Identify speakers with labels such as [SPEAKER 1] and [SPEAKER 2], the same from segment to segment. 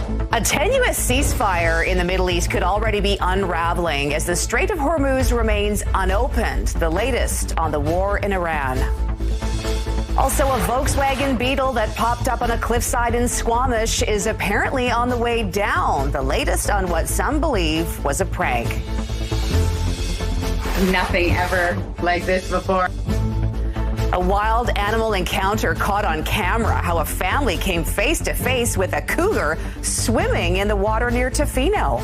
[SPEAKER 1] A tenuous ceasefire in the Middle East could already be unraveling as the Strait of Hormuz remains unopened. The latest on the war in Iran. Also, a Volkswagen Beetle that popped up on a cliffside in Squamish is apparently on the way down. The latest on what some believe was a prank.
[SPEAKER 2] Nothing ever like this before.
[SPEAKER 1] A wild animal encounter caught on camera. How a family came face to face with a cougar swimming in the water near Tofino.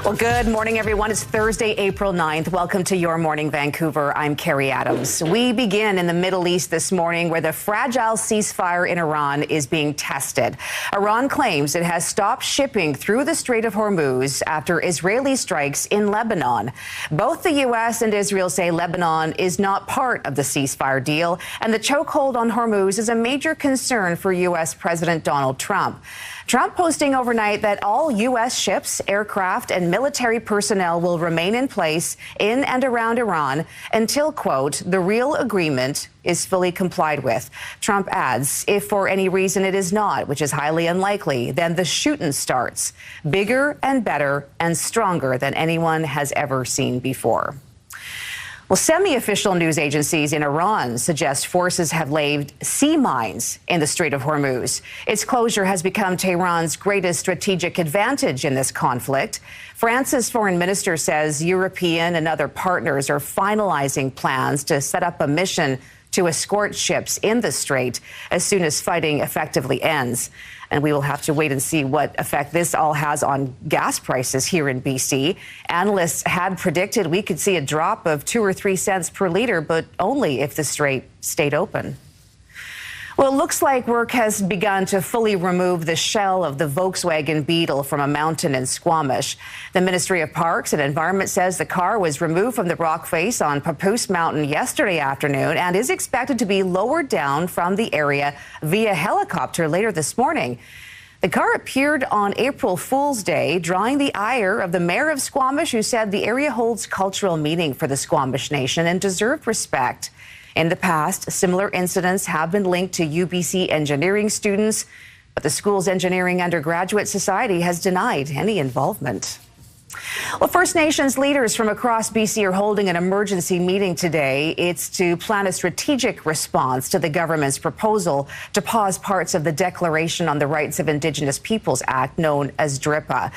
[SPEAKER 1] Well, good morning, everyone. It's Thursday, April 9th. Welcome to Your Morning Vancouver. I'm Carrie Adams. We begin in the Middle East this morning where the fragile ceasefire in Iran is being tested. Iran claims it has stopped shipping through the Strait of Hormuz after Israeli strikes in Lebanon. Both the U.S. and Israel say Lebanon is not part of the ceasefire deal, and the chokehold on Hormuz is a major concern for U.S. President Donald Trump. Trump posting overnight that all U.S. ships, aircraft, and military personnel will remain in place in and around Iran until, quote, the real agreement is fully complied with. Trump adds, if for any reason it is not, which is highly unlikely, then the shooting starts. Bigger and better and stronger than anyone has ever seen before. Well, semi-official news agencies in Iran suggest forces have laid sea mines in the Strait of Hormuz. Its closure has become Tehran's greatest strategic advantage in this conflict. France's foreign minister says European and other partners are finalizing plans to set up a mission to escort ships in the strait as soon as fighting effectively ends. And we will have to wait and see what effect this all has on gas prices here in BC. Analysts had predicted we could see a drop of 2 or 3 cents per liter, but only if the strait stayed open. Well, it looks like work has begun to fully remove the shell of the Volkswagen Beetle from a mountain in Squamish. The Ministry of Parks and Environment says the car was removed from the rock face on Popup Mountain yesterday afternoon and is expected to be lowered down from the area via helicopter later this morning. The car appeared on April Fool's Day, drawing the ire of the mayor of Squamish, who said the area holds cultural meaning for the Squamish Nation and deserved respect. In the past, similar incidents have been linked to UBC engineering students, but the school's Engineering Undergraduate Society has denied any involvement. Well, First Nations leaders from across BC are holding an emergency meeting today. It's to plan a strategic response to the government's proposal to pause parts of the Declaration on the Rights of Indigenous Peoples Act, known as DRIPA.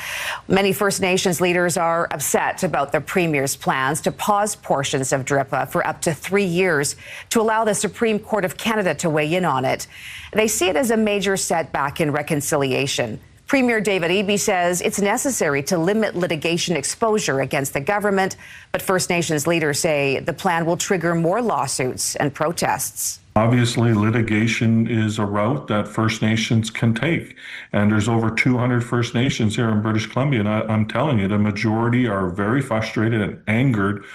[SPEAKER 1] Many First Nations leaders are upset about the Premier's plans to pause portions of DRIPA for up to 3 years to allow the Supreme Court of Canada to weigh in on it. They see it as a major setback in reconciliation. Premier David Eby says it's necessary to limit litigation exposure against the government, but First Nations leaders say the plan will trigger more lawsuits and protests.
[SPEAKER 3] Obviously, litigation is a route that First Nations can take, and there's over 200 First Nations here in British Columbia, and I'm telling you, the majority are very frustrated and angered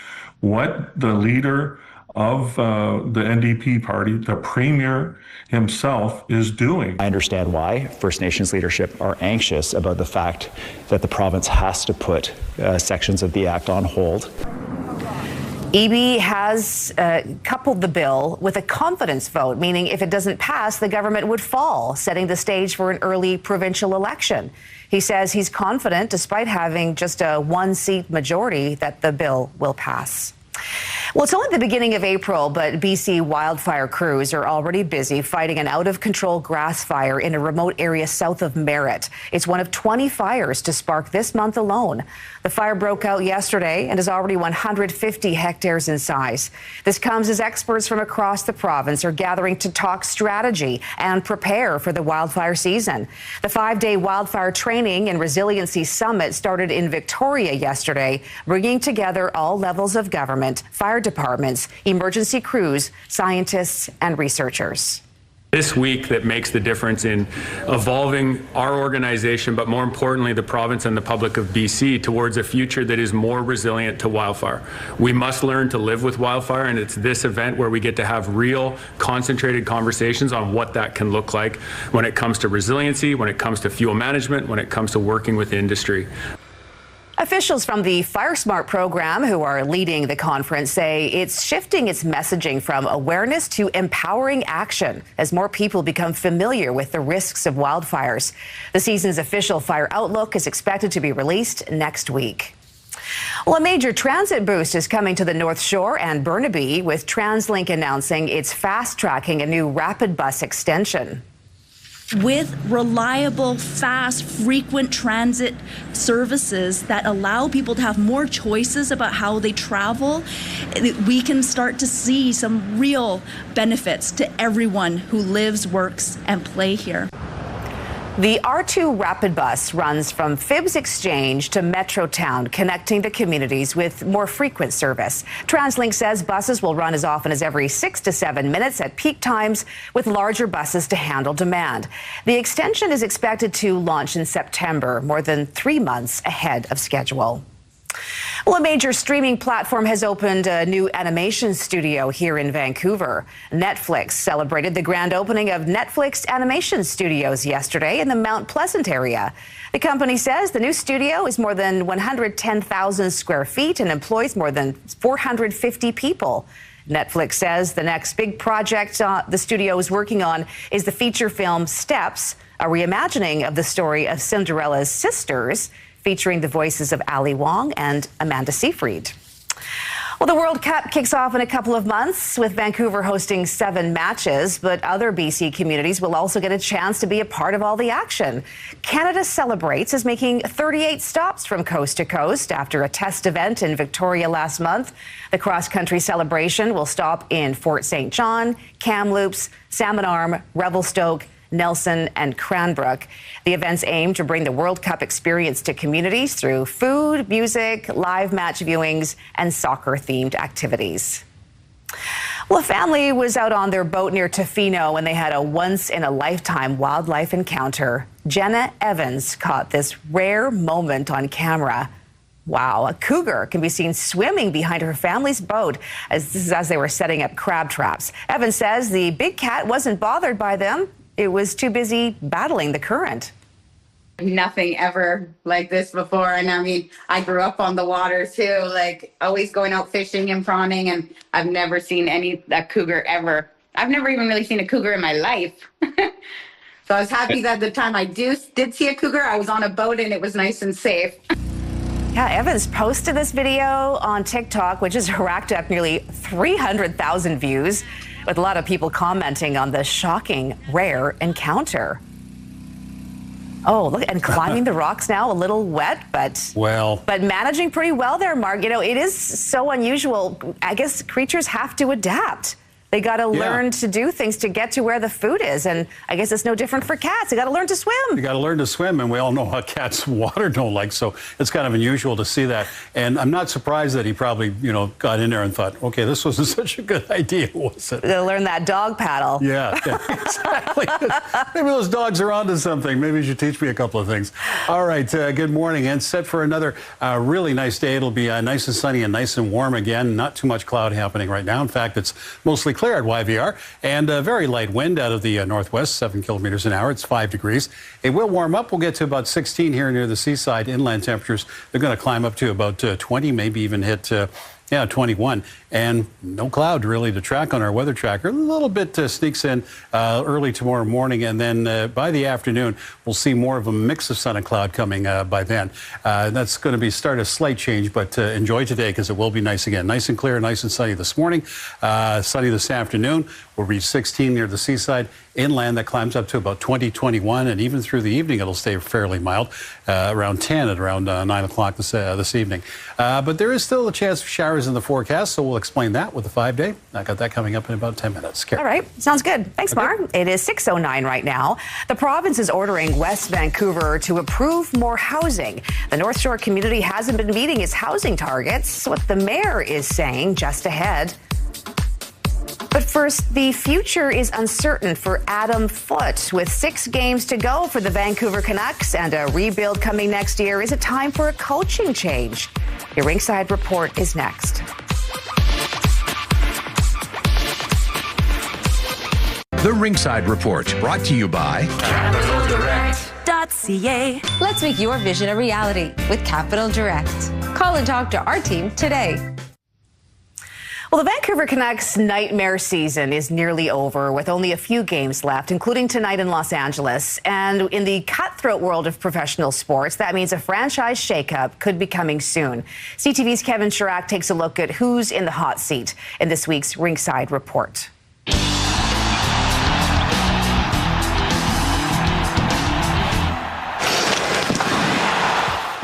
[SPEAKER 3] what the leader of the NDP party, the Premier himself, is doing.
[SPEAKER 4] I understand why First Nations leadership are anxious about the fact that the province has to put sections of the act on hold.
[SPEAKER 1] Eby has coupled the bill with a confidence vote, meaning if it doesn't pass, the government would fall, setting the stage for an early provincial election. He says he's confident, despite having just a 1-seat majority, that the bill will pass. Well, it's only the beginning of April, but BC wildfire crews are already busy fighting an out-of-control grass fire in a remote area south of Merritt. It's one of 20 fires to spark this month alone. The fire broke out yesterday and is already 150 hectares in size. This comes as experts from across the province are gathering to talk strategy and prepare for the wildfire season. The 5-day wildfire training and resiliency summit started in Victoria yesterday, bringing together all levels of government, fire departments, emergency crews, scientists, and researchers.
[SPEAKER 5] This week that makes the difference in evolving our organization, but more importantly, the province and the public of BC towards a future that is more resilient to wildfire. We must learn to live with wildfire, and it's this event where we get to have real, concentrated conversations on what that can look like when it comes to resiliency, when it comes to fuel management, when it comes to working with industry.
[SPEAKER 1] Officials from the Fire Smart program who are leading the conference say it's shifting its messaging from awareness to empowering action as more people become familiar with the risks of wildfires. The season's official fire outlook is expected to be released next week. Well, a major transit boost is coming to the North Shore and Burnaby, with TransLink announcing it's fast-tracking a new rapid bus extension.
[SPEAKER 6] With reliable, fast, frequent transit services that allow people to have more choices about how they travel, we can start to see some real benefits to everyone who lives, works, and play here.
[SPEAKER 1] The R2 Rapid Bus runs from Phibbs Exchange to Metrotown, connecting the communities with more frequent service. TransLink says buses will run as often as every 6 to 7 minutes at peak times, with larger buses to handle demand. The extension is expected to launch in September, more than 3 months ahead of schedule. Well, a major streaming platform has opened a new animation studio here in Vancouver. Netflix celebrated the grand opening of Netflix Animation Studios yesterday in the Mount Pleasant area. The company says the new studio is more than 110,000 square feet and employs more than 450 people. Netflix says the next big project the studio is working on is the feature film Steps, a reimagining of the story of Cinderella's sisters, featuring the voices of Ali Wong and Amanda Seyfried. Well, the World Cup kicks off in a couple of months, with Vancouver hosting 7 matches, but other BC communities will also get a chance to be a part of all the action. Canada Celebrates is making 38 stops from coast to coast after a test event in Victoria last month. The cross-country celebration will stop in Fort St. John, Kamloops, Salmon Arm, Revelstoke, Nelson, and Cranbrook. The events aim to bring the World Cup experience to communities through food, music, live match viewings, and soccer-themed activities. Well, a family was out on their boat near Tofino when they had a once-in-a-lifetime wildlife encounter. Jenna Evans caught this rare moment on camera. Wow, a cougar can be seen swimming behind her family's boat as they were setting up crab traps. Evans says the big cat wasn't bothered by them. It was too busy battling the current.
[SPEAKER 2] Nothing ever like this before. And I mean, I grew up on the water too, like always going out fishing and prawning, and I've never seen a cougar ever. I've never even really seen a cougar in my life. So I was happy that the time I did see a cougar, I was on a boat and it was nice and safe.
[SPEAKER 1] Yeah, Evans posted this video on TikTok, which has racked up nearly 300,000 views, with a lot of people commenting on the shocking, rare encounter. Oh, look, and climbing the rocks now, a little wet, but managing pretty well there, Mark. You know, it is so unusual. I guess creatures have to adapt. They got to learn to do things to get to where the food is. And I guess it's no different for cats. They got to learn to swim.
[SPEAKER 7] You got to learn to swim. And we all know how cats water don't like. So it's kind of unusual to see that. And I'm not surprised that he probably, got in there and thought, OK, this wasn't such a good idea, was it?
[SPEAKER 1] They'll learn that dog paddle.
[SPEAKER 7] Yeah, exactly. Maybe those dogs are onto something. Maybe you should teach me a couple of things. All right. Good morning. And set for another really nice day. It'll be nice and sunny and nice and warm again. Not too much cloud happening right now. In fact, it's mostly clear at YVR, and a very light wind out of the northwest, 7 kilometers an hour. It's 5 degrees. It will warm up. We'll get to about 16 here near the seaside. Inland temperatures, they're going to climb up to about 20, maybe even hit 21, and no cloud really to track on our weather tracker. A little bit sneaks in early tomorrow morning, and then by the afternoon, we'll see more of a mix of sun and cloud coming by then. That's going to start a slight change, but enjoy today because it will be nice again. Nice and clear, nice and sunny this morning. Sunny this afternoon. We'll reach 16 near the seaside. Inland, that climbs up to about 20, 21, and even through the evening, it'll stay fairly mild, around 10 at around 9 o'clock this evening. But there is still a chance of showers in the forecast, so we'll explain that with the 5-day. I got that coming up in about 10 minutes. Carrie.
[SPEAKER 1] All right. Sounds good. Thanks, Mark. It is 6:09 right now. The province is ordering West Vancouver to approve more housing. The North Shore community hasn't been meeting its housing targets. What the mayor is saying just ahead. But first, the future is uncertain for Adam Foote. With 6 games to go for the Vancouver Canucks and a rebuild coming next year, is it time for a coaching change? Your Ringside Report is next.
[SPEAKER 8] The Ringside Report, brought to you by
[SPEAKER 9] Capital Direct.
[SPEAKER 8] CTV.ca. Let's make your vision a reality with Capital Direct. Call and talk to our team today.
[SPEAKER 1] Well, the Vancouver Canucks nightmare season is nearly over with only a few games left, including tonight in Los Angeles. And in the cutthroat world of professional sports, that means a franchise shakeup could be coming soon. CTV's Kevin Chirac takes a look at who's in the hot seat in this week's Ringside Report.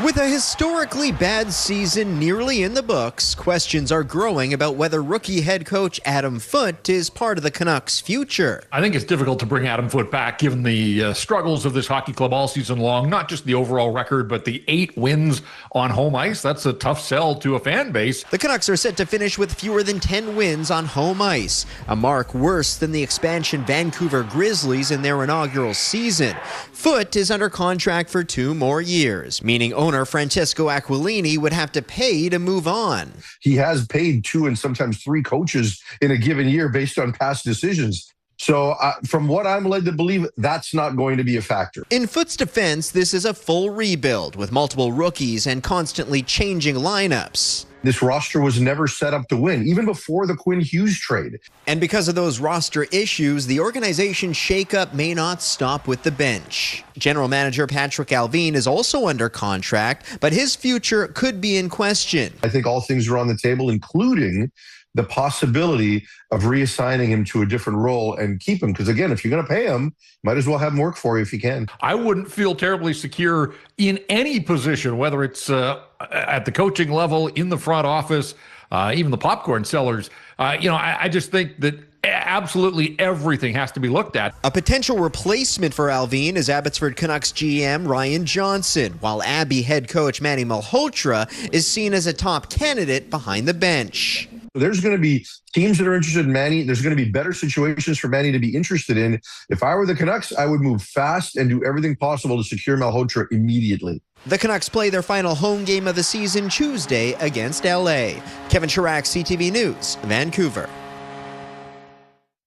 [SPEAKER 9] With a historically bad season nearly in the books, questions are growing about whether rookie head coach Adam Foote is part of the Canucks' future.
[SPEAKER 10] I think it's difficult to bring Adam Foote back given the struggles of this hockey club all season long, not just the overall record, but the 8 wins on home ice. That's a tough sell to a fan base.
[SPEAKER 9] The Canucks are set to finish with fewer than 10 wins on home ice, a mark worse than the expansion Vancouver Grizzlies in their inaugural season. Foote is under contract for 2 more years, meaning owner Francesco Aquilini would have to pay to move on.
[SPEAKER 11] He has paid 2 and sometimes 3 coaches in a given year based on past decisions. So from what I'm led to believe, that's not going to be a factor.
[SPEAKER 9] In Foote's defense, this is a full rebuild with multiple rookies and constantly changing lineups.
[SPEAKER 11] This roster was never set up to win, even before the Quinn Hughes trade.
[SPEAKER 9] And because of those roster issues, the organization shakeup may not stop with the bench. General manager Patrick Allvin is also under contract, but his future could be in question.
[SPEAKER 11] I think all things are on the table, including the possibility of reassigning him to a different role and keep him. Because again, if you're going to pay him, might as well have him work for you if you can.
[SPEAKER 10] I wouldn't feel terribly secure in any position, whether it's at the coaching level, in the front office, even the popcorn sellers. I just think that absolutely everything has to be looked at.
[SPEAKER 9] A potential replacement for Allvin is Abbotsford Canucks GM Ryan Johnson, while Abbey head coach Manny Malhotra is seen as a top candidate behind the bench.
[SPEAKER 11] There's going to be teams that are interested in Manny. There's going to be better situations for Manny to be interested in. If I were the Canucks, I would move fast and do everything possible to secure Malhotra immediately.
[SPEAKER 9] The Canucks play their final home game of the season Tuesday against LA. Kevin Chirac, CTV News, Vancouver.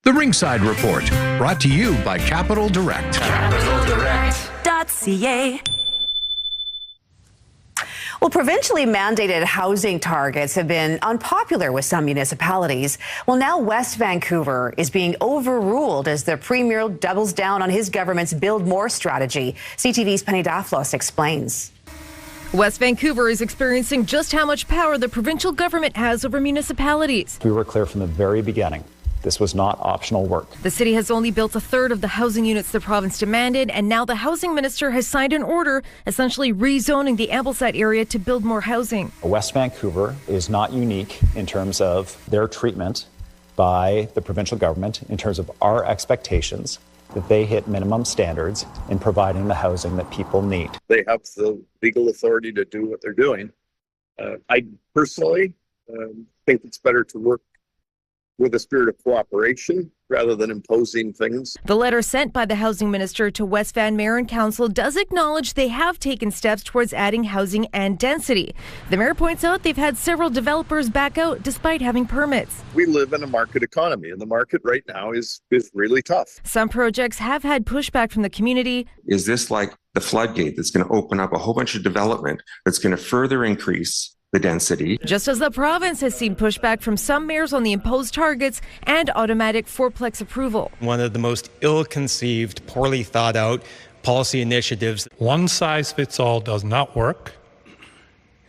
[SPEAKER 12] The Ringside Report, brought to you by Capital Direct.
[SPEAKER 8] CapitalDirect.ca.
[SPEAKER 1] Well, provincially mandated housing targets have been unpopular with some municipalities. Well, now West Vancouver is being overruled as the Premier doubles down on his government's Build More strategy. CTV's Penny Daflos explains.
[SPEAKER 13] West Vancouver is experiencing just how much power the provincial government has over municipalities.
[SPEAKER 4] We were clear from the very beginning. This was not optional work.
[SPEAKER 13] The city has only built a third of the housing units the province demanded, and now the housing minister has signed an order essentially rezoning the Ambleside area to build more housing.
[SPEAKER 4] West Vancouver is not unique in terms of their treatment by the provincial government, in terms of our expectations that they hit minimum standards in providing the housing that people need.
[SPEAKER 14] They have the legal authority to do what they're doing. I personally think it's better to work with a spirit of cooperation rather than imposing things.
[SPEAKER 13] The letter sent by the housing minister to West Van Maren Council does acknowledge they have taken steps towards adding housing and density. The mayor points out they've had several developers back out despite having permits.
[SPEAKER 14] We live in a market economy, and the market right now is really tough.
[SPEAKER 13] Some projects have had pushback from the community.
[SPEAKER 15] Is this like the floodgate that's going to open up a whole bunch of development that's going to further increase the density?
[SPEAKER 13] Just as the province has seen pushback from some mayors on the imposed targets and automatic fourplex approval.
[SPEAKER 16] One of the most ill-conceived, poorly thought out policy initiatives.
[SPEAKER 17] One size fits all does not work,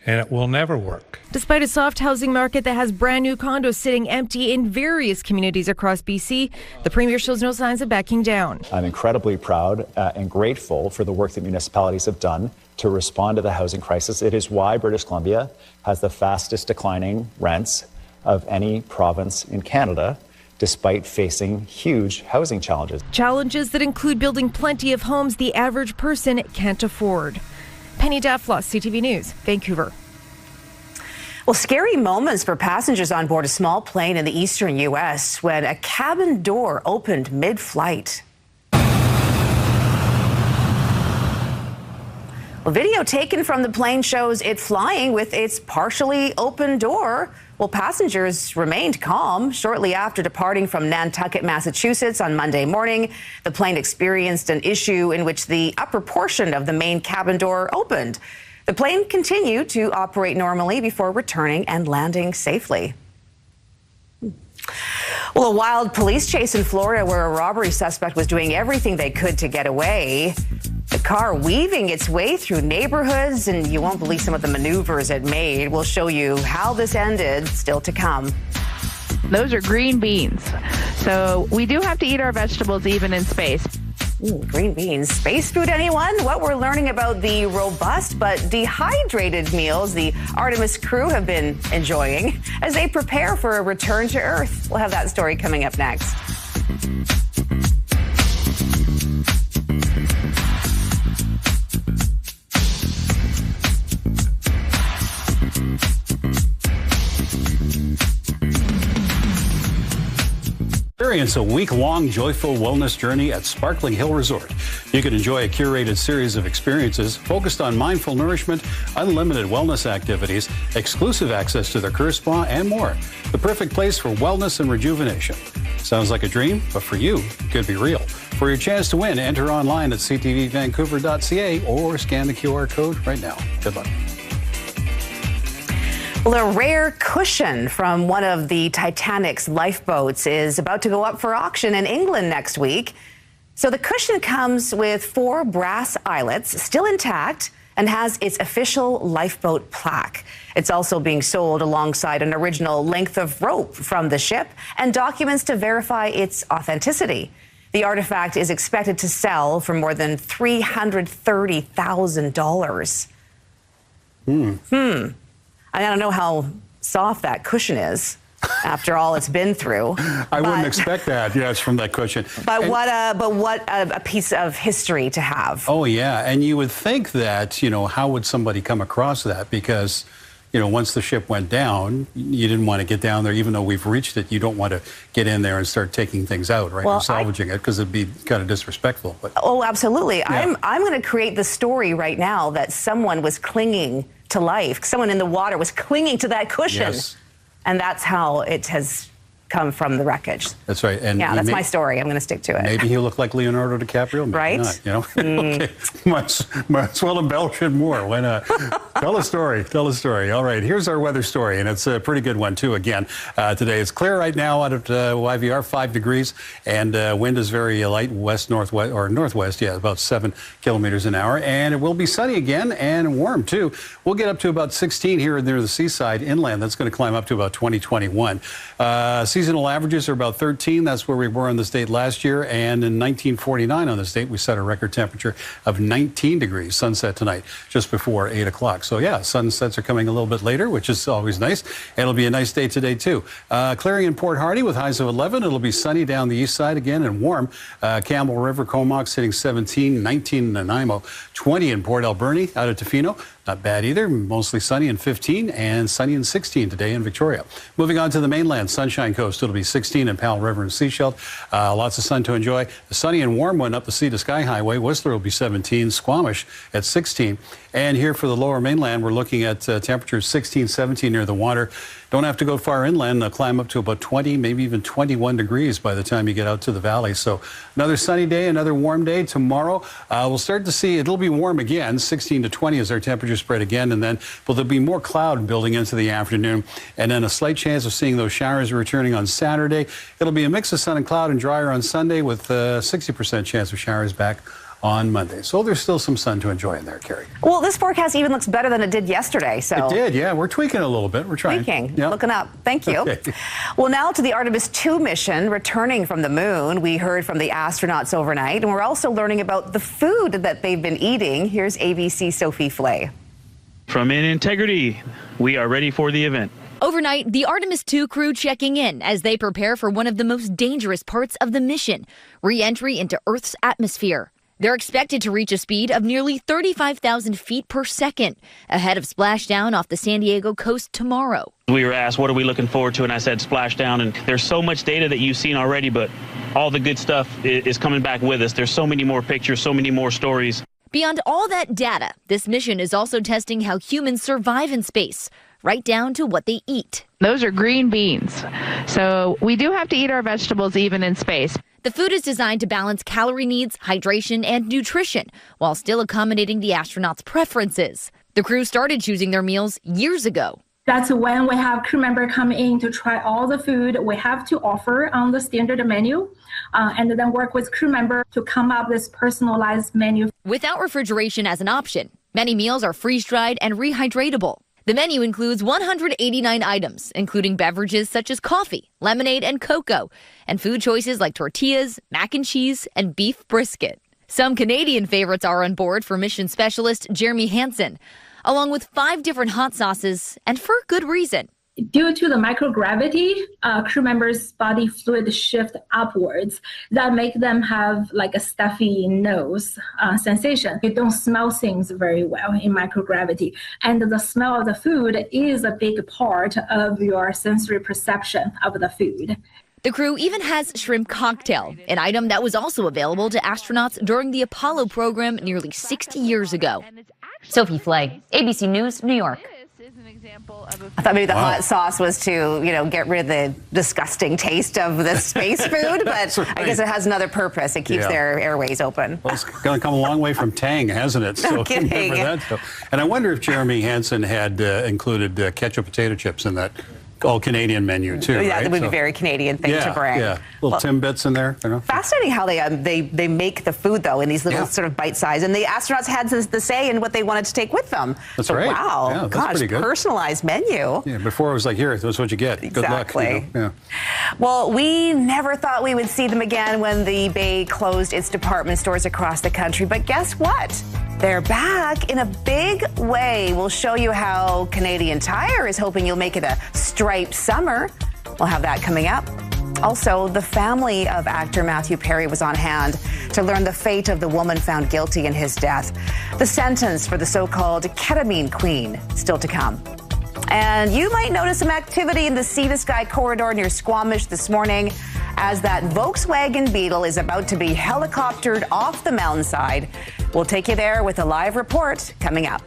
[SPEAKER 17] and it will never work.
[SPEAKER 13] Despite a soft housing market that has brand new condos sitting empty in various communities across BC, the Premier shows no signs of backing down.
[SPEAKER 4] I'm incredibly proud and grateful for the work that municipalities have done to respond to the housing crisis. It is why British Columbia has the fastest declining rents of any province in Canada, despite facing huge housing challenges.
[SPEAKER 13] Challenges that include building plenty of homes the average person can't afford. Penny Daflos, CTV News, Vancouver.
[SPEAKER 1] Well, scary moments for passengers on board a small plane in the eastern U.S. when a cabin door opened mid-flight. Well, video taken from the plane shows it flying with its partially open door. Well, passengers remained calm. Shortly after departing from Nantucket, Massachusetts on Monday morning, the plane experienced an issue in which the upper portion of the main cabin door opened. The plane continued to operate normally before returning and landing safely. Well, a wild police chase in Florida where a robbery suspect was doing everything they could to get away. The car weaving its way through neighborhoods, and you won't believe some of the maneuvers it made. We'll show you how this ended, still to come.
[SPEAKER 18] Those are green beans. So we do have to eat our vegetables even in space.
[SPEAKER 1] Green beans. Space food, anyone? What we're learning about the robust but dehydrated meals the Artemis crew have been enjoying as they prepare for a return to Earth. We'll have that story coming up next.
[SPEAKER 7] Experience a week-long joyful wellness journey at Sparkling Hill Resort. You can enjoy a curated series of experiences focused on mindful nourishment, unlimited wellness activities, exclusive access to their Curse Spa, and more. The perfect place for wellness and rejuvenation. Sounds like a dream, but for you, it could be real. For your chance to win, enter online at ctvvancouver.ca or scan the QR code right now. Good luck.
[SPEAKER 1] Well, a rare cushion from one of the Titanic's lifeboats is about to go up for auction in England next week. So the cushion comes with 4 brass eyelets, still intact, and has its official lifeboat plaque. It's also being sold alongside an original length of rope from the ship and documents to verify its authenticity. The artifact is expected to sell for more than $330,000. I don't know how soft that cushion is after all it's been through.
[SPEAKER 7] I wouldn't expect that, yes, from that cushion.
[SPEAKER 1] But what a piece of history to have.
[SPEAKER 7] Oh, yeah. And you would think that, how would somebody come across that? Because, once the ship went down, you didn't want to get down there. Even though we've reached it, you don't want to get in there and start taking things out, right?
[SPEAKER 1] Well,
[SPEAKER 7] or salvaging it, because it'd be kind of disrespectful. But,
[SPEAKER 1] oh, absolutely.
[SPEAKER 7] Yeah.
[SPEAKER 1] I'm going to create the story right now that someone was clinging to life. Someone in the water was clinging to that cushion.
[SPEAKER 7] Yes.
[SPEAKER 1] And that's how it has come from the wreckage.
[SPEAKER 7] That's right. And
[SPEAKER 1] yeah, that's my story. I'm going to stick to it.
[SPEAKER 7] Maybe he'll look like Leonardo DiCaprio. Maybe
[SPEAKER 1] right?
[SPEAKER 7] Not, Okay. Might as well embellish it more. Why not? Tell a story. Tell a story. All right. Here's our weather story, and it's a pretty good one, too, again. Today it's clear right now out at YVR, 5 degrees, and wind is very light, west-northwest, or northwest, about 7 kilometers an hour. And it will be sunny again and warm, too. We'll get up to about 16 here near the seaside inland. That's going to climb up to about 20, 21. Seasonal averages are about 13. That's where we were in the state last year. And in 1949 on the state, we set a record temperature of 19 degrees. Sunset tonight, just before 8 o'clock. So, yeah, sunsets are coming a little bit later, which is always nice. It'll be a nice day today, too. Clearing in Port Hardy with highs of 11. It'll be sunny down the east side again and warm. Campbell River, Comox hitting 17, 19 in Nanaimo, 20 in Port Alberni, out of Tofino. Not bad either. Mostly sunny in 15 and sunny in 16 today in Victoria. Moving on to the mainland, Sunshine Coast. It'll be 16 in Powell River and Sechelt. Lots of sun to enjoy. The sunny and warm one up the Sea to Sky Highway. Whistler will be 17. Squamish at 16. And here for the lower mainland, we're looking at temperatures 16, 17 near the water. Don't have to go far inland. They'll climb up to about 20, maybe even 21 degrees by the time you get out to the valley. So another sunny day, another warm day tomorrow. We'll start to see it'll be warm again. 16 to 20 as our temperature spread again. And then there'll be more cloud building into the afternoon. And then a slight chance of seeing those showers returning on Saturday. It'll be a mix of sun and cloud and drier on Sunday with 60% chance of showers back on Monday. So there's still some sun to enjoy in there, Carrie.
[SPEAKER 1] Well, this forecast even looks better than it did yesterday. So
[SPEAKER 7] it did, yeah. We're tweaking a little bit. We're trying.
[SPEAKER 1] Tweaking.
[SPEAKER 7] Yep.
[SPEAKER 1] Looking up. Thank you.
[SPEAKER 7] Okay.
[SPEAKER 1] Well, now to the Artemis 2 mission, returning from the moon. We heard from the astronauts overnight, and we're also learning about the food that they've been eating. Here's ABC Sophie Flay.
[SPEAKER 19] From In Integrity, we are ready for the event.
[SPEAKER 20] Overnight, the Artemis 2 crew checking in as they prepare for one of the most dangerous parts of the mission, re-entry into Earth's atmosphere. They're expected to reach a speed of nearly 35,000 feet per second, ahead of splashdown off the San Diego coast tomorrow.
[SPEAKER 19] We were asked, what are we looking forward to? And I said splashdown. And there's so much data that you've seen already, but all the good stuff is coming back with us. There's so many more pictures, so many more stories.
[SPEAKER 20] Beyond all that data, this mission is also testing how humans survive in space, right down to what they eat.
[SPEAKER 18] Those are green beans. So we do have to eat our vegetables even in space.
[SPEAKER 20] The food is designed to balance calorie needs, hydration, and nutrition, while still accommodating the astronauts' preferences. The crew started choosing their meals years ago.
[SPEAKER 21] That's when we have crew members come in to try all the food we have to offer on the standard menu, and then work with crew members to come up with this personalized menu.
[SPEAKER 20] Without refrigeration as an option, many meals are freeze-dried and rehydratable. The menu includes 189 items, including beverages such as coffee, lemonade, and cocoa, and food choices like tortillas, mac and cheese, and beef brisket. Some Canadian favorites are on board for mission specialist Jeremy Hansen, along with 5 different hot sauces, and for good reason.
[SPEAKER 21] Due to the microgravity, crew members' body fluid shift upwards. That make them have like a stuffy nose sensation. You don't smell things very well in microgravity. And the smell of the food is a big part of your sensory perception of the food.
[SPEAKER 20] The crew even has shrimp cocktail, an item that was also available to astronauts during the Apollo program nearly 60 years ago. Sophie Flay, ABC News, New York.
[SPEAKER 1] I thought maybe the hot sauce was to, get rid of the disgusting taste of the space food, but right. I guess it has another purpose. It keeps their airways open.
[SPEAKER 7] Well, it's going to come a long way from Tang, hasn't it?
[SPEAKER 1] No kidding.
[SPEAKER 7] That. And I wonder if Jeremy Hansen had included ketchup potato chips in that all-Canadian menu, too,
[SPEAKER 1] Yeah,
[SPEAKER 7] right?
[SPEAKER 1] that would be a very Canadian thing to bring.
[SPEAKER 7] Yeah, little Timbits in there.
[SPEAKER 1] Fascinating how they make the food, though, in these little sort of bite size. And the astronauts had the say in what they wanted to take with them.
[SPEAKER 7] That's right.
[SPEAKER 1] Wow.
[SPEAKER 7] Yeah, that's
[SPEAKER 1] gosh,
[SPEAKER 7] pretty good.
[SPEAKER 1] Personalized menu.
[SPEAKER 7] Yeah, before it was like, here, that's what you get.
[SPEAKER 1] Exactly.
[SPEAKER 7] Good luck.
[SPEAKER 1] Well, we never thought we would see them again when the Bay closed its department stores across the country. But guess what? They're back in a big way. We'll show you how Canadian Tire is hoping you'll make it a striped summer. We'll have that coming up. Also, the family of actor Matthew Perry was on hand to learn the fate of the woman found guilty in his death. The sentence for the so-called Ketamine queen still to come. And you might notice some activity in the Sea to Sky corridor near Squamish this morning as that Volkswagen Beetle is about to be helicoptered off the mountainside. We'll take you there with a live report coming up.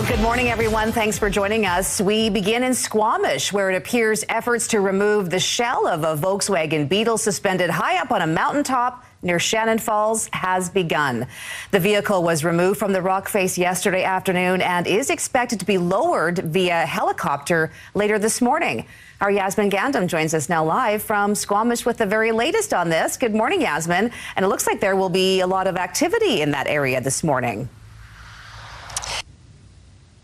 [SPEAKER 1] Good morning, everyone. Thanks for joining us. We begin in Squamish, where it appears efforts to remove the shell of a Volkswagen Beetle suspended high up on a mountaintop near Shannon Falls has begun. The vehicle was removed from the rock face yesterday afternoon and is expected to be lowered via helicopter later this morning. Our Yasmin Gandam joins us now live from Squamish with the very latest on this. Good morning, Yasmin. And it looks like there will be a lot of activity in that area this morning.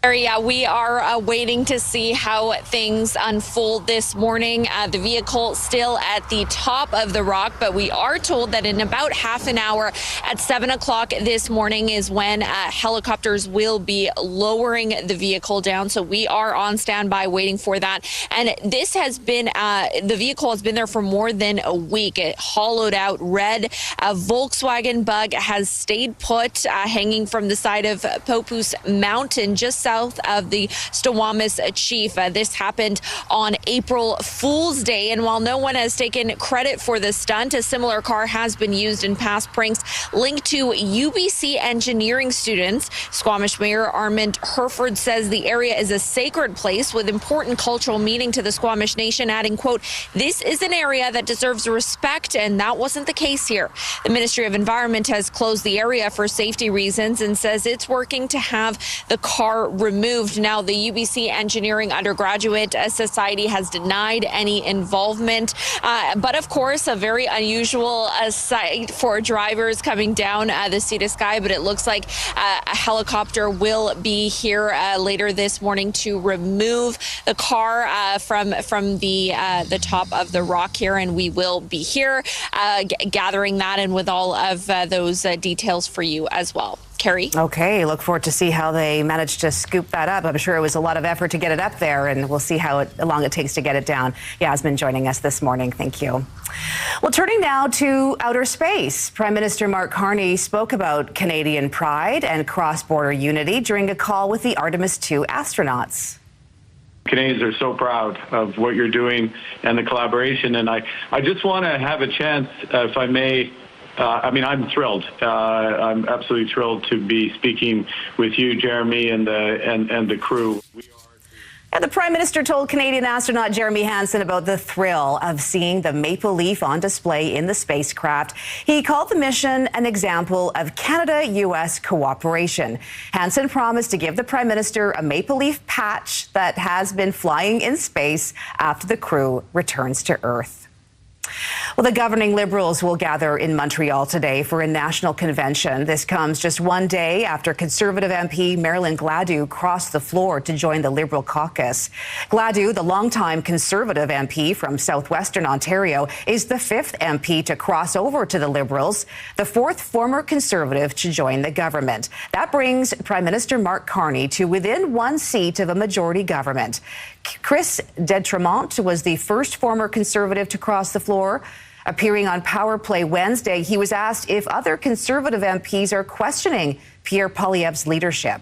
[SPEAKER 22] Yeah, we are waiting to see how things unfold this morning. The vehicle still at the top of the rock, but we are told that in about half an hour at 7 o'clock this morning is when helicopters will be lowering the vehicle down. So we are on standby waiting for that. And this has been, the vehicle has been there for more than a week. It hollowed out red. A Volkswagen Bug has stayed put, hanging from the side of Popus Mountain, just south of the Squamish Chief. This happened on April Fool's Day, and while no one has taken credit for the stunt, a similar car has been used in past pranks linked to UBC engineering students. Squamish Mayor Armand Herford says the area is a sacred place with important cultural meaning to the Squamish Nation, adding, quote, "This is an area that deserves respect," and that wasn't the case here. The Ministry of Environment has closed the area for safety reasons and says it's working to have the car removed. Now, the UBC Engineering Undergraduate Society has denied any involvement. But of course, a very unusual sight for drivers coming down the Sea to Sky. But it looks like a helicopter will be here later this morning to remove the car from the top of the rock here. And we will be here gathering that and with all of those details for you as well. Carrie.
[SPEAKER 1] Okay, look forward to see how they managed to scoop that up. I'm sure it was a lot of effort to get it up there, and we'll see how long it takes to get it down. Yasmin joining us this morning. Thank you. Well, turning now to outer space. Prime Minister Mark Carney spoke about Canadian pride and cross-border unity during a call with the Artemis II astronauts.
[SPEAKER 3] Canadians are so proud of what you're doing and the collaboration, and I just want to have a chance, if I may. I'm thrilled. I'm absolutely thrilled to be speaking with you, Jeremy, and the crew.
[SPEAKER 1] And the Prime Minister told Canadian astronaut Jeremy Hansen about the thrill of seeing the maple leaf on display in the spacecraft. He called the mission an example of Canada-U.S. cooperation. Hansen promised to give the Prime Minister a maple leaf patch that has been flying in space after the crew returns to Earth. Well, the governing Liberals will gather in Montreal today for a national convention. This comes just one day after Conservative MP Marilyn Gladu crossed the floor to join the Liberal caucus. Gladu, the longtime Conservative MP from southwestern Ontario, is the fifth MP to cross over to the Liberals, the fourth former Conservative to join the government. That brings Prime Minister Mark Carney to within one seat of a majority government. Chris Detremont was the first former Conservative to cross the floor. Appearing on Power Play Wednesday, he was asked if other Conservative MPs are questioning Pierre Poilievre's leadership.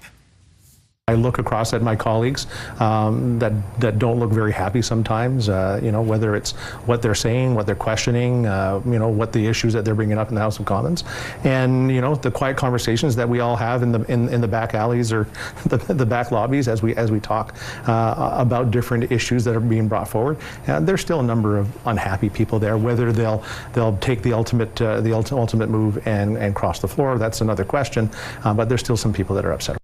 [SPEAKER 5] I look across at my colleagues that don't look very happy sometimes, whether it's what they're saying, what they're questioning, what the issues that they're bringing up in the House of Commons, and the quiet conversations that we all have in the back alleys or the back lobbies as we talk about different issues that are being brought forward. There's still a number of unhappy people there. Whether they'll take the ultimate move and cross the floor, that's another question. But there's still some people that are upset.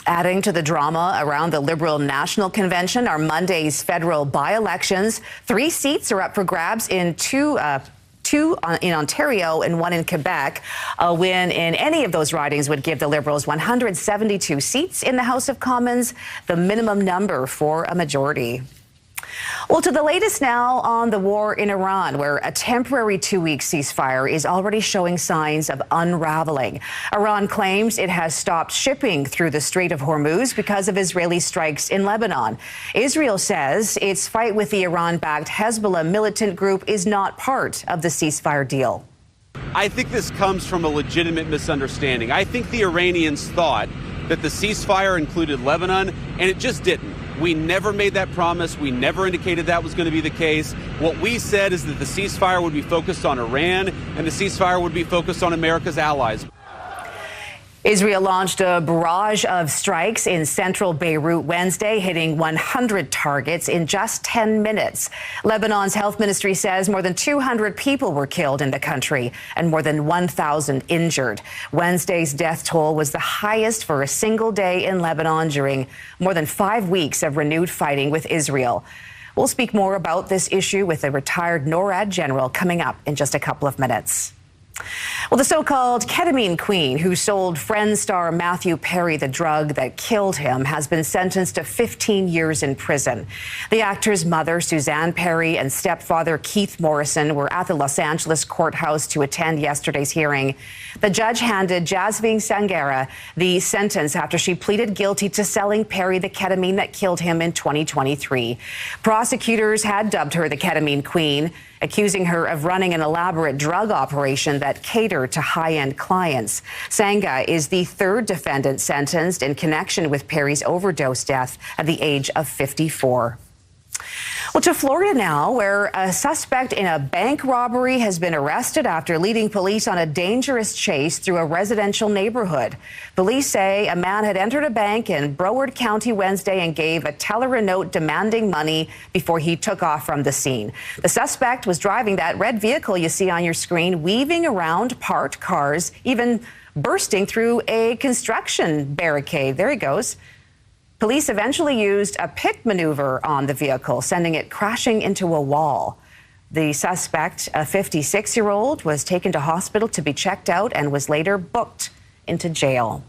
[SPEAKER 1] Adding to the drama around the Liberal National Convention are Monday's federal by-elections. 3 seats are up for grabs in two in Ontario and 1 in Quebec. A win in any of those ridings would give the Liberals 172 seats in the House of Commons, the minimum number for a majority. Well, to the latest now on the war in Iran, where a temporary 2-week ceasefire is already showing signs of unraveling. Iran claims it has stopped shipping through the Strait of Hormuz because of Israeli strikes in Lebanon. Israel says its fight with the Iran-backed Hezbollah militant group is not part of the ceasefire deal.
[SPEAKER 23] I think this comes from a legitimate misunderstanding. I think the Iranians thought that the ceasefire included Lebanon, and it just didn't. We never made that promise. We never indicated that was going to be the case. What we said is that the ceasefire would be focused on Iran and the ceasefire would be focused on America's allies.
[SPEAKER 1] Israel launched a barrage of strikes in central Beirut Wednesday, hitting 100 targets in just 10 minutes. Lebanon's health ministry says more than 200 people were killed in the country and more than 1,000 injured. Wednesday's death toll was the highest for a single day in Lebanon during more than 5 weeks of renewed fighting with Israel. We'll speak more about this issue with a retired NORAD general coming up in just a couple of minutes. Well, the so-called Ketamine queen who sold Friends star Matthew Perry the drug that killed him has been sentenced to 15 years in prison. The actor's mother, Suzanne Perry, and stepfather, Keith Morrison, were at the Los Angeles courthouse to attend yesterday's hearing. The judge handed Jasveen Sangara the sentence after she pleaded guilty to selling Perry the ketamine that killed him in 2023. Prosecutors had dubbed her the Ketamine queen, accusing her of running an elaborate drug operation that catered to high-end clients. Sangha is the third defendant sentenced in connection with Perry's overdose death at the age of 54. Well, to Florida now, where a suspect in a bank robbery has been arrested after leading police on a dangerous chase through a residential neighborhood. Police say a man had entered a bank in Broward County Wednesday and gave a teller a note demanding money before he took off from the scene. The suspect was driving that red vehicle you see on your screen, weaving around parked cars, even bursting through a construction barricade. There he goes. Police eventually used a pit maneuver on the vehicle, sending it crashing into a wall. The suspect, a 56-year-old, was taken to hospital to be checked out and was later booked into jail.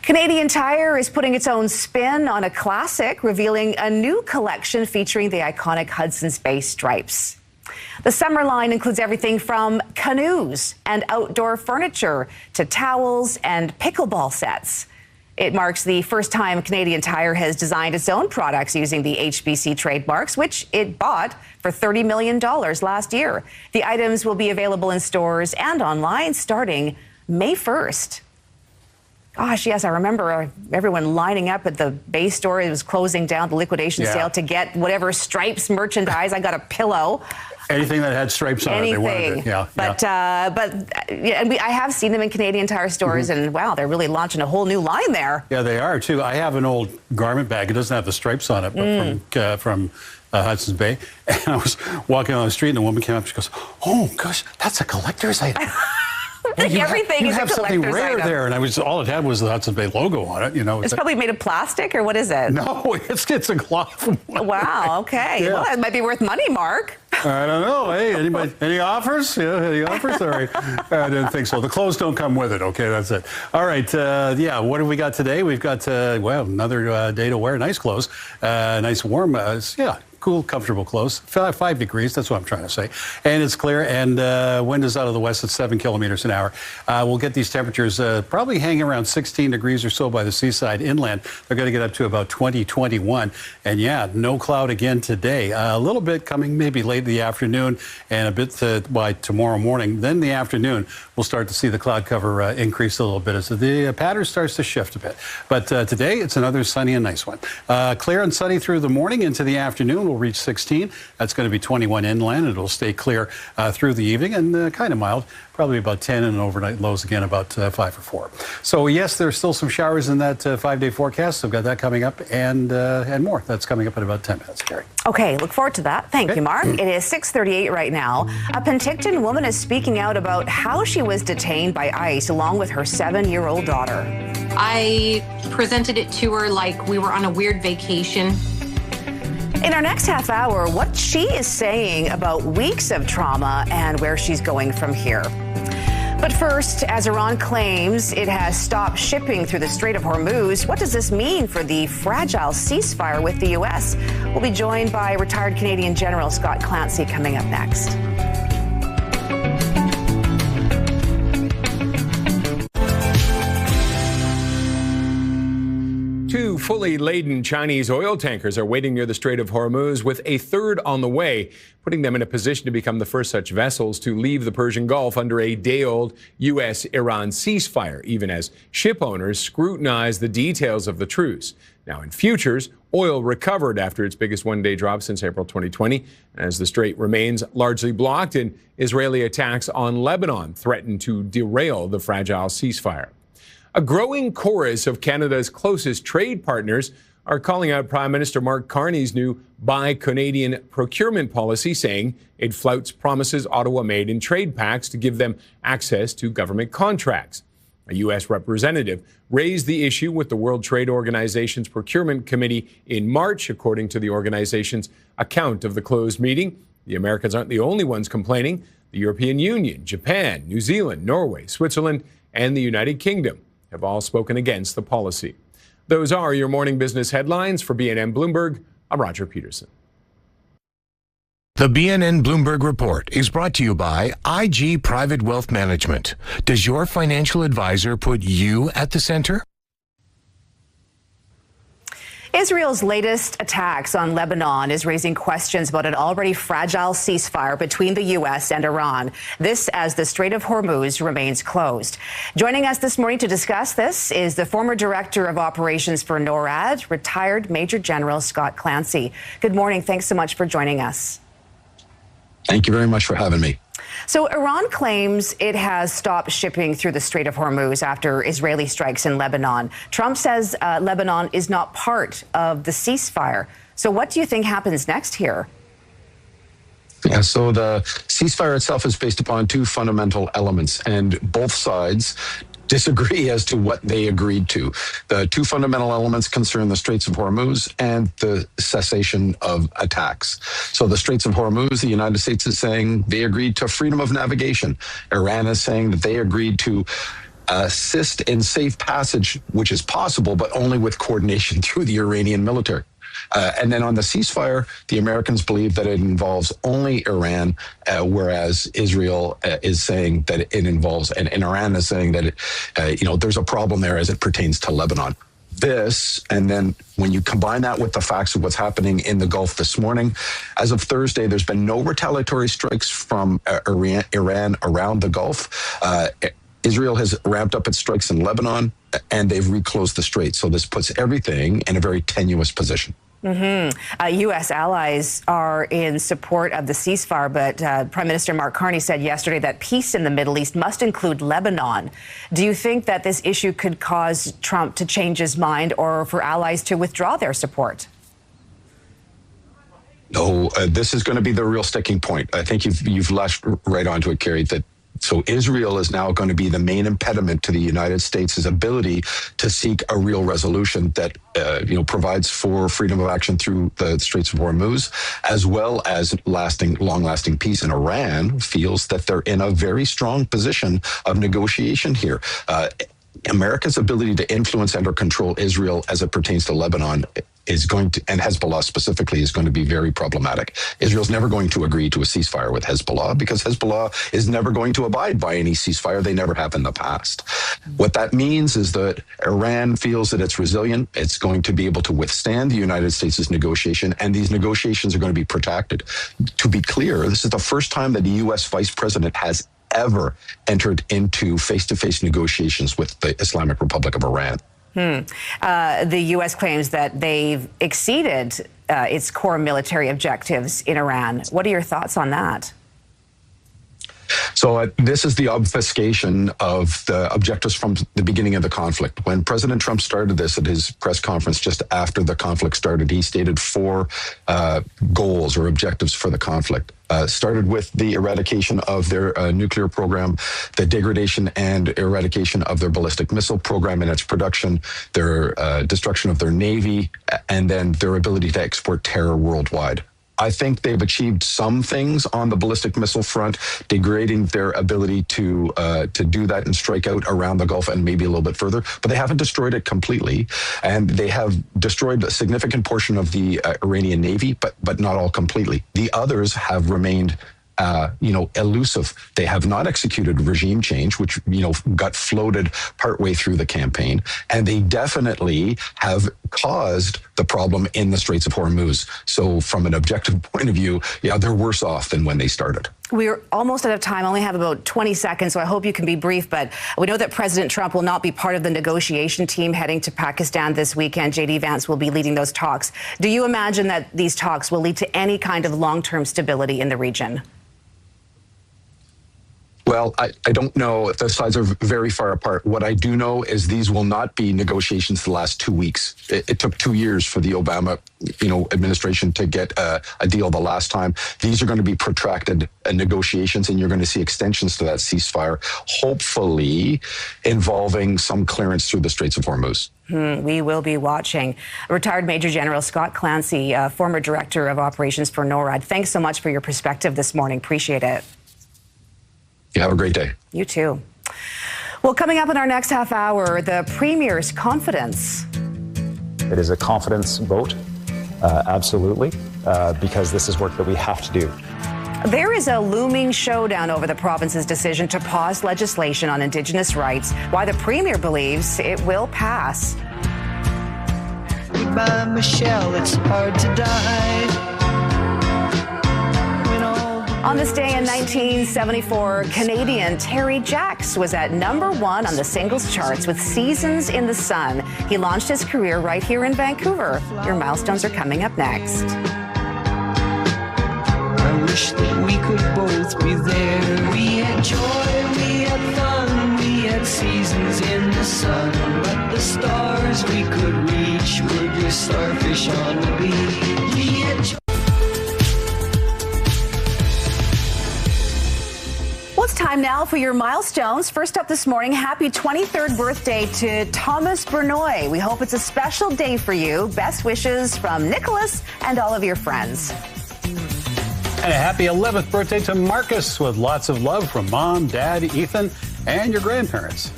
[SPEAKER 1] Canadian Tire is putting its own spin on a classic, revealing a new collection featuring the iconic Hudson's Bay stripes. The summer line includes everything from canoes and outdoor furniture to towels and pickleball sets. It marks the first time Canadian Tire has designed its own products using the HBC trademarks, which it bought for $30 million last year. The items will be available in stores and online starting May 1st. Gosh, yes, I remember everyone lining up at the Bay store. It was closing down the liquidation sale to get whatever Stripes merchandise. I got a pillow.
[SPEAKER 7] Anything that had stripes on it, they wanted it. Yeah,
[SPEAKER 1] but I have seen them in Canadian Tire stores, and wow, they're really launching a whole new line there.
[SPEAKER 7] Yeah, they are too. I have an old garment bag. It doesn't have the stripes on it, but from Hudson's Bay. And I was walking on the street, and a woman came up. She goes, "Oh gosh, that's a collector's item."
[SPEAKER 1] Everything is a collector's item. You have
[SPEAKER 7] something rare there, and all it had was the Hudson Bay logo on it. You know,
[SPEAKER 1] it's probably made of plastic, or what is it?
[SPEAKER 7] No, it's a cloth.
[SPEAKER 1] Wow. Okay. Yeah. Well, it might be worth money, Mark.
[SPEAKER 7] I don't know. Hey, anybody? Any offers? Yeah, any offers? All right. I didn't think so. The clothes don't come with it. Okay, that's it. All right. What have we got today? We've got another day to wear nice clothes, nice warm. Cool, comfortable clothes. 5 degrees, that's what I'm trying to say. And it's clear, and wind is out of the west at 7 kilometers an hour. We'll get these temperatures probably hanging around 16 degrees or so by the seaside inland. They're going to get up to about 20, 21. And yeah, no cloud again today. A little bit coming maybe late in the afternoon and a bit by tomorrow morning. Then in the afternoon, we'll start to see the cloud cover increase a little bit as the pattern starts to shift a bit. But today, it's another sunny and nice one. Clear and sunny through the morning into the afternoon. Will reach 16. That's going to be 21 inland. It'll stay clear through the evening and kind of mild. Probably about 10 and overnight lows again about 5 or 4. So yes, there's still some showers in that 5-day forecast. So we've got that coming up and more. That's coming up in about 10 minutes, Carrie.
[SPEAKER 1] Okay, look forward to that. Thank you, Mark. It is 6:38 right now. A Penticton woman is speaking out about how she was detained by ICE along with her 7-year-old daughter.
[SPEAKER 2] I presented it to her like we were on a weird vacation.
[SPEAKER 1] In our next half hour, what she is saying about weeks of trauma and where she's going from here. But first, as Iran claims it has stopped shipping through the Strait of Hormuz, what does this mean for the fragile ceasefire with the U.S.? We'll be joined by retired Canadian General Scott Clancy coming up next.
[SPEAKER 6] Two fully laden Chinese oil tankers are waiting near the Strait of Hormuz, with a third on the way, putting them in a position to become the first such vessels to leave the Persian Gulf under a day-old U.S.-Iran ceasefire, even as ship owners scrutinize the details of the truce. Now, in futures, oil recovered after its biggest one-day drop since April 2020, as the strait remains largely blocked and Israeli attacks on Lebanon threaten to derail the fragile ceasefire. A growing chorus of Canada's closest trade partners are calling out Prime Minister Mark Carney's new Buy Canadian procurement policy, saying it flouts promises Ottawa made in trade pacts to give them access to government contracts. A U.S. representative raised the issue with the World Trade Organization's Procurement Committee in March, according to the organization's account of the closed meeting. The Americans aren't the only ones complaining. The European Union, Japan, New Zealand, Norway, Switzerland, and the United Kingdom have all spoken against the policy. Those are your morning business headlines. For BNN Bloomberg, I'm Roger Peterson.
[SPEAKER 12] The BNN Bloomberg Report is brought to you by IG Private Wealth Management. Does your financial advisor put you at the center?
[SPEAKER 1] Israel's latest attacks on Lebanon is raising questions about an already fragile ceasefire between the U.S. and Iran. This as the Strait of Hormuz remains closed. Joining us this morning to discuss this is the former Director of Operations for NORAD, retired Major General Scott Clancy. Good morning. Thanks so much for joining us.
[SPEAKER 10] Thank you very much for having me.
[SPEAKER 1] So Iran claims it has stopped shipping through the Strait of Hormuz after Israeli strikes in Lebanon. Trump says Lebanon is not part of the ceasefire. So what do you think happens next here?
[SPEAKER 10] Yeah, so the ceasefire itself is based upon two fundamental elements, and both sides disagree as to what they agreed to. The two fundamental elements concern the Straits of Hormuz and the cessation of attacks. So the Straits of Hormuz, the United States is saying they agreed to freedom of navigation. Iran is saying that they agreed to assist in safe passage, which is possible, but only with coordination through the Iranian military. And then on the ceasefire, the Americans believe that it involves only Iran, whereas Israel is saying that it involves, and Iran is saying that there's a problem there as it pertains to Lebanon. This, and then when you combine that with the facts of what's happening in the Gulf this morning, as of Thursday, there's been no retaliatory strikes from Iran around the Gulf. Israel has ramped up its strikes in Lebanon, and they've reclosed the strait. So this puts everything in a very tenuous position.
[SPEAKER 1] U.S. allies are in support of the ceasefire, but Prime Minister Mark Carney said yesterday that peace in the Middle East must include Lebanon. Do you think that this issue could cause Trump to change his mind or for allies to withdraw their support?
[SPEAKER 10] No, this is going to be the real sticking point. I think you've lashed right onto it, Kerry, so Israel is now going to be the main impediment to the United States' ability to seek a real resolution that provides for freedom of action through the Straits of Hormuz, as well as long-lasting peace. And Iran feels that they're in a very strong position of negotiation here. America's ability to influence and or control Israel as it pertains to Lebanon is going to, and Hezbollah specifically, is going to be very problematic. Israel's never going to agree to a ceasefire with Hezbollah because Hezbollah is never going to abide by any ceasefire. They never have in the past. What that means is that Iran feels that it's resilient. It's going to be able to withstand the United States' negotiation, and these negotiations are going to be protracted. To be clear, this is the first time that the U.S. vice president has ever entered into face-to-face negotiations with the Islamic Republic of Iran.
[SPEAKER 1] The U.S. claims that they've exceeded its core military objectives in Iran. What are your thoughts on that?
[SPEAKER 10] So this is the obfuscation of the objectives from the beginning of the conflict. When President Trump started this at his press conference just after the conflict started, he stated 4 goals or objectives for the conflict. Started with the eradication of their nuclear program, the degradation and eradication of their ballistic missile program and its production, their destruction of their Navy, and then their ability to export terror worldwide. I think they've achieved some things on the ballistic missile front, degrading their ability to do that and strike out around the Gulf and maybe a little bit further, but they haven't destroyed it completely. And they have destroyed a significant portion of the Iranian Navy, but not all completely. The others have remained elusive. They have not executed regime change, which, got floated partway through the campaign. And they definitely have caused the problem in the Straits of Hormuz. So from an objective point of view, they're worse off than when they started.
[SPEAKER 1] We're almost out of time, only have about 20 seconds, so I hope you can be brief. But we know that President Trump will not be part of the negotiation team heading to Pakistan this weekend. J.D. Vance will be leading those talks. Do you imagine that these talks will lead to any kind of long-term stability in the region?
[SPEAKER 10] Well, I don't know. The sides are very far apart. What I do know is these will not be negotiations the last 2 weeks. It took 2 years for the Obama, administration to get a deal the last time. These are going to be protracted negotiations, and you're going to see extensions to that ceasefire, hopefully involving some clearance through the Straits of Hormuz.
[SPEAKER 1] We will be watching. Retired Major General Scott Clancy, former Director of Operations for NORAD. Thanks so much for your perspective this morning. Appreciate it.
[SPEAKER 10] You have a great day.
[SPEAKER 1] You too. Well, coming up in our next half hour, the Premier's confidence.
[SPEAKER 4] It is a confidence vote, absolutely, because this is work that we have to do.
[SPEAKER 1] There is a looming showdown over the province's decision to pause legislation on Indigenous rights, why the Premier believes it will pass.
[SPEAKER 8] Goodbye, Michelle, it's hard to die.
[SPEAKER 1] On this day in 1974, Canadian Terry Jacks was at #1 on the singles charts with Seasons in the Sun. He launched his career right here in Vancouver. Your milestones are coming up next.
[SPEAKER 8] I wish that we could both be there. We had joy, we had fun, we had seasons in the sun. But the stars we could reach were just starfish on the beach. We had joy.
[SPEAKER 1] Well, it's time now for your milestones. First up this morning, happy 23rd birthday to Thomas Bernoy. We hope it's a special day for you. Best wishes from Nicholas and all of your friends.
[SPEAKER 7] And a happy 11th birthday to Marcus with lots of love from Mom, Dad, Ethan, and your grandparents.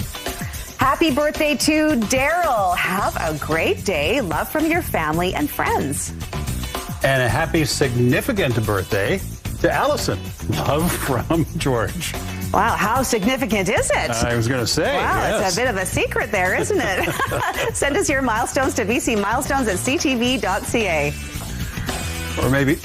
[SPEAKER 1] Happy birthday to Daryl. Have a great day. Love from your family and friends.
[SPEAKER 7] And a happy significant birthday to Allison. Love from George.
[SPEAKER 1] Wow, how significant is it?
[SPEAKER 7] I was going to say.
[SPEAKER 1] Wow,
[SPEAKER 7] yes.
[SPEAKER 1] It's a bit of a secret there, isn't it? Send us your milestones to vcmilestones@ctv.ca.
[SPEAKER 7] Or maybe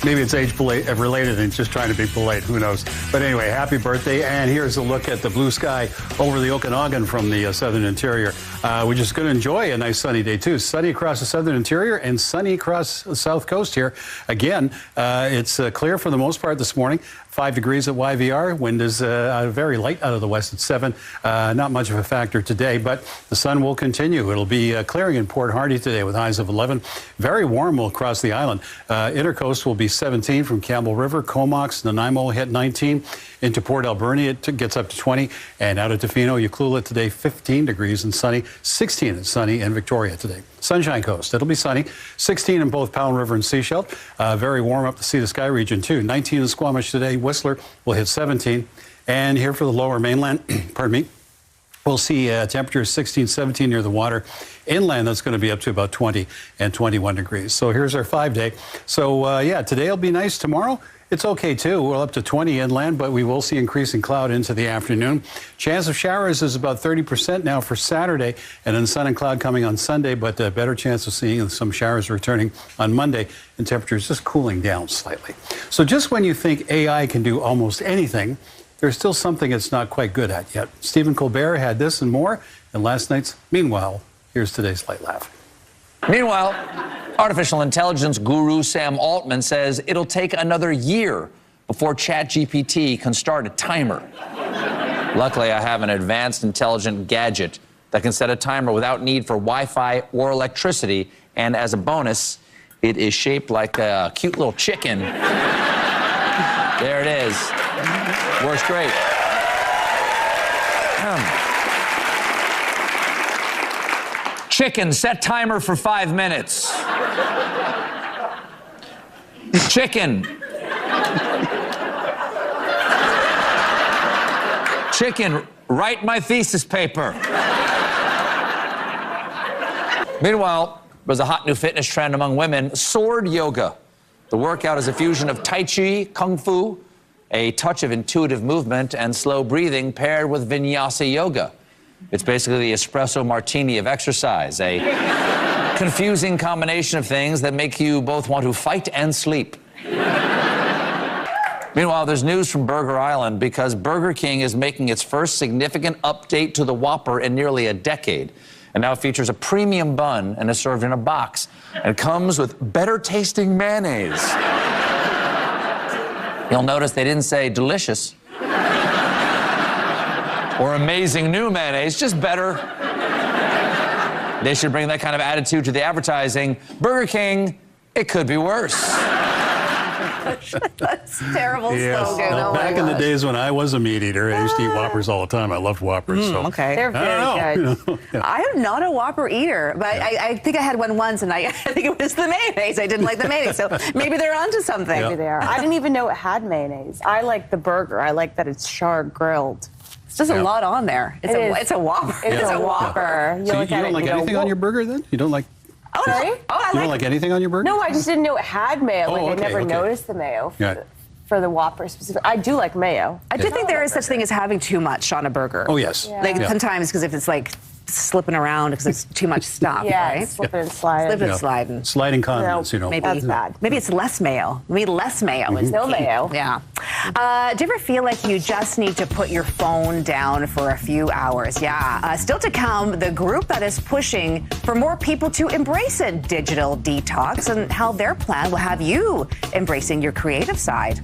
[SPEAKER 7] it's age related and just trying to be polite. Who knows? But anyway, happy birthday. And here's a look at the blue sky over the Okanagan from the southern interior. We're just going to enjoy a nice sunny day, too. Sunny across the southern interior and sunny across the south coast here. Again, it's clear for the most part this morning. 5 degrees at YVR. Wind is very light out of the west at 7. Not much of a factor today, but the sun will continue. It'll be clearing in Port Hardy today with highs of 11. Very warm across the island. Intercoast will be 17 from Campbell River. Comox, Nanaimo hit 19. Into Port Alberni, it gets up to 20. And out of Tofino, Ucluelet today, 15 degrees and sunny. 16 and sunny in Victoria today. Sunshine Coast, it'll be sunny. 16 in both Powell River and Sechelt. Very warm up the Sea to Sky region, too. 19 in Squamish today. Whistler will hit 17. And here for the lower mainland, pardon me, we'll see temperatures 16, 17 near the water. Inland, that's going to be up to about 20 and 21 degrees. So here's our 5-day. So, yeah, today will be nice. Tomorrow, it's okay, too. We're up to 20 inland, but we will see increasing cloud into the afternoon. Chance of showers is about 30% now for Saturday, and then sun and cloud coming on Sunday, but a better chance of seeing some showers returning on Monday, and temperatures just cooling down slightly. So just when you think AI can do almost anything, there's still something it's not quite good at yet. Stephen Colbert had this and more in last night's Meanwhile. Here's today's Light Laugh.
[SPEAKER 9] Meanwhile, artificial intelligence guru Sam Altman says it'll take another year before ChatGPT can start a timer. Luckily, I have an advanced intelligent gadget that can set a timer without need for Wi-Fi or electricity. And as a bonus, it is shaped like a cute little chicken. There it is. Works great. Chicken, set timer for 5 minutes. Chicken. Chicken, write my thesis paper. Meanwhile, there's a hot new fitness trend among women, sword yoga. The workout is a fusion of Tai Chi, Kung Fu, a touch of intuitive movement, and slow breathing paired with Vinyasa yoga. It's basically the espresso martini of exercise, a confusing combination of things that make you both want to fight and sleep. Meanwhile, there's news from Burger Island because Burger King is making its first significant update to the Whopper in nearly a decade. And now features a premium bun and is served in a box and comes with better tasting mayonnaise. You'll notice they didn't say delicious or amazing new mayonnaise, just better. They should bring that kind of attitude to the advertising. Burger King, it could be worse.
[SPEAKER 1] That's a terrible
[SPEAKER 7] Yes.
[SPEAKER 1] slogan.
[SPEAKER 7] Well,
[SPEAKER 1] Oh
[SPEAKER 7] back in the days when I was a meat eater, I used to eat Whoppers all the time. I loved Whoppers. So.
[SPEAKER 1] Okay.
[SPEAKER 11] They're very good.
[SPEAKER 7] Yeah.
[SPEAKER 1] I am not a Whopper eater, but I think I had one once, and I think it was the mayonnaise. I didn't like the mayonnaise, so maybe they're onto something.
[SPEAKER 11] Maybe they are. I didn't even know it had mayonnaise. I like the burger. I like that it's char grilled.
[SPEAKER 1] It's just a lot on there. It's a Whopper.
[SPEAKER 11] It's a Whopper.
[SPEAKER 7] So you don't like anything on your burger then? You don't like...
[SPEAKER 1] Oh,
[SPEAKER 11] sorry?
[SPEAKER 7] You don't like anything on your burger?
[SPEAKER 11] No, I just didn't know it had mayo.
[SPEAKER 7] Oh,
[SPEAKER 11] I never
[SPEAKER 7] okay.
[SPEAKER 11] noticed the mayo
[SPEAKER 7] Yeah.
[SPEAKER 11] for the Whopper specifically. I do like mayo.
[SPEAKER 1] I do think there is such thing as having too much on a burger.
[SPEAKER 7] Oh, yes.
[SPEAKER 11] Yeah.
[SPEAKER 1] Like
[SPEAKER 7] Yeah.
[SPEAKER 1] sometimes because if it's like slipping around because it's too much stuff,
[SPEAKER 11] Yeah,
[SPEAKER 1] right?
[SPEAKER 11] slipping and sliding.
[SPEAKER 1] Slipping
[SPEAKER 7] Yeah.
[SPEAKER 1] and sliding.
[SPEAKER 7] Sliding condiments,
[SPEAKER 11] No,
[SPEAKER 1] Maybe
[SPEAKER 11] that's bad.
[SPEAKER 1] Maybe it's less mayo. Maybe less mayo is
[SPEAKER 11] No
[SPEAKER 1] key.
[SPEAKER 11] mayo.
[SPEAKER 1] Yeah. Do you ever feel like you just need to put your phone down for a few hours? Yeah. Still to come, the group that is pushing for more people to embrace a digital detox and how their plan will have you embracing your creative side.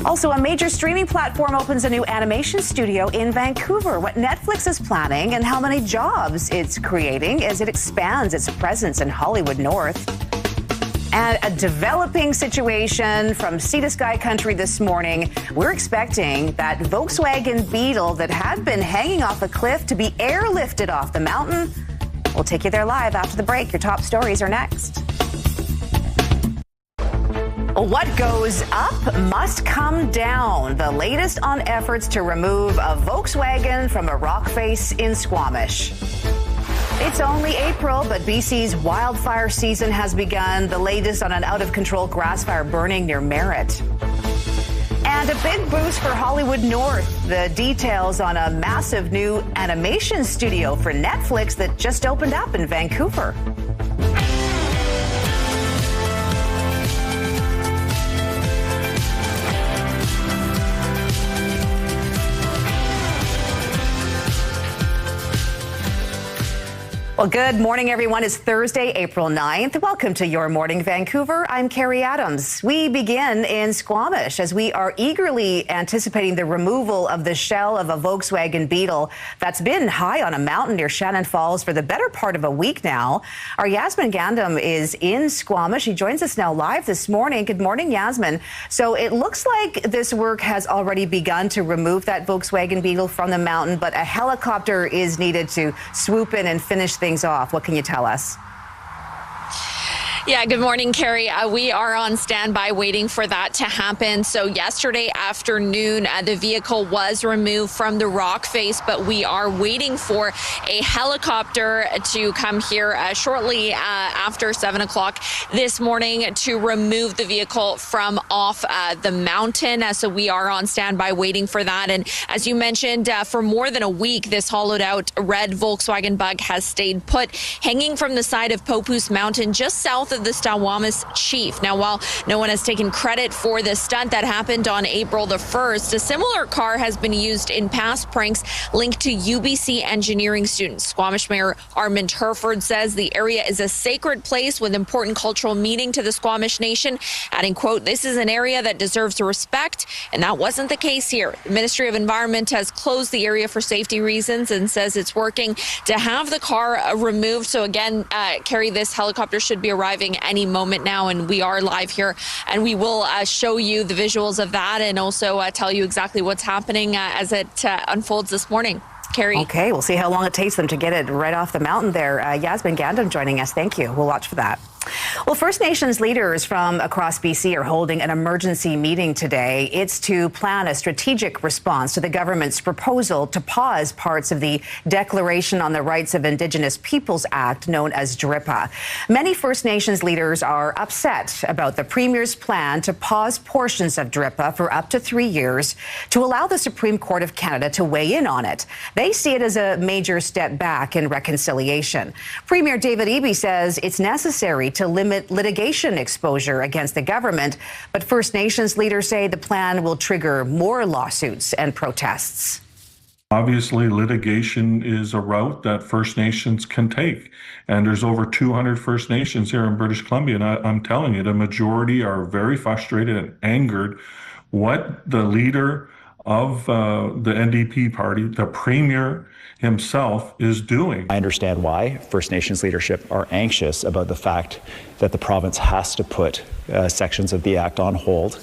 [SPEAKER 1] Also, a major streaming platform opens a new animation studio in Vancouver. What Netflix is planning and how many jobs it's creating as it expands its presence in Hollywood North. And a developing situation from Sea to Sky country this morning. We're expecting that Volkswagen Beetle that had been hanging off a cliff to be airlifted off the mountain. We'll take you there live after the break. Your top stories are next. What goes up must come down. The latest on efforts to remove a Volkswagen from a rock face in Squamish. It's only April, but BC's wildfire season has begun. The latest on an out-of-control grass fire burning near Merritt. And a big boost for Hollywood North. The details on a massive new animation studio for Netflix that just opened up in Vancouver. Well, good morning, everyone. It's Thursday, April 9th. Welcome to Your Morning Vancouver. I'm Carrie Adams. We begin in Squamish as we are eagerly anticipating the removal of the shell of a Volkswagen Beetle that's been high on a mountain near Shannon Falls for the better part of a week now. Our Yasmin Gandam is in Squamish. She joins us now live this morning. Good morning, Yasmin. So it looks like this work has already begun to remove that Volkswagen Beetle from the mountain, but a helicopter is needed to swoop in and finish things off. What can you tell us?
[SPEAKER 22] Yeah, good morning, Carrie. We are on standby waiting for that to happen. So yesterday afternoon, the vehicle was removed from the rock face, but we are waiting for a helicopter to come here shortly after 7 o'clock this morning to remove the vehicle from off the mountain. So we are on standby waiting for that. And as you mentioned, for more than a week, this hollowed out red Volkswagen Bug has stayed put, hanging from the side of Popup Mountain just south of the Squamish Chief. Now, while no one has taken credit for this stunt that happened on April the 1st, a similar car has been used in past pranks linked to UBC engineering students. Squamish Mayor Armand Herford says the area is a sacred place with important cultural meaning to the Squamish Nation, adding, quote, "This is an area that deserves respect," and that wasn't the case here. The Ministry of Environment has closed the area for safety reasons and says it's working to have the car removed. So again, Carrie, this helicopter should be arriving any moment now, and we are live here, and we will show you the visuals of that and also tell you exactly what's happening as it unfolds this morning. Carrie.
[SPEAKER 1] Okay, we'll see how long it takes them to get it right off the mountain there. Yasmin Gandam joining us. Thank you. We'll watch for that. Well, First Nations leaders from across BC are holding an emergency meeting today. It's to plan a strategic response to the government's proposal to pause parts of the Declaration on the Rights of Indigenous Peoples Act, known as DRIPA. Many First Nations leaders are upset about the Premier's plan to pause portions of DRIPA for up to 3 years to allow the Supreme Court of Canada to weigh in on it. They see it as a major step back in reconciliation. Premier David Eby says it's necessary to limit litigation exposure against the government, but First Nations leaders say the plan will trigger more lawsuits and protests.
[SPEAKER 14] Obviously, litigation is a route that First Nations can take. And there's over 200 First Nations here in British Columbia. And I'm telling you, the majority are very frustrated and angered what the leader of the NDP party, the Premier himself, is doing.
[SPEAKER 4] I understand why First Nations leadership are anxious about the fact that the province has to put sections of the act on hold.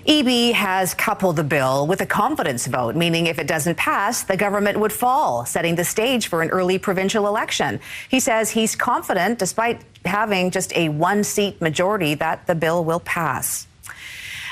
[SPEAKER 1] Eby has coupled the bill with a confidence vote, meaning if it doesn't pass, the government would fall, setting the stage for an early provincial election. He says he's confident, despite having just a one-seat majority, that the bill will pass.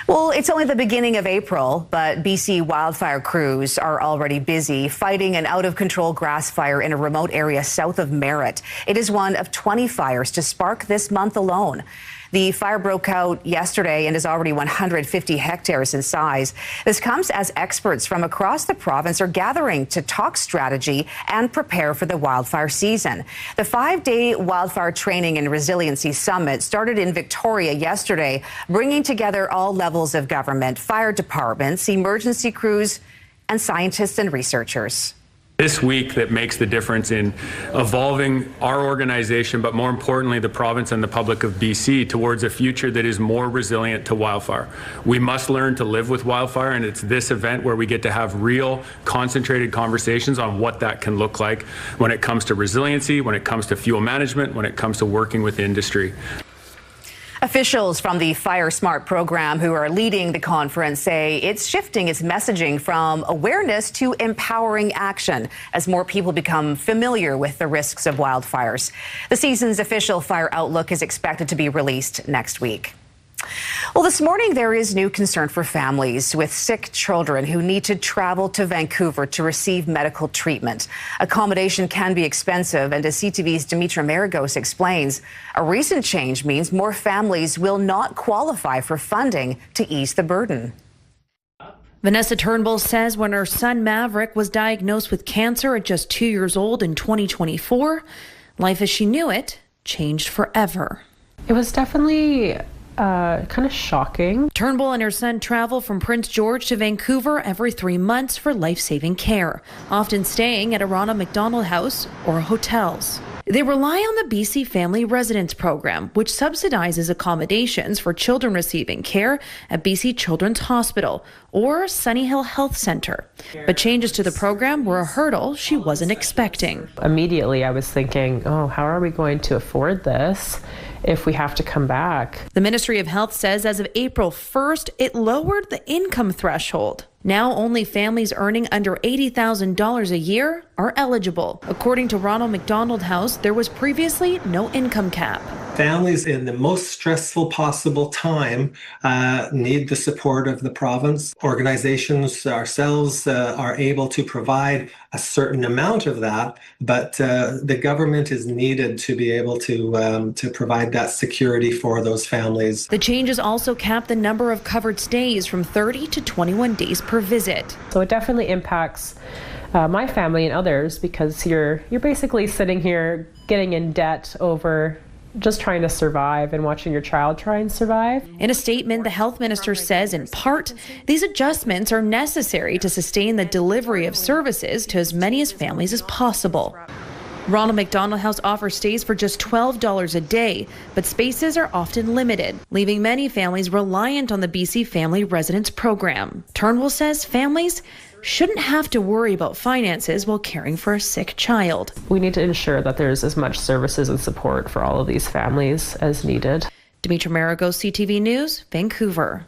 [SPEAKER 1] Well, it's only the beginning of April, but BC wildfire crews are already busy fighting an out-of-control grass fire in a remote area south of Merritt. It is one of 20 fires to spark this month alone. The fire broke out yesterday and is already 150 hectares in size. This comes as experts from across the province are gathering to talk strategy and prepare for the wildfire season. The 5-day wildfire training and resiliency summit started in Victoria yesterday, bringing together all levels of government, fire departments, emergency crews, and scientists and researchers.
[SPEAKER 15] This week that makes the difference in evolving our organization, but more importantly, the province and the public of BC towards a future that is more resilient to wildfire. We must learn to live with wildfire, and it's this event where we get to have real, concentrated conversations on what that can look like when it comes to resiliency, when it comes to fuel management, when it comes to working with industry.
[SPEAKER 1] Officials from the Fire Smart program who are leading the conference say it's shifting its messaging from awareness to empowering action as more people become familiar with the risks of wildfires. The season's official fire outlook is expected to be released next week. Well, this morning there is new concern for families with sick children who need to travel to Vancouver to receive medical treatment. Accommodation can be expensive, and as CTV's Dimitra Maragos explains, a recent change means more families will not qualify for funding to ease the burden.
[SPEAKER 13] Vanessa Turnbull says when her son Maverick was diagnosed with cancer at just 2 years old in 2024, life as she knew it changed forever.
[SPEAKER 16] It was definitely kind of shocking.
[SPEAKER 13] Turnbull and her son travel from Prince George to Vancouver every 3 months for life-saving care, often staying at a Ronald McDonald House or hotels. They rely on the BC Family Residence Program, which subsidizes accommodations for children receiving care at BC Children's Hospital or Sunny Hill Health Centre. But changes to the program were a hurdle she wasn't expecting.
[SPEAKER 16] Immediately I was thinking, oh, how are we going to afford this if we have to come back?
[SPEAKER 13] The Ministry of Health says as of April 1st, it lowered the income threshold. Now only families earning under $80,000 a year are eligible. According to Ronald McDonald House, there was previously no income cap.
[SPEAKER 17] Families in the most stressful possible time need the support of the province. Organizations ourselves are able to provide a certain amount of that, but the government is needed to be able to provide that security for those families.
[SPEAKER 13] The changes also cap the number of covered stays from 30 to 21 days per visit.
[SPEAKER 16] So it definitely impacts my family and others, because you're basically sitting here getting in debt over just trying to survive and watching your child try and survive.
[SPEAKER 13] In a statement, the health minister says, in part, these adjustments are necessary to sustain the delivery of services to as many as families as possible. Ronald McDonald House offers stays for just $12 a day, but spaces are often limited, leaving many families reliant on the BC Family Residence Program. Turnbull says families shouldn't have to worry about finances while caring for a sick child.
[SPEAKER 16] We need to ensure that there's as much services and support for all of these families as needed.
[SPEAKER 13] Dimitra Maragos, CTV News, Vancouver.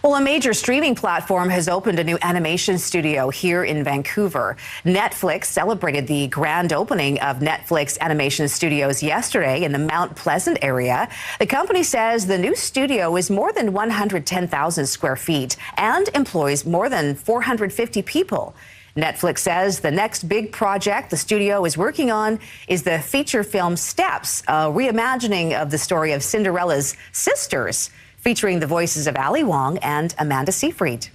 [SPEAKER 1] Well, a major streaming platform has opened a new animation studio here in Vancouver. Netflix celebrated the grand opening of Netflix Animation Studios yesterday in the Mount Pleasant area. The company says the new studio is more than 110,000 square feet and employs more than 450 people. Netflix says the next big project the studio is working on is the feature film Steps, a reimagining of the story of Cinderella's sisters, featuring the voices of Ali Wong and Amanda Seyfried.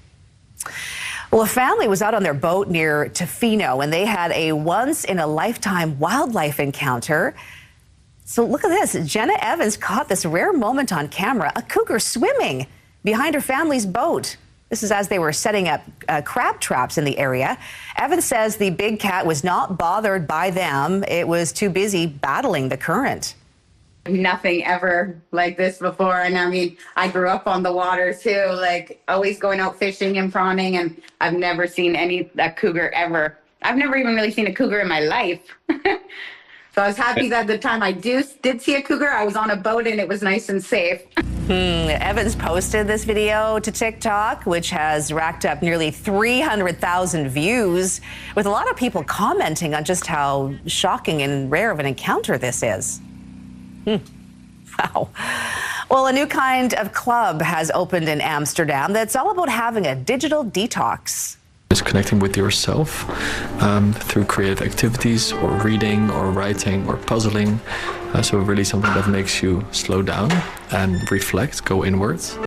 [SPEAKER 1] Well, a family was out on their boat near Tofino, and they had a once-in-a-lifetime wildlife encounter. So look at this. Jenna Evans caught this rare moment on camera, a cougar swimming behind her family's boat. This is as they were setting up crab traps in the area. Evans says the big cat was not bothered by them. It was too busy battling the current.
[SPEAKER 24] Nothing ever like this before. And I mean, I grew up on the water too, like always going out fishing and prawning, and I've never seen a cougar ever. I've never even really seen a cougar in my life. So I was happy that the time I did see a cougar, I was on a boat and it was nice and safe.
[SPEAKER 1] Evans posted this video to TikTok, which has racked up nearly 300,000 views, with a lot of people commenting on just how shocking and rare of an encounter this is. Wow. Well, a new kind of club has opened in Amsterdam that's all about having a digital detox.
[SPEAKER 25] Just connecting with yourself through creative activities or reading or writing or puzzling. So really something that makes you slow down and reflect, go inwards.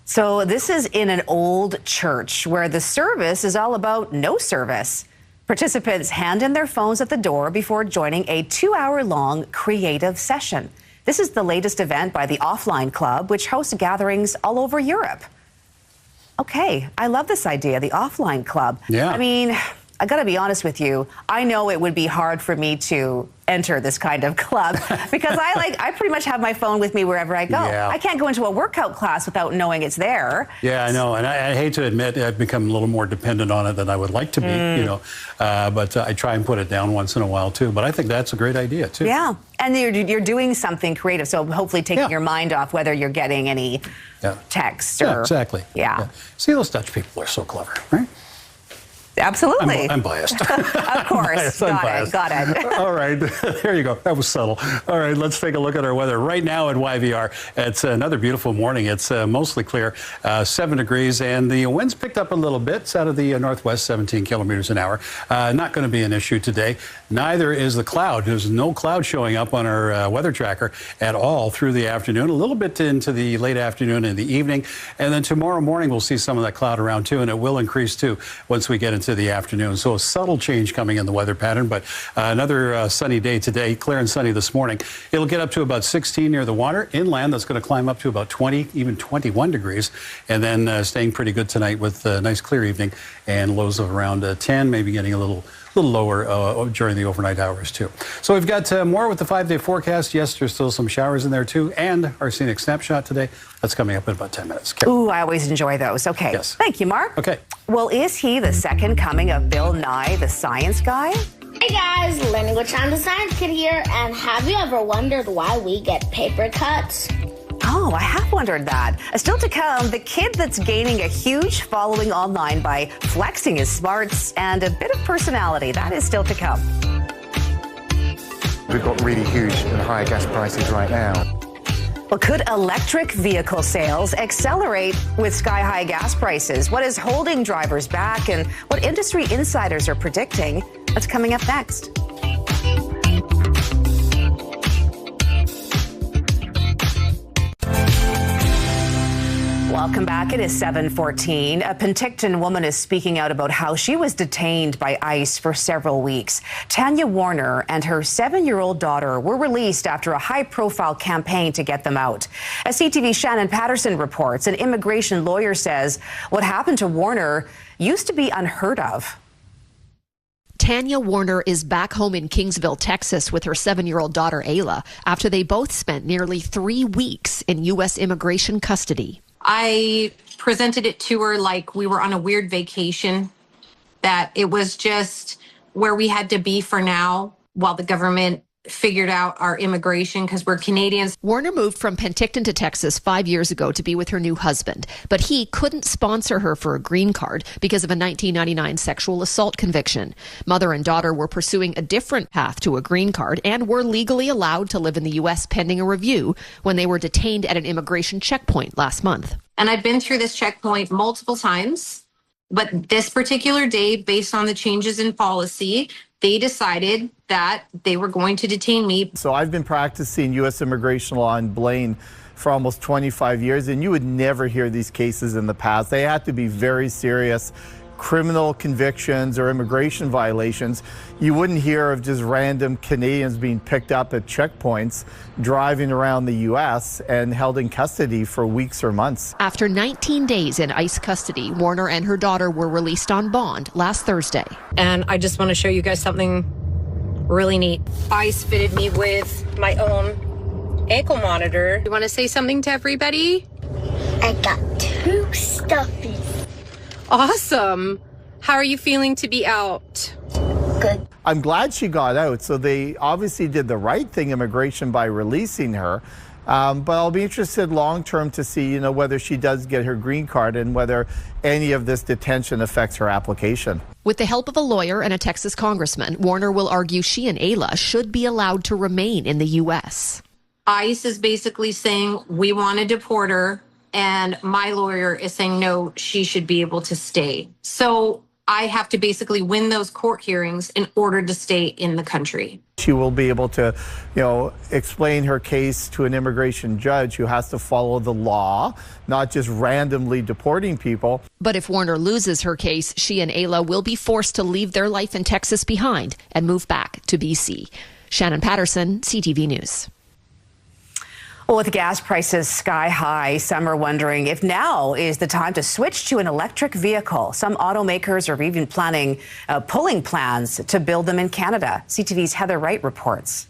[SPEAKER 1] So this is in an old church where the service is all about no service. Participants hand in their phones at the door before joining a 2-hour-long creative session. This is the latest event by the Offline Club, which hosts gatherings all over Europe. Okay, I love this idea, the Offline Club.
[SPEAKER 7] Yeah.
[SPEAKER 1] I mean, I got to be honest with you. I know it would be hard for me to enter this kind of club because I pretty much have my phone with me wherever I go.
[SPEAKER 7] Yeah.
[SPEAKER 1] I can't go into a workout class without knowing it's there.
[SPEAKER 7] Yeah, I know, and I hate to admit I've become a little more dependent on it than I would like to be, you know, but I try and put it down once in a while too. But I think that's a great idea too.
[SPEAKER 1] Yeah, and you're doing something creative, so hopefully taking your mind off whether you're getting any text or...
[SPEAKER 7] Yeah, exactly.
[SPEAKER 1] Yeah.
[SPEAKER 7] See, those Dutch people are so clever, right?
[SPEAKER 1] Absolutely.
[SPEAKER 7] I'm biased.
[SPEAKER 1] Of course. Got it.
[SPEAKER 7] All right. There you go. That was subtle. All right. Let's take a look at our weather. Right now at YVR, it's another beautiful morning. It's mostly clear, 7 degrees, and the wind's picked up a little bit. It's out of the northwest, 17 kilometers an hour. Not going to be an issue today. Neither is the cloud. There's no cloud showing up on our weather tracker at all through the afternoon, a little bit into the late afternoon and the evening. And then tomorrow morning, we'll see some of that cloud around too, and it will increase too once we get into the afternoon. So a subtle change coming in the weather pattern, but another sunny day today, clear and sunny this morning. It'll get up to about 16 near the water. Inland, that's going to climb up to about 20, even 21 degrees, and then staying pretty good tonight with a nice clear evening and lows of around 10, maybe getting a little lower during the overnight hours too. So we've got more with the 5-day forecast. Yes, there's still some showers in there too, and our scenic snapshot today. That's coming up in about 10 minutes.
[SPEAKER 1] Ooh, I always enjoy those. Okay.
[SPEAKER 7] Yes.
[SPEAKER 1] Thank you, Mark.
[SPEAKER 7] Okay.
[SPEAKER 1] Well, is he the second coming of Bill Nye, the science guy?
[SPEAKER 3] Hey guys, Lenny with Sean the Science Kid here, and have you ever wondered why we get paper cuts?
[SPEAKER 1] Oh, I have wondered that. Still to come, the kid that's gaining a huge following online by flexing his smarts and a bit of personality. That is still to come.
[SPEAKER 18] We've got really huge and high gas prices right now.
[SPEAKER 1] Well, could electric vehicle sales accelerate with sky-high gas prices? What is holding drivers back and what industry insiders are predicting? That's coming up next. Welcome back. It is 7:14. A Penticton woman is speaking out about how she was detained by ICE for several weeks. Tanya Warner and her 7-year-old daughter were released after a high-profile campaign to get them out. As CTV's Shannon Patterson reports, an immigration lawyer says what happened to Warner used to be unheard of.
[SPEAKER 19] Tanya Warner is back home in Kingsville, Texas with her 7-year-old daughter, Ayla, after they both spent nearly 3 weeks in U.S. immigration custody.
[SPEAKER 2] I presented it to her like we were on a weird vacation, that it was just where we had to be for now while the government figured out our immigration because we're Canadians.
[SPEAKER 19] Warner moved from Penticton to Texas 5 years ago to be with her new husband, but he couldn't sponsor her for a green card because of a 1999 sexual assault conviction. Mother and daughter were pursuing a different path to a green card and were legally allowed to live in the U.S. pending a review when they were detained at an immigration checkpoint last month.
[SPEAKER 2] And I've been through this checkpoint multiple times, but this particular day, based on the changes in policy, they decided that they were going to detain me.
[SPEAKER 20] So I've been practicing U.S. immigration law in Blaine for almost 25 years, and you would never hear these cases in the past. They had to be very serious criminal convictions or immigration violations. You wouldn't hear of just random Canadians being picked up at checkpoints, driving around the U.S. and held in custody for weeks or months.
[SPEAKER 19] After 19 days in ICE custody, Warner and her daughter were released on bond last Thursday.
[SPEAKER 21] And I just want to show you guys something really neat. ICE fitted me with my own ankle monitor. You want to say something to everybody?
[SPEAKER 3] I got 2 stuffies.
[SPEAKER 21] Awesome. How are you feeling to be out?
[SPEAKER 3] Good.
[SPEAKER 20] I'm glad she got out. So they obviously did the right thing, immigration, by releasing her. But I'll be interested long term to see, whether she does get her green card and whether any of this detention affects her application.
[SPEAKER 19] With the help of a lawyer and a Texas congressman, Warner will argue she and Ayla should be allowed to remain in the U.S.
[SPEAKER 2] ICE is basically saying we want to deport her. And my lawyer is saying, no, she should be able to stay. So I have to basically win those court hearings in order to stay in the country.
[SPEAKER 20] She will be able to, explain her case to an immigration judge who has to follow the law, not just randomly deporting people.
[SPEAKER 19] But if Warner loses her case, she and Ayla will be forced to leave their life in Texas behind and move back to BC. Shannon Patterson, CTV News.
[SPEAKER 1] Well, with gas prices sky high, some are wondering if now is the time to switch to an electric vehicle. Some automakers are even planning pulling plans to build them in Canada. CTV's Heather Wright reports.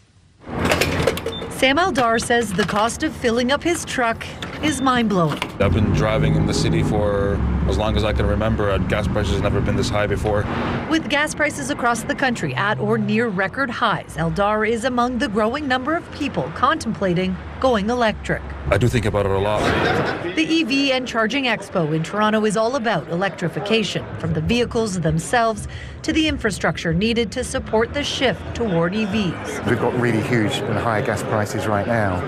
[SPEAKER 26] Sam Aldar says the cost of filling up his truck is mind-blowing.
[SPEAKER 27] I've been driving in the city for as long as I can remember. Gas prices have never been this high before.
[SPEAKER 26] With gas prices across the country at or near record highs, Aldar is among the growing number of people contemplating going electric.
[SPEAKER 27] I do think about it a lot.
[SPEAKER 26] The EV and Charging Expo in Toronto is all about electrification, from the vehicles themselves to the infrastructure needed to support the shift toward EVs.
[SPEAKER 18] We've got really huge and high gas prices right now.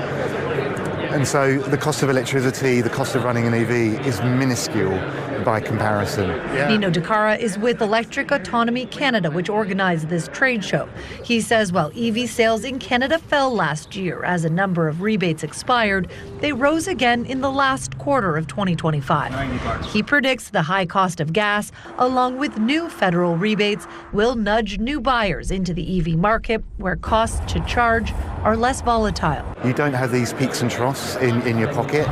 [SPEAKER 18] And so the cost of electricity, the cost of running an EV is minuscule by comparison.
[SPEAKER 26] Nino DeCara is with Electric Autonomy Canada, which organized this trade show. He says while EV sales in Canada fell last year as a number of rebates expired, they rose again in the last quarter of 2025. He predicts the high cost of gas, along with new federal rebates, will nudge new buyers into the EV market, where costs to charge are less volatile.
[SPEAKER 18] You don't have these peaks and troughs in your pocket.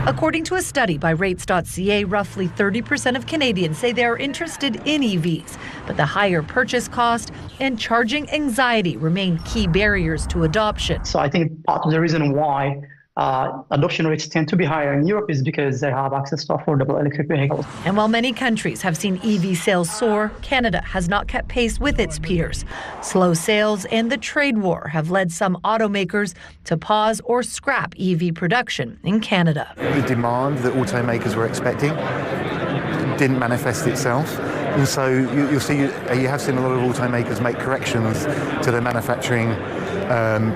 [SPEAKER 26] According to a study by rates.ca, roughly 30% of Canadians say they are interested in EVs, but the higher purchase cost and charging anxiety remain key barriers to adoption.
[SPEAKER 5] So I think part of the reason why adoption rates tend to be higher in Europe is because they have access to affordable electric vehicles.
[SPEAKER 26] And while many countries have seen EV sales soar, Canada has not kept pace with its peers. Slow sales and the trade war have led some automakers to pause or scrap EV production in Canada.
[SPEAKER 18] The demand that automakers were expecting didn't manifest itself. And so you have seen a lot of automakers make corrections to their manufacturing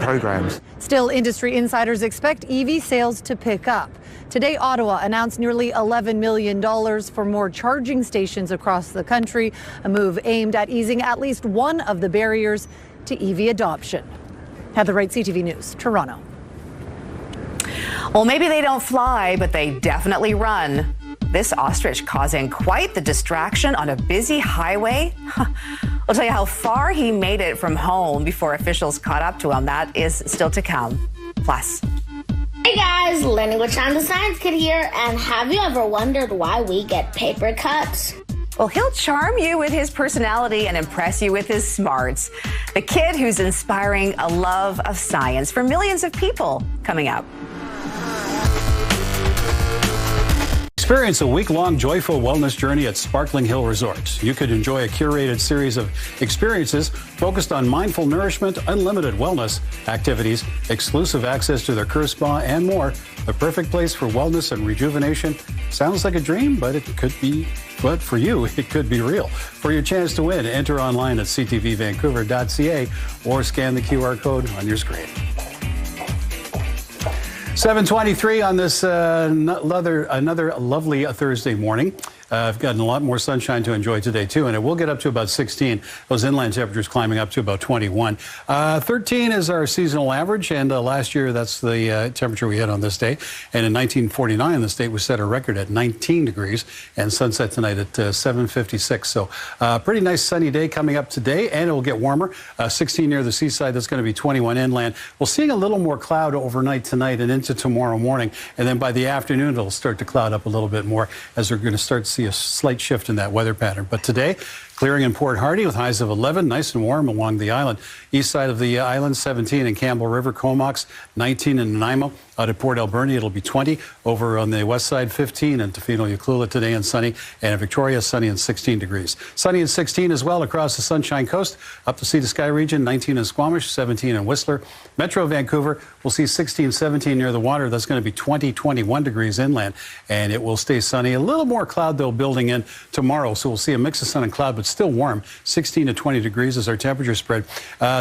[SPEAKER 18] programs.
[SPEAKER 26] Still, industry insiders expect EV sales to pick up. Today, Ottawa announced nearly $11 million for more charging stations across the country, a move aimed at easing at least one of the barriers to EV adoption. Heather Wright, CTV News, Toronto.
[SPEAKER 1] Well, maybe they don't fly, but they definitely run. This ostrich causing quite the distraction on a busy highway. I'll tell you how far he made it from home before officials caught up to him. That is still to come. Plus.
[SPEAKER 3] Hey guys, Lenny with China Science Kid here, and have you ever wondered why we get paper cuts?
[SPEAKER 1] Well, he'll charm you with his personality and impress you with his smarts. The kid who's inspiring a love of science for millions of people, coming up.
[SPEAKER 7] Experience a week-long joyful wellness journey at Sparkling Hill Resort. You could enjoy a curated series of experiences focused on mindful nourishment, unlimited wellness activities, exclusive access to their Curve Spa, and more. The perfect place for wellness and rejuvenation. Sounds like a dream, but it could be. But for you, it could be real. For your chance to win, enter online at ctvvancouver.ca or scan the QR code on your screen. 7:23 on this another lovely Thursday morning. I've gotten a lot more sunshine to enjoy today, too, and it will get up to about 16. Those inland temperatures climbing up to about 21. 13 is our seasonal average, and last year that's the temperature we had on this day. And in 1949, the state was set a record at 19 degrees, and sunset tonight at 7:56. So pretty nice sunny day coming up today, and it will get warmer. 16 near the seaside, that's going to be 21 inland. We're seeing a little more cloud overnight tonight and into tomorrow morning, and then by the afternoon, it'll start to cloud up a little bit more as we're going to start to see a slight shift in that weather pattern. But today, clearing in Port Hardy with highs of 11, nice and warm along the island. East side of the island, 17 in Campbell River, Comox, 19 in Nanaimo. Out at Port Alberni, it'll be 20. Over on the west side, 15 in Tofino, Ucluelet today and sunny. And in Victoria, sunny and 16 degrees. Sunny and 16 as well across the Sunshine Coast. Up the Sea to Sky region, 19 in Squamish, 17 in Whistler. Metro Vancouver, we'll see 16, 17 near the water. That's going to be 20, 21 degrees inland. And it will stay sunny. A little more cloud, though, building in tomorrow. So we'll see a mix of sun and cloud, but still warm. 16 to 20 degrees is our temperature spread.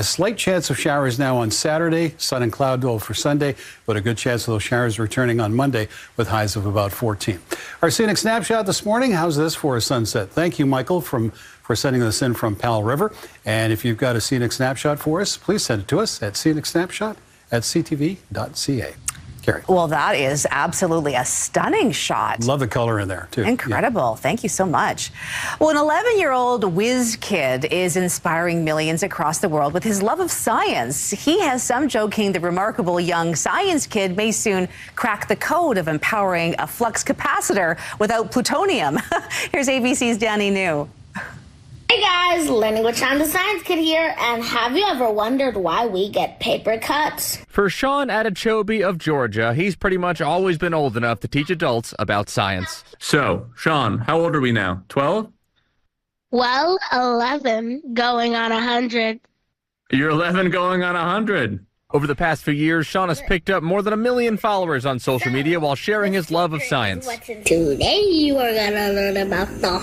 [SPEAKER 7] Slight chance of showers now on Saturday. Sun and cloud, though, for Sunday. But a good chance of those showers returning on Monday with highs of about 14. Our scenic snapshot this morning. How's this for a sunset? Thank you, Michael, for sending this in from Powell River. And if you've got a scenic snapshot for us, please send it to us at scenicsnapshot@ctv.ca. Carrie.
[SPEAKER 1] Well, that is absolutely a stunning shot.
[SPEAKER 7] Love the color in there, too.
[SPEAKER 1] Incredible. Yeah. Thank you so much. Well, an 11-year-old whiz kid is inspiring millions across the world with his love of science. He has some joking the remarkable young science kid may soon crack the code of empowering a flux capacitor without plutonium. Here's ABC's Danny New.
[SPEAKER 3] Hey guys, Lenny with China Science Kid here, and have you ever wondered why we get paper cuts?
[SPEAKER 6] For Sean Adechobi of Georgia, he's pretty much always been old enough to teach adults about science.
[SPEAKER 8] So, Sean, how old are we now? 12?
[SPEAKER 3] Well, 11 going on 100.
[SPEAKER 8] You're 11 going on 100.
[SPEAKER 6] Over the past few years, Sean has picked up more than 1 million followers on social media while sharing his love of science.
[SPEAKER 3] Today you are gonna learn about the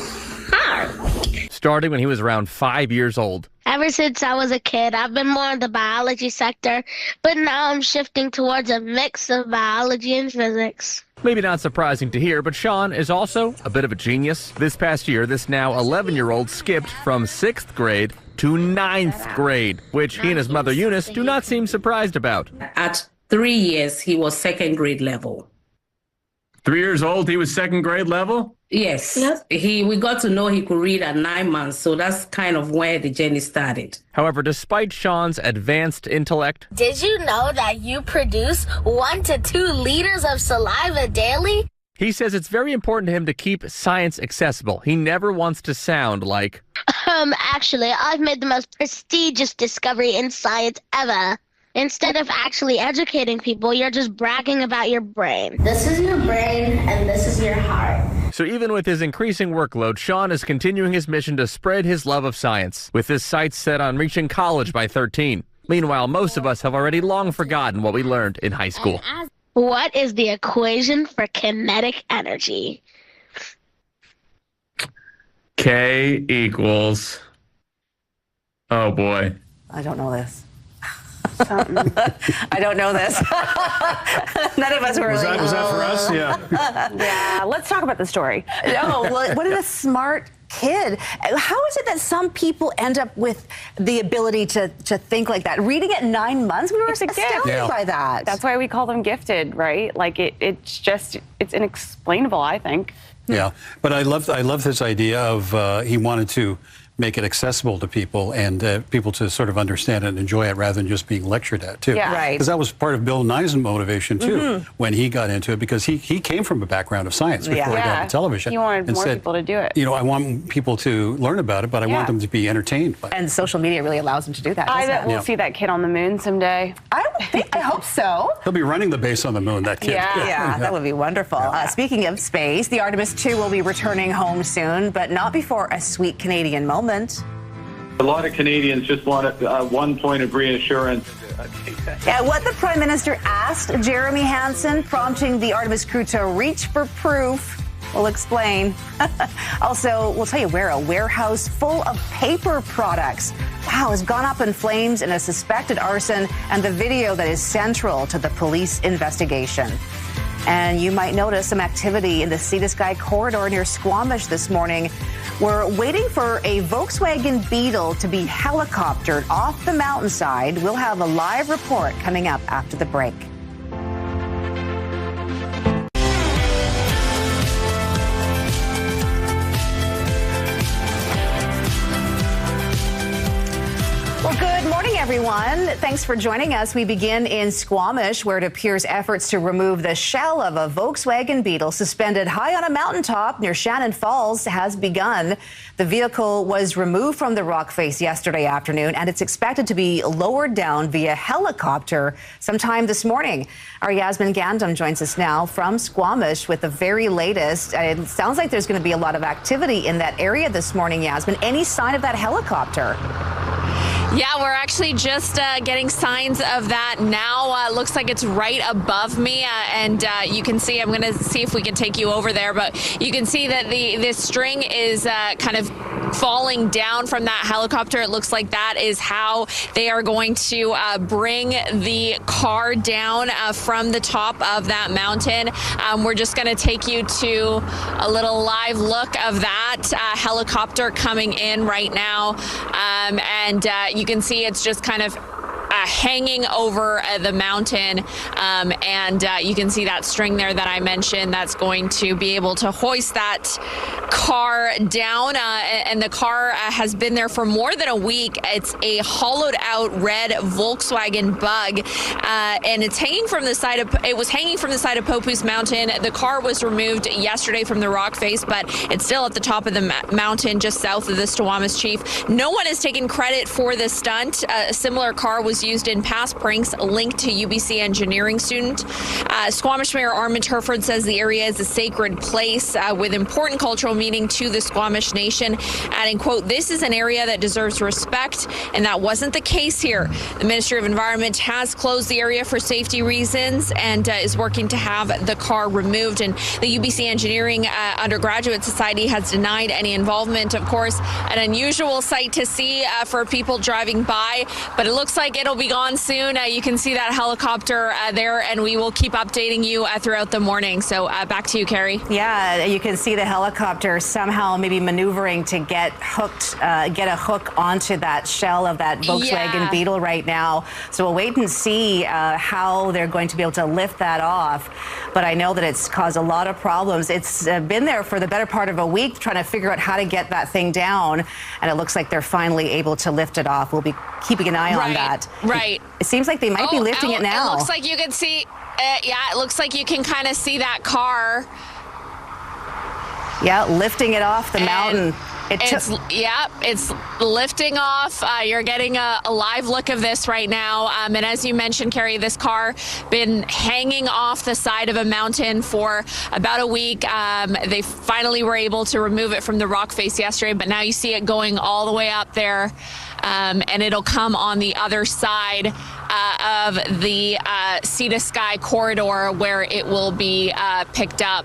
[SPEAKER 3] heart.
[SPEAKER 6] Starting when he was around 5 years old.
[SPEAKER 3] Ever since I was a kid, I've been more in the biology sector, but now I'm shifting towards a mix of biology and physics.
[SPEAKER 6] Maybe not surprising to hear, but Sean is also a bit of a genius. This past year, this now 11-year-old skipped from 6th grade to 9th grade, which he and his mother Eunice do not seem surprised about.
[SPEAKER 9] At 3 years, he was 2nd grade level.
[SPEAKER 15] 3 years old, he was 2nd grade level?
[SPEAKER 9] Yes. We got to know he could read at 9 months, so that's kind of where the journey started.
[SPEAKER 6] However, despite Sean's advanced intellect,
[SPEAKER 3] Did you know that you produce 1 to 2 liters of saliva daily?
[SPEAKER 6] he says it's very important to him to keep science accessible. He never wants to sound like,
[SPEAKER 3] Actually, I've made the most prestigious discovery in science ever. Instead of actually educating people, you're just bragging about your brain. This is your brain, and this is your heart.
[SPEAKER 6] So even with his increasing workload, Sean is continuing his mission to spread his love of science, with his sights set on reaching college by 13. Meanwhile, most of us have already long forgotten what we learned in high school.
[SPEAKER 3] What is the equation for kinetic energy?
[SPEAKER 15] K equals... Oh, boy.
[SPEAKER 1] I don't know this. I don't know this. None of us were
[SPEAKER 7] Was
[SPEAKER 1] really.
[SPEAKER 7] that for us? Yeah.
[SPEAKER 10] Yeah, let's talk about the story.
[SPEAKER 1] No, well, what a smart kid. How is it that some people end up with the ability to think like that? Reading at 9 months, we were astounded by that.
[SPEAKER 10] That's why we call them gifted, right? Like it's inexplainable, I think.
[SPEAKER 7] Yeah, but I love this idea of he wanted to make it accessible to people and people to sort of understand it and enjoy it rather than just being lectured at, too.
[SPEAKER 1] Yeah, right.
[SPEAKER 7] Because that was part of Bill Nye's motivation, too, when he got into it, because he came from a background of science before he got into television.
[SPEAKER 10] He wanted
[SPEAKER 7] and
[SPEAKER 10] more
[SPEAKER 7] said,
[SPEAKER 10] people to do it.
[SPEAKER 7] You know, I want people to learn about it, but I want them to be entertained by it.
[SPEAKER 1] And social media really allows them to do that.
[SPEAKER 10] I bet we'll
[SPEAKER 7] Yeah.
[SPEAKER 10] see that kid on the moon someday.
[SPEAKER 1] I hope so.
[SPEAKER 7] He'll be running the base on the moon, that kid.
[SPEAKER 1] Yeah, that would be wonderful. Speaking of space, the Artemis 2 will be returning home soon, but not before a sweet Canadian moment.
[SPEAKER 11] A lot of Canadians just want one point of reassurance.
[SPEAKER 1] Yeah, what the Prime Minister asked Jeremy Hansen, prompting the Artemis crew to reach for proof. We'll explain. Also, we'll tell you where a warehouse full of paper products, has gone up in flames in a suspected arson, and the video that is central to the police investigation. And you might notice some activity in the Sea to Sky corridor near Squamish this morning. We're waiting for a Volkswagen Beetle to be helicoptered off the mountainside. We'll have a live report coming up after the break. Well, good morning, everyone. Thanks for joining us. We begin in Squamish, where it appears efforts to remove the shell of a Volkswagen Beetle suspended high on a mountaintop near Shannon Falls has begun. The vehicle was removed from the rock face yesterday afternoon, and it's expected to be lowered down via helicopter sometime this morning. Our Yasmin Gandam joins us now from Squamish with the very latest. It sounds like there's going to be a lot of activity in that area this morning, Yasmin. Any sign of that helicopter?
[SPEAKER 12] Yeah, we're actually just getting signs of that now. Looks like it's right above me, and you can see, I'm going to see if we can take you over there, but you can see that this string is kind of falling down from that helicopter. It looks like that is how they are going to bring the car down from the top of that mountain. We're just going to take you to a little live look of that helicopter coming in right now, and you can see it's just kind of hanging over the mountain, and you can see that string there that I mentioned that's going to be able to hoist that car down, and the car has been there for more than a week. It's a hollowed out red Volkswagen Bug, and it's hanging from the side of Popup Mountain. The car was removed yesterday from the rock face, but it's still at the top of the mountain just south of the Squamish Chief. No one has taken credit for this stunt. A similar car was used in past pranks linked to UBC engineering student. Squamish Mayor Armand Herford says the area is a sacred place with important cultural meaning to the Squamish Nation, adding, quote, "This is an area that deserves respect," and that wasn't the case here. The Ministry of Environment has closed the area for safety reasons and is working to have the car removed. And the UBC Engineering Undergraduate Society has denied any involvement. Of course, an unusual sight to see for people driving by, but it looks like it'll be gone soon. You can see that helicopter there, and we will keep updating you throughout the morning. So back to you, Carrie.
[SPEAKER 1] Yeah, you can see the helicopter somehow maybe maneuvering to get a hook onto that shell of that Volkswagen Beetle right now. So we'll wait and see how they're going to be able to lift that off. But I know that it's caused a lot of problems. It's been there for the better part of a week trying to figure out how to get that thing down. And it looks like they're finally able to lift it off. We'll be keeping an eye on that.
[SPEAKER 12] Right.
[SPEAKER 1] It seems like they might be lifting it now.
[SPEAKER 12] It looks like you can see, it looks like you can kind of see that car.
[SPEAKER 1] Yeah, lifting it off the mountain.
[SPEAKER 12] It's lifting off. You're getting a live look of this right now. And as you mentioned, Carrie, this car been hanging off the side of a mountain for about a week. They finally were able to remove it from the rock face yesterday, but now you see it going all the way up there. And it'll come on the other side of the sea to sky corridor where it will be picked up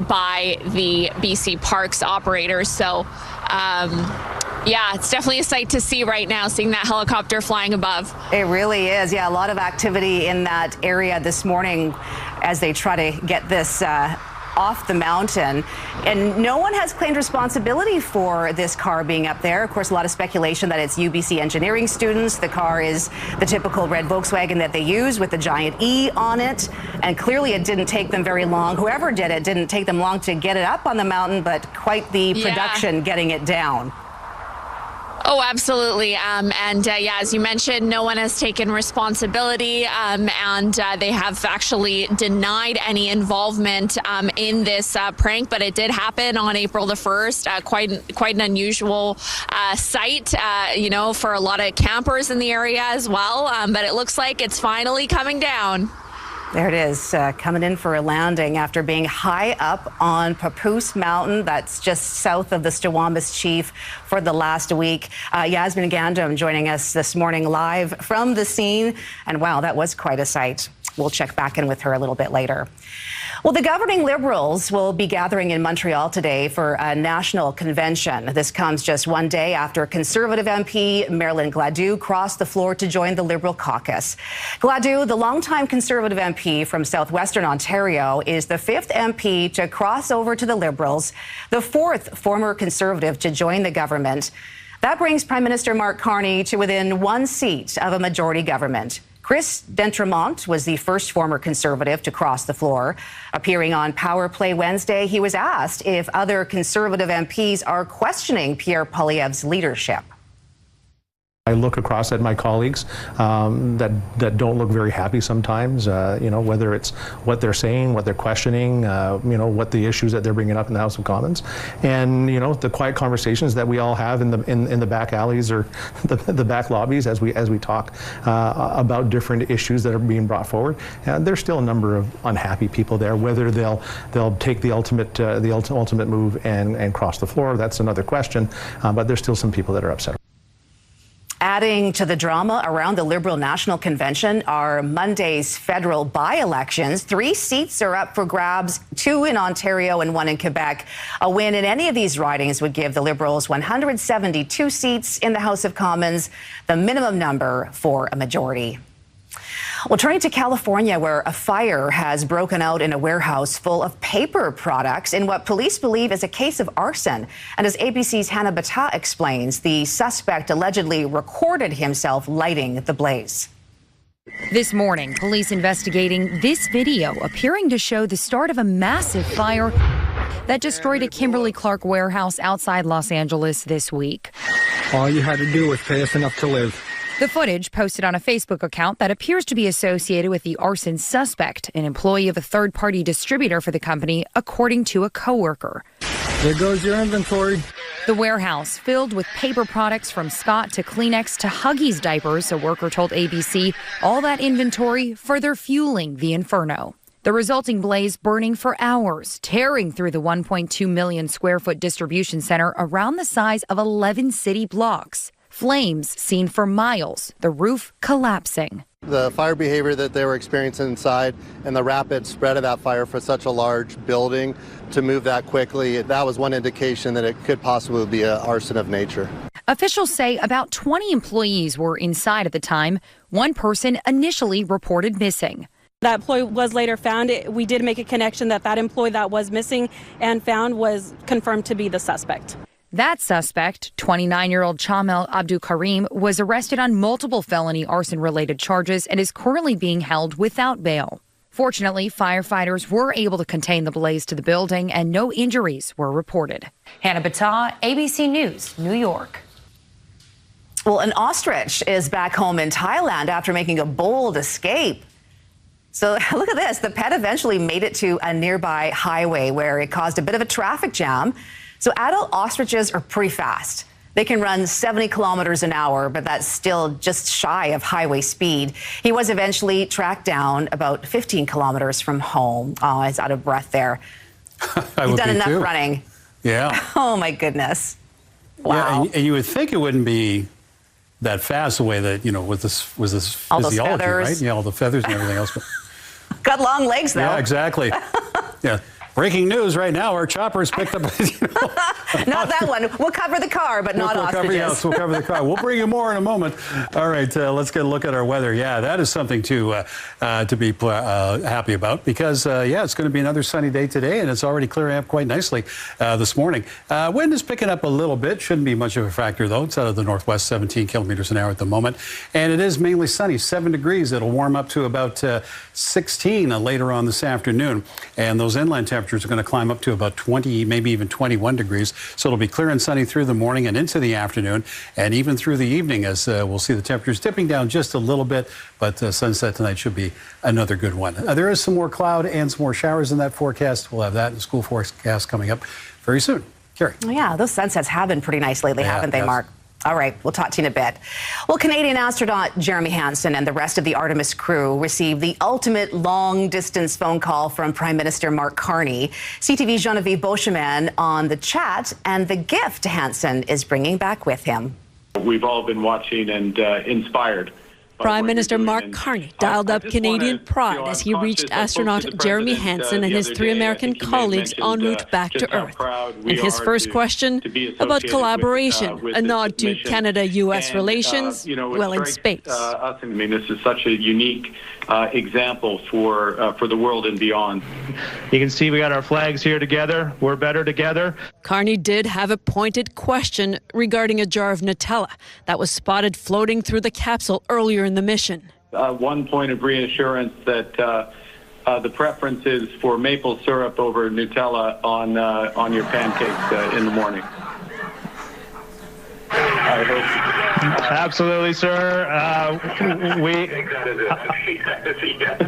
[SPEAKER 12] by the BC Parks operators. So, it's definitely a sight to see right now, seeing that helicopter flying above.
[SPEAKER 1] It really is. Yeah, a lot of activity in that area this morning as they try to get this off the mountain. And no one has claimed responsibility for this car being up there. Of course, a lot of speculation that it's UBC engineering students. The car is the typical red Volkswagen that they use with the giant E on it. And clearly it didn't take them very long. Whoever did it didn't take them long to get it up on the mountain, but quite the production getting it down.
[SPEAKER 12] Oh, absolutely. As you mentioned, no one has taken responsibility, and they have actually denied any involvement in this prank. But it did happen on April the 1st. Quite an unusual sight, for a lot of campers in the area as well. But it looks like it's finally coming down.
[SPEAKER 1] There it is, coming in for a landing after being high up on Papoose Mountain. That's just south of the Squamish Chief for the last week. Yasmin Gandam joining us this morning live from the scene. And wow, that was quite a sight. We'll check back in with her a little bit later. Well, the governing Liberals will be gathering in Montreal today for a national convention. This comes just one day after Conservative MP Marilyn Gladu crossed the floor to join the Liberal caucus. Gladu, the longtime Conservative MP from southwestern Ontario, is the 5th MP to cross over to the Liberals, the 4th former Conservative to join the government. That brings Prime Minister Mark Carney to within one seat of a majority government. Chris D'Entremont was the first former Conservative to cross the floor. Appearing on Power Play Wednesday, he was asked if other Conservative MPs are questioning Pierre Poilievre's leadership.
[SPEAKER 4] I look across at my colleagues that don't look very happy sometimes, whether it's what they're saying, what they're questioning, what the issues that they're bringing up in the House of Commons, and the quiet conversations that we all have in the back alleys or the back lobbies as we talk about different issues that are being brought forward. There's still a number of unhappy people there. Whether they'll take the ultimate move and cross the floor, that's another question. But there's still some people that are upset.
[SPEAKER 1] Adding to the drama around the Liberal National Convention are Monday's federal by-elections. 3 seats are up for grabs, 2 in Ontario and 1 in Quebec. A win in any of these ridings would give the Liberals 172 seats in the House of Commons, the minimum number for a majority. Well, turning to California, where a fire has broken out in a warehouse full of paper products in what police believe is a case of arson. And as ABC's Hannah Bata explains, the suspect allegedly recorded himself lighting the blaze.
[SPEAKER 13] This morning, police investigating this video appearing to show the start of a massive fire that destroyed a Kimberly-Clark warehouse outside Los Angeles this week.
[SPEAKER 14] All you had to do was pay us enough to live.
[SPEAKER 13] The footage posted on a Facebook account that appears to be associated with the arson suspect, an employee of a third-party distributor for the company, according to a coworker.
[SPEAKER 14] There goes your inventory.
[SPEAKER 13] The warehouse filled with paper products from Scott to Kleenex to Huggies diapers, a worker told ABC, all that inventory further fueling the inferno. The resulting blaze burning for hours, tearing through the 1.2 million square foot distribution center around the size of 11 city blocks. Flames seen for miles, the roof collapsing.
[SPEAKER 16] The fire behavior that they were experiencing inside and the rapid spread of that fire for such a large building to move that quickly, that was one indication that it could possibly be an arson of nature.
[SPEAKER 13] Officials say about 20 employees were inside at the time. One person initially reported missing.
[SPEAKER 17] That employee was later found. We did make a connection that employee that was missing and found was confirmed to be the suspect.
[SPEAKER 13] That suspect, 29-year-old Chamel Abdul Karim, was arrested on multiple felony arson-related charges and is currently being held without bail. Fortunately, firefighters were able to contain the blaze to the building and no injuries were reported. Hannah Battah, ABC News, New York.
[SPEAKER 1] Well, an ostrich is back home in Thailand after making a bold escape. So look at this. The pet eventually made it to a nearby highway where it caused a bit of a traffic jam. So adult ostriches are pretty fast. They can run 70 kilometers an hour, but that's still just shy of highway speed. He was eventually tracked down about 15 kilometers from home. Oh, he's out of breath there. He's done enough running.
[SPEAKER 7] Yeah.
[SPEAKER 1] Oh, my goodness.
[SPEAKER 7] Wow. Yeah, and you would think it wouldn't be that fast the way that, with this
[SPEAKER 1] all those
[SPEAKER 7] physiology,
[SPEAKER 1] feathers.
[SPEAKER 7] right? Yeah, all the feathers and everything else.
[SPEAKER 1] Got long legs, though.
[SPEAKER 7] Yeah, exactly. Yeah. Breaking news right now, our choppers picked up...
[SPEAKER 1] Not that one. We'll cover the car, but not ostriches.
[SPEAKER 7] We'll cover the car. We'll bring you more in a moment. All right, let's get a look at our weather. Yeah, that is something to be happy about because, it's going to be another sunny day today, and it's already clearing up quite nicely this morning. Wind is picking up a little bit. Shouldn't be much of a factor, though. It's out of the northwest, 17 kilometers an hour at the moment. And it is mainly sunny, 7 degrees. It'll warm up to about 16 later on this afternoon. And those inland temperatures are going to climb up to about 20, maybe even 21 degrees. So it'll be clear and sunny through the morning and into the afternoon and even through the evening as we'll see the temperatures dipping down just a little bit. But sunset tonight should be another good one. There is some more cloud and some more showers in that forecast. We'll have that in the school forecast coming up very soon. Carrie.
[SPEAKER 1] Yeah, those sunsets have been pretty nice lately, haven't they, Mark? All right, we'll talk to you in a bit. Well, Canadian astronaut Jeremy Hansen and the rest of the Artemis crew received the ultimate long-distance phone call from Prime Minister Mark Carney. CTV's Genevieve Beauchemin on the chat and the gift Hansen is bringing back with him.
[SPEAKER 11] We've all been watching and inspired.
[SPEAKER 21] Prime Minister Mark Carney dialed up Canadian pride as he reached astronaut Jeremy Hansen and his 3 American colleagues en route back to Earth. And his first question about collaboration, a nod to Canada-U.S. relations, well, in space.
[SPEAKER 11] I mean, this is such a unique example for the world and beyond.
[SPEAKER 22] You can see we got our flags here together. We're better together.
[SPEAKER 21] Carney did have a pointed question regarding a jar of Nutella that was spotted floating through the capsule earlier in the mission.
[SPEAKER 11] One point of reassurance that the preference is for maple syrup over Nutella on your pancakes in the morning. I hope.
[SPEAKER 22] Absolutely, sir.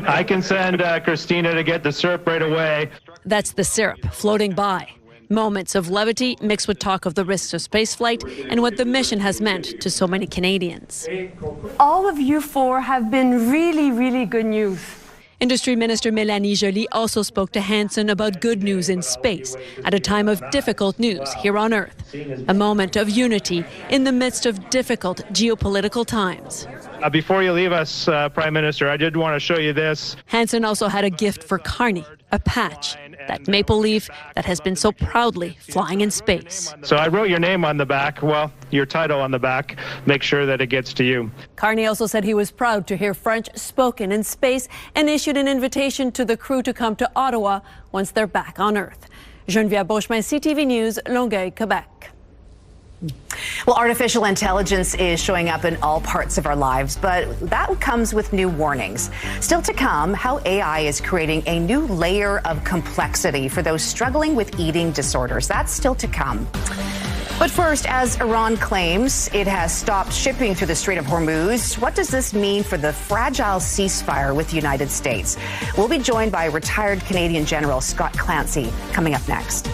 [SPEAKER 22] I can send Christina to get the syrup right away.
[SPEAKER 21] That's the syrup floating by. Moments of levity mixed with talk of the risks of spaceflight and what the mission has meant to so many Canadians.
[SPEAKER 23] All of you 4 have been really, really good news.
[SPEAKER 21] Industry Minister Mélanie Joly also spoke to Hansen about good news in space at a time of difficult news here on Earth. A moment of unity in the midst of difficult geopolitical times.
[SPEAKER 22] Before you leave us, Prime Minister, I did want to show you this.
[SPEAKER 21] Hansen also had a gift for Carney, a patch, that maple leaf that has been so proudly flying in space.
[SPEAKER 22] So I wrote your name on the back, well, your title on the back. Make sure that it gets to you.
[SPEAKER 21] Carney also said he was proud to hear French spoken in space and issued an invitation to the crew to come to Ottawa once they're back on Earth. Genevieve Beauchemin, CTV News, Longueuil, Quebec.
[SPEAKER 1] Well, artificial intelligence is showing up in all parts of our lives, but that comes with new warnings. Still to come, how AI is creating a new layer of complexity for those struggling with eating disorders. That's still to come. But first, as Iran claims it has stopped shipping through the Strait of Hormuz, what does this mean for the fragile ceasefire with the United States? We'll be joined by retired Canadian General Scott Clancy coming up next.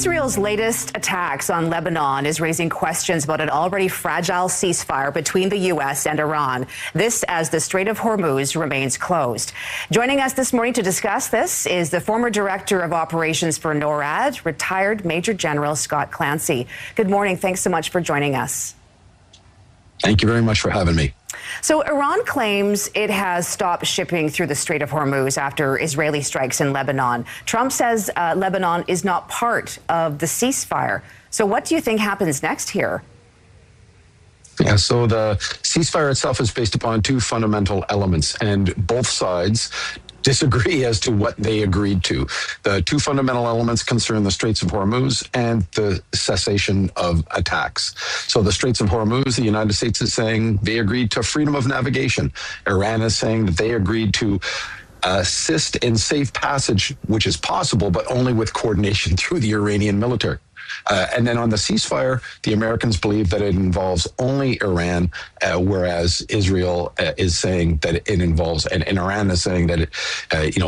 [SPEAKER 1] Israel's latest attacks on Lebanon is raising questions about an already fragile ceasefire between the U.S. and Iran. This as the Strait of Hormuz remains closed. Joining us this morning to discuss this is the former Director of Operations for NORAD, retired Major General Scott Clancy. Good morning. Thanks so much for joining us.
[SPEAKER 2] Thank you very much for having me.
[SPEAKER 1] So Iran claims it has stopped shipping through the Strait of Hormuz after Israeli strikes in Lebanon. Trump says Lebanon is not part of the ceasefire. So what do you think happens next here?
[SPEAKER 2] Yeah, so the ceasefire itself is based upon two fundamental elements, and both sides disagree as to what they agreed to. The two fundamental elements concern the Straits of Hormuz and the cessation of attacks. So the Straits of Hormuz, the United States is saying they agreed to freedom of navigation. Iran is saying that they agreed to assist in safe passage, which is possible, but only with coordination through the Iranian military. And then on the ceasefire, the Americans believe that it involves only Iran, whereas Israel is saying that it involves, and Iran is saying that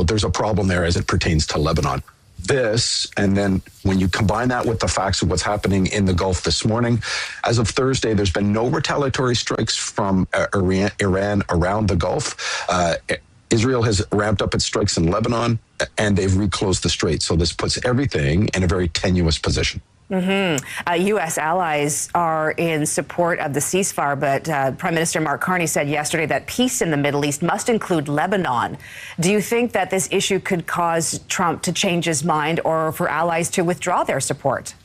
[SPEAKER 2] there's a problem there as it pertains to Lebanon. This, and then when you combine that with the facts of what's happening in the Gulf this morning, as of Thursday, there's been no retaliatory strikes from Iran around the Gulf. Israel has ramped up its strikes in Lebanon, and they've reclosed the strait. So this puts everything in a very tenuous position.
[SPEAKER 1] U.S. allies are in support of the ceasefire, but Prime Minister Mark Carney said yesterday that peace in the Middle East must include Lebanon. Do you think that this issue could cause Trump to change his mind or for allies to withdraw their support?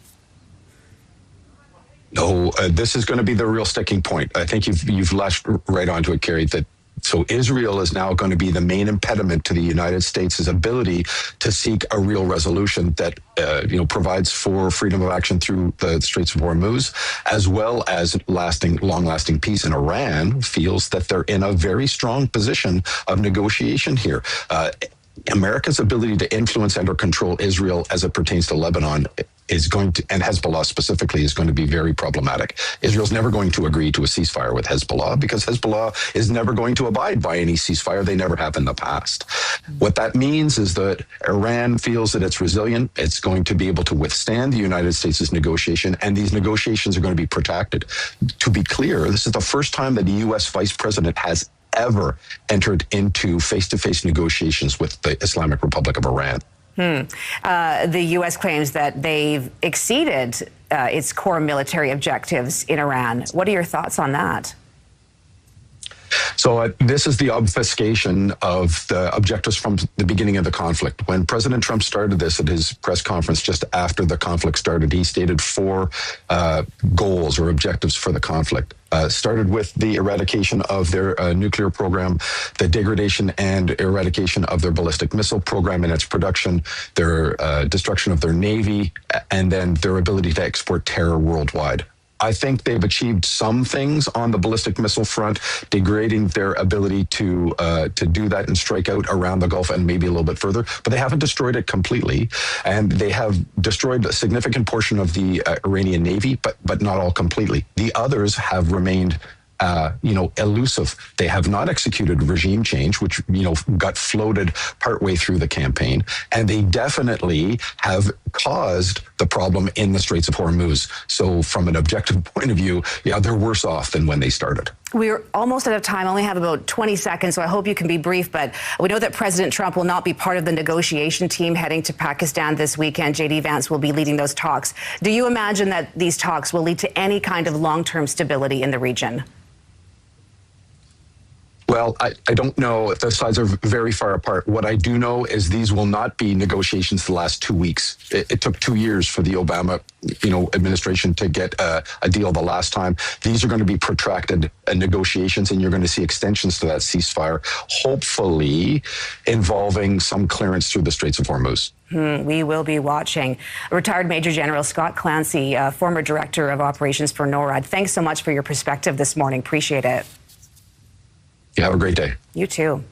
[SPEAKER 2] No, this is going to be the real sticking point. I think you've latched right onto it, Carrie, that so Israel is now going to be the main impediment to the United States' ability to seek a real resolution that provides for freedom of action through the Straits of Hormuz, as well as long-lasting peace. And Iran feels that they're in a very strong position of negotiation here. America's ability to influence and or control Israel as it pertains to Lebanon is going to, and Hezbollah specifically, is going to be very problematic. Israel's never going to agree to a ceasefire with Hezbollah because Hezbollah is never going to abide by any ceasefire. They never have in the past. What that means is that Iran feels that it's resilient. It's going to be able to withstand the United States' negotiation, and these negotiations are going to be protected. To be clear, this is the first time that the U.S. Vice President has ever entered into face-to-face negotiations with the Islamic Republic of Iran.
[SPEAKER 1] The U.S. claims that they've exceeded its core military objectives in Iran. What are your thoughts on that?
[SPEAKER 2] So this is the obfuscation of the objectives from the beginning of the conflict. When President Trump started this at his press conference just after the conflict started, he stated four goals or objectives for the conflict. Started with the eradication of their nuclear program, the degradation and eradication of their ballistic missile program and its production, their destruction of their Navy, and then their ability to export terror worldwide. I think they've achieved some things on the ballistic missile front, degrading their ability to do that and strike out around the Gulf and maybe a little bit further, but they haven't destroyed it completely. And they have destroyed a significant portion of the Iranian Navy, but not all completely. The others have remained elusive. They have not executed regime change, which, got floated partway through the campaign. And they definitely have caused the problem in the Straits of Hormuz. So from an objective point of view, they're worse off than when they started.
[SPEAKER 1] We're almost out of time, only have about 20 seconds, so I hope you can be brief. But we know that President Trump will not be part of the negotiation team heading to Pakistan this weekend. J.D. Vance will be leading those talks. Do you imagine that these talks will lead to any kind of long-term stability in the region?
[SPEAKER 2] Well, I don't know if the sides are very far apart. What I do know is these will not be negotiations the last 2 weeks. It took 2 years for the Obama, administration to get a deal the last time. These are going to be protracted negotiations, and you're going to see extensions to that ceasefire, hopefully involving some clearance through the Straits of Hormuz.
[SPEAKER 1] We will be watching. Retired Major General Scott Clancy, former Director of Operations for NORAD. Thanks so much for your perspective this morning. Appreciate it.
[SPEAKER 2] You have a great day.
[SPEAKER 1] You too.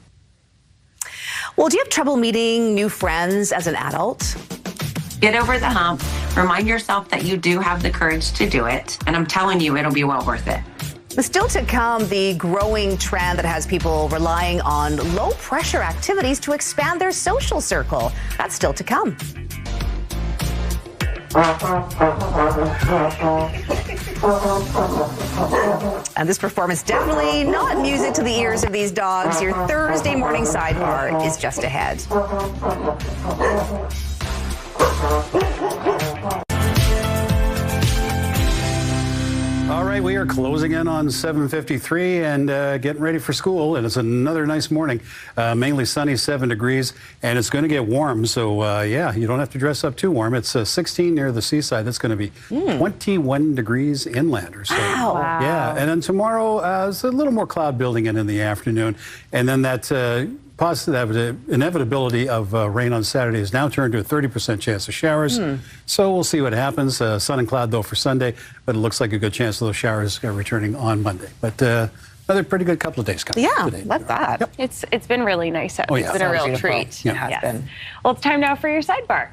[SPEAKER 1] Well, do you have trouble meeting new friends as an adult?
[SPEAKER 5] Get over the hump. Remind yourself that you do have the courage to do it. And I'm telling you, it'll be well worth it.
[SPEAKER 1] But still to come, the growing trend that has people relying on low-pressure activities to expand their social circle. That's still to come. And this performance definitely not music to the ears of these dogs. Your Thursday morning sidebar is just ahead.
[SPEAKER 7] All right, we are closing in on 7:53 and getting ready for school, and it's another nice morning. Mainly sunny, 7 degrees, and it's going to get warm. So, yeah, you don't have to dress up too warm. It's 16 near the seaside. That's going to be 21 degrees inlander. So,
[SPEAKER 1] Wow.
[SPEAKER 7] yeah, and then tomorrow, it's a little more cloud building in the afternoon, and then that inevitability of rain on Saturday is now turned to a 30% chance of showers. So we'll see what happens. Sun and cloud, though, for Sunday, but it looks like a good chance of those showers returning on Monday. But another pretty good couple of days coming.
[SPEAKER 1] Yeah,
[SPEAKER 7] today.
[SPEAKER 1] love that.
[SPEAKER 7] Yep.
[SPEAKER 10] It's been really nice out.
[SPEAKER 7] Oh, yeah.
[SPEAKER 10] It's been a real
[SPEAKER 1] Beautiful.
[SPEAKER 10] treat.
[SPEAKER 1] Yeah, it has been.
[SPEAKER 10] Well, it's time now for your sidebar.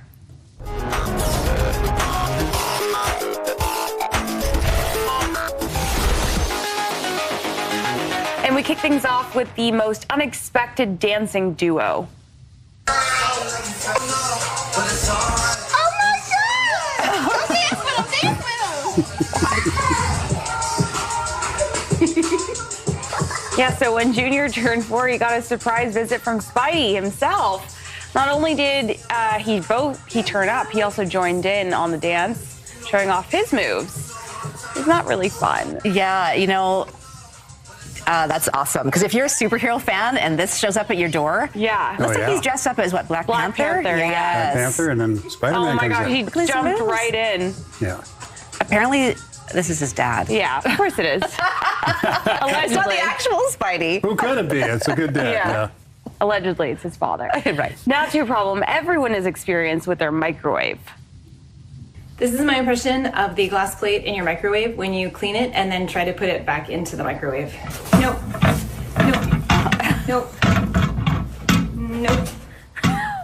[SPEAKER 10] And we kick things off with the most unexpected dancing duo. Yeah, so when Junior turned 4, he got a surprise visit from Spidey himself. Not only did he turn up, he also joined in on the dance, showing off his moves. It's not really fun.
[SPEAKER 1] Yeah, you know, that's awesome. Because if you're a superhero fan and this shows up at your door,
[SPEAKER 10] yeah,
[SPEAKER 1] looks like he's dressed up as what, Black Panther?
[SPEAKER 10] Yes.
[SPEAKER 7] Black Panther, and then Spider-Man
[SPEAKER 10] Oh my
[SPEAKER 7] comes
[SPEAKER 10] God,
[SPEAKER 7] in.
[SPEAKER 10] he jumped right in.
[SPEAKER 7] Yeah.
[SPEAKER 1] Apparently, this is his dad.
[SPEAKER 10] Yeah, of course it is.
[SPEAKER 1] It's not the actual Spidey.
[SPEAKER 7] Who could it be? It's a good dad.
[SPEAKER 10] Yeah. Allegedly, it's his father.
[SPEAKER 1] Right.
[SPEAKER 10] Now to your problem everyone has experienced with their microwave.
[SPEAKER 18] This is my impression of the glass plate in your microwave when you clean it and then try to put it back into the microwave. Nope. Nope. Nope.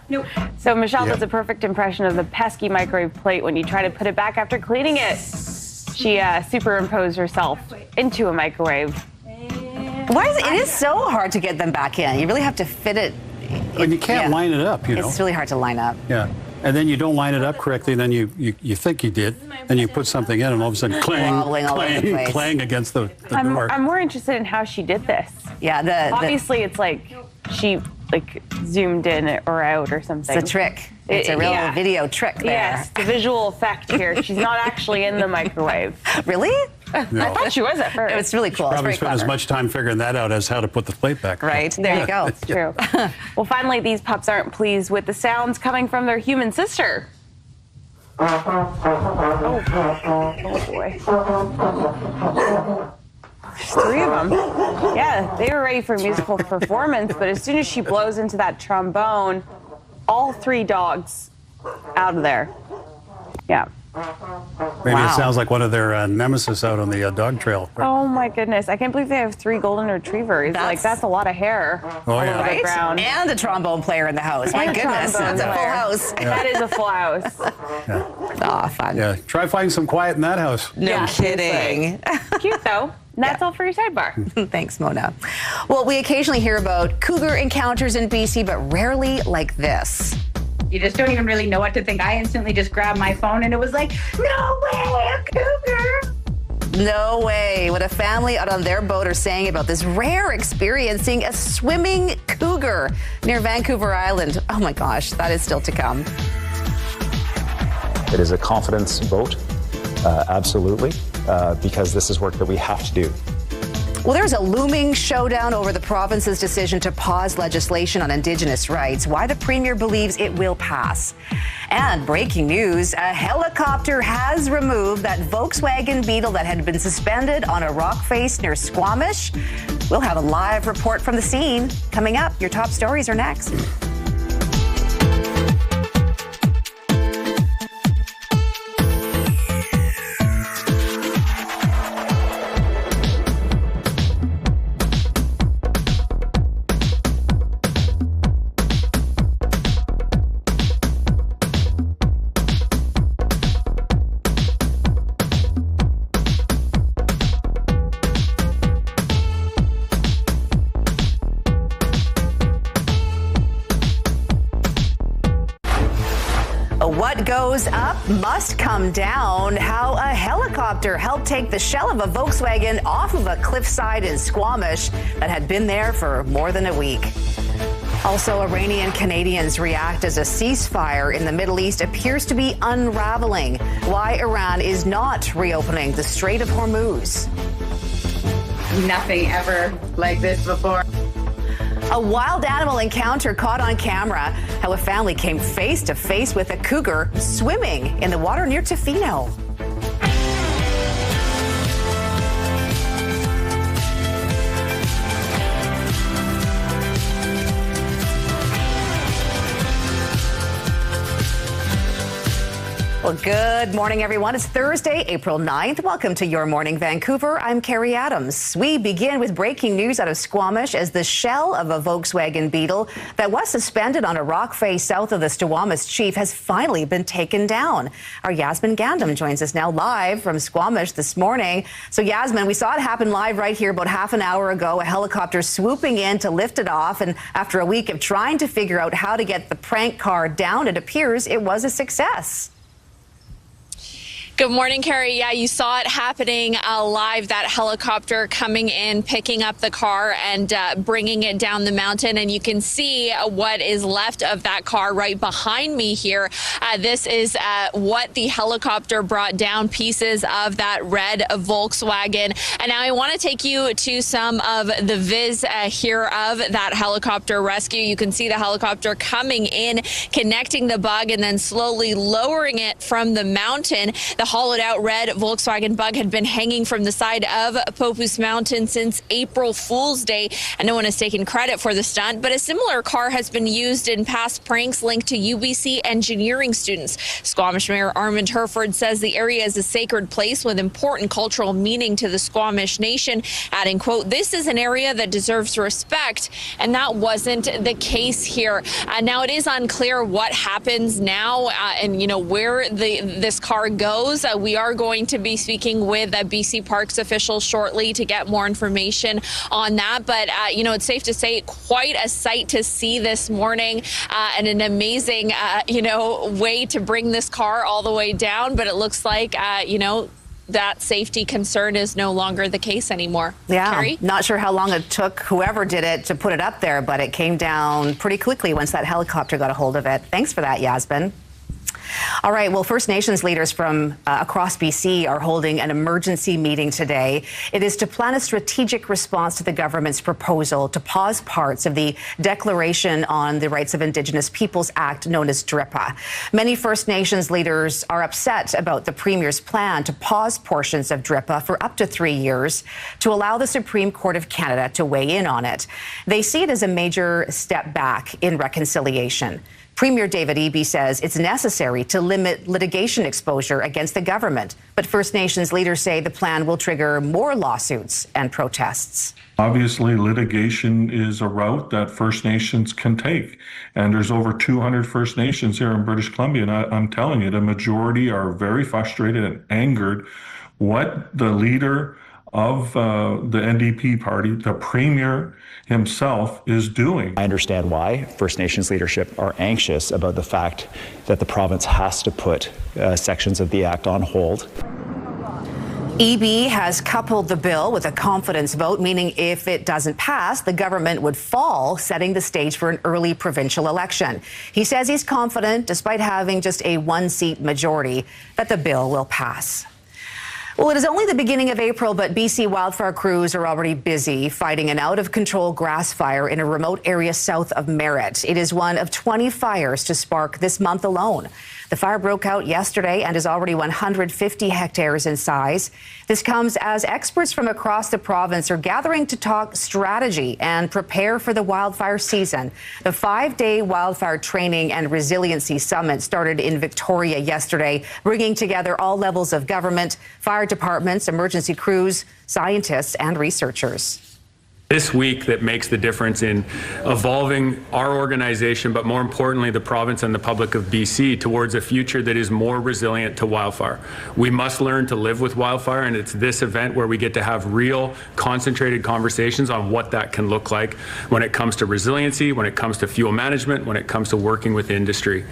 [SPEAKER 18] Nope.
[SPEAKER 10] So Michelle does a perfect impression of the pesky microwave plate when you try to put it back after cleaning it. She superimposed herself into a microwave.
[SPEAKER 1] Why is it is so hard to get them back in? You really have to fit it.
[SPEAKER 7] And you can't line it up, you know.
[SPEAKER 1] It's really hard to line up.
[SPEAKER 7] Yeah. And then you don't line it up correctly, then you think you did, then you put something in, and all of a sudden, clang against the door.
[SPEAKER 10] I'm more interested in how she did this.
[SPEAKER 1] Yeah,
[SPEAKER 10] obviously it's like she zoomed in or out or something.
[SPEAKER 1] It's a trick. It's a real video trick there.
[SPEAKER 10] Yes, the visual effect here. She's not actually in the microwave.
[SPEAKER 1] Really?
[SPEAKER 7] No.
[SPEAKER 10] I thought she was at first.
[SPEAKER 1] It's really cool.
[SPEAKER 7] She probably
[SPEAKER 1] it's
[SPEAKER 7] spent as much time figuring that out as how to put the plate back.
[SPEAKER 1] Right, there you go.
[SPEAKER 10] It's true. Well, finally, these pups aren't pleased with the sounds coming from their human sister. Oh boy. There's 3 of them. Yeah, they were ready for a musical performance, but as soon as she blows into that trombone, all 3 dogs out of there. Yeah.
[SPEAKER 7] Maybe it sounds like one of their nemesis out on the dog trail.
[SPEAKER 10] Oh my goodness! I can't believe they have 3 golden retrievers. That's a lot lot of hair.
[SPEAKER 7] Oh yeah.
[SPEAKER 1] Right?
[SPEAKER 10] Ground.
[SPEAKER 1] And a trombone player in the house. My goodness, that's a full house.
[SPEAKER 10] Yeah. That is a full house.
[SPEAKER 1] Ah, fun.
[SPEAKER 7] Yeah. Try finding some quiet in that house.
[SPEAKER 1] No kidding.
[SPEAKER 10] Cute though. And that's all for your sidebar.
[SPEAKER 1] Thanks, Mona. Well, we occasionally hear about cougar encounters in BC, but rarely like this.
[SPEAKER 19] You just don't even really know what to think. I instantly just grabbed my phone and it was like, no way, a cougar.
[SPEAKER 1] No way. What a family out on their boat are saying about this rare experiencing a swimming cougar near Vancouver Island. Oh my gosh, that is still to come.
[SPEAKER 20] It is a confidence vote, absolutely, because this is work that we have to do.
[SPEAKER 1] Well, there's a looming showdown over the province's decision to pause legislation on Indigenous rights. Why the Premier believes it will pass. And breaking news, a helicopter has removed that Volkswagen Beetle that had been suspended on a rock face near Squamish. We'll have a live report from the scene. Coming up, your top stories are next. goes up must come down. How a helicopter helped take the shell of a Volkswagen off of a cliffside in Squamish that had been there for more than a week. Also, Iranian Canadians react as a ceasefire in the Middle East appears to be unraveling. Why Iran is not reopening the Strait of Hormuz.
[SPEAKER 19] Nothing ever like this before.
[SPEAKER 1] A wild animal encounter caught on camera. How a family came face to face with a cougar swimming in the water near Tofino. Well, good morning, everyone. It's Thursday, April 9th. Welcome to Your Morning Vancouver. I'm Carrie Adams. We begin with breaking news out of Squamish as the shell of a Volkswagen Beetle that was suspended on a rock face south of the Squamish Chief has finally been taken down. Our Yasmin Gandam joins us now live from Squamish this morning. So, Yasmin, we saw it happen live right here about half an hour ago, a helicopter swooping in to lift it off. And after a week of trying to figure out how to get the prank car down, it appears it was a success.
[SPEAKER 12] Good morning, Carrie. Yeah, you saw it happening live, that helicopter coming in, picking up the car and bringing it down the mountain. And you can see what is left of that car right behind me here. This is what the helicopter brought down, pieces of that red Volkswagen. And now I want to take you to some of the viz here of that helicopter rescue. You can see the helicopter coming in, connecting the bug, and then slowly lowering it from the mountain. The hollowed out red Volkswagen Bug had been hanging from the side of Popup Mountain since April Fool's Day, and no one has taken credit for the stunt, but a similar car has been used in past pranks linked to UBC engineering students. Squamish Mayor Armand Herford says the area is a sacred place with important cultural meaning to the Squamish Nation, adding, quote, "This is an area that deserves respect," and that wasn't the case here. Now it is unclear what happens now and, you know, where this car goes. We are going to be speaking with BC Parks officials shortly to get more information on that. But, you know, it's safe to say quite a sight to see this morning and an amazing, you know, way to bring this car all the way down. But it looks like, you know, that safety concern is no longer the case anymore.
[SPEAKER 1] Yeah,
[SPEAKER 12] Carrie?
[SPEAKER 1] Not sure how long it took whoever did it to put it up there, but it came down pretty quickly once that helicopter got a hold of it. Thanks for that, Yasmin. All right, well, First Nations leaders from across BC are holding an emergency meeting today. It is to plan a strategic response to the government's proposal to pause parts of the Declaration on the Rights of Indigenous Peoples Act, known as DRIPA. Many First Nations leaders are upset about the Premier's plan to pause portions of DRIPA for up to 3 years to allow the Supreme Court of Canada to weigh in on it. They see it as a major step back in reconciliation. Premier David Eby says it's necessary to limit litigation exposure against the government, but First Nations leaders say the plan will trigger more lawsuits and protests.
[SPEAKER 6] Obviously, litigation is a route that First Nations can take, and there's over 200 First Nations here in British Columbia, and I'm telling you, the majority are very frustrated and angered what the leader of the NDP party, the Premier himself, is doing.
[SPEAKER 20] I understand why First Nations leadership are anxious about the fact that the province has to put sections of the Act on hold.
[SPEAKER 1] Eby has coupled the bill with a confidence vote, meaning if it doesn't pass, the government would fall, setting the stage for an early provincial election. He says he's confident, despite having just a one-seat majority, that the bill will pass. Well, it is only the beginning of April, but BC wildfire crews are already busy fighting an out-of-control grass fire in a remote area south of Merritt. It is one of 20 fires to spark this month alone. The fire broke out yesterday and is already 150 hectares in size. This comes as experts from across the province are gathering to talk strategy and prepare for the wildfire season. The 5-day wildfire training and resiliency summit started in Victoria yesterday, bringing together all levels of government, fire departments, emergency crews, scientists, and researchers.
[SPEAKER 15] This week that makes the difference in evolving our organization, but more importantly, the province and the public of BC towards a future that is more resilient to wildfire. We must learn to live with wildfire, and it's this event where we get to have real, concentrated conversations on what that can look like when it comes to resiliency, when it comes to fuel management, when it comes to working with industry.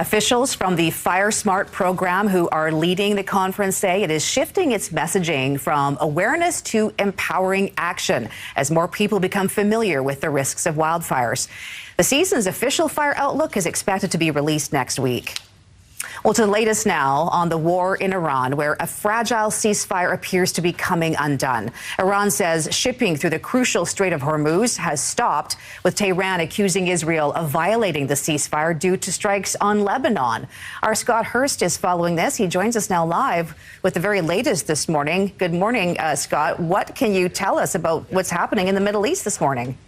[SPEAKER 1] Officials from the Fire Smart program who are leading the conference say it is shifting its messaging from awareness to empowering action as more people become familiar with the risks of wildfires. The season's official fire outlook is expected to be released next week. Well, to the latest now on the war in Iran, where a fragile ceasefire appears to be coming undone. Iran says shipping through the crucial Strait of Hormuz has stopped, with Tehran accusing Israel of violating the ceasefire due to strikes on Lebanon. Our Scott Hurst is following this. He joins us now live with the very latest this morning. Good morning, Scott. What can you tell us about what's happening in the Middle East this morning?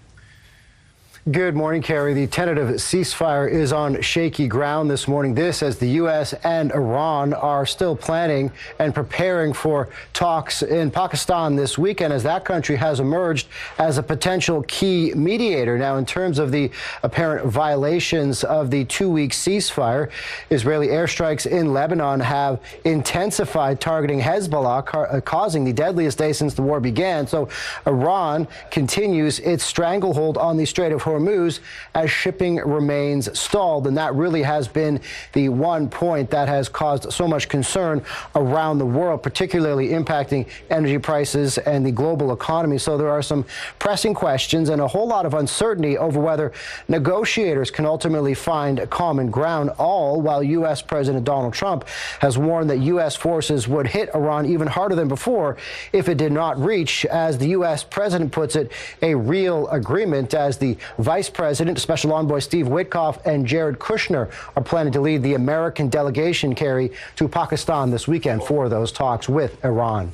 [SPEAKER 3] Good morning, Carrie. The tentative ceasefire is on shaky ground this morning. This as the U.S. and Iran are still planning and preparing for talks in Pakistan this weekend as that country has emerged as a potential key mediator. Now, in terms of the apparent violations of the two-week ceasefire, Israeli airstrikes in Lebanon have intensified, targeting Hezbollah, causing the deadliest day since the war began. So Iran continues its stranglehold on the Strait of Hormuz as shipping remains stalled, and that really has been the one point that has caused so much concern around the world, particularly impacting energy prices and the global economy. So there are some pressing questions and a whole lot of uncertainty over whether negotiators can ultimately find common ground, all while U.S. President Donald Trump has warned that U.S. forces would hit Iran even harder than before if it did not reach, as the U.S. president puts it, a real agreement, as the Vice President, Special Envoy Steve Witkoff, and Jared Kushner are planning to lead the American delegation, Carrie, to Pakistan this weekend for those talks with Iran.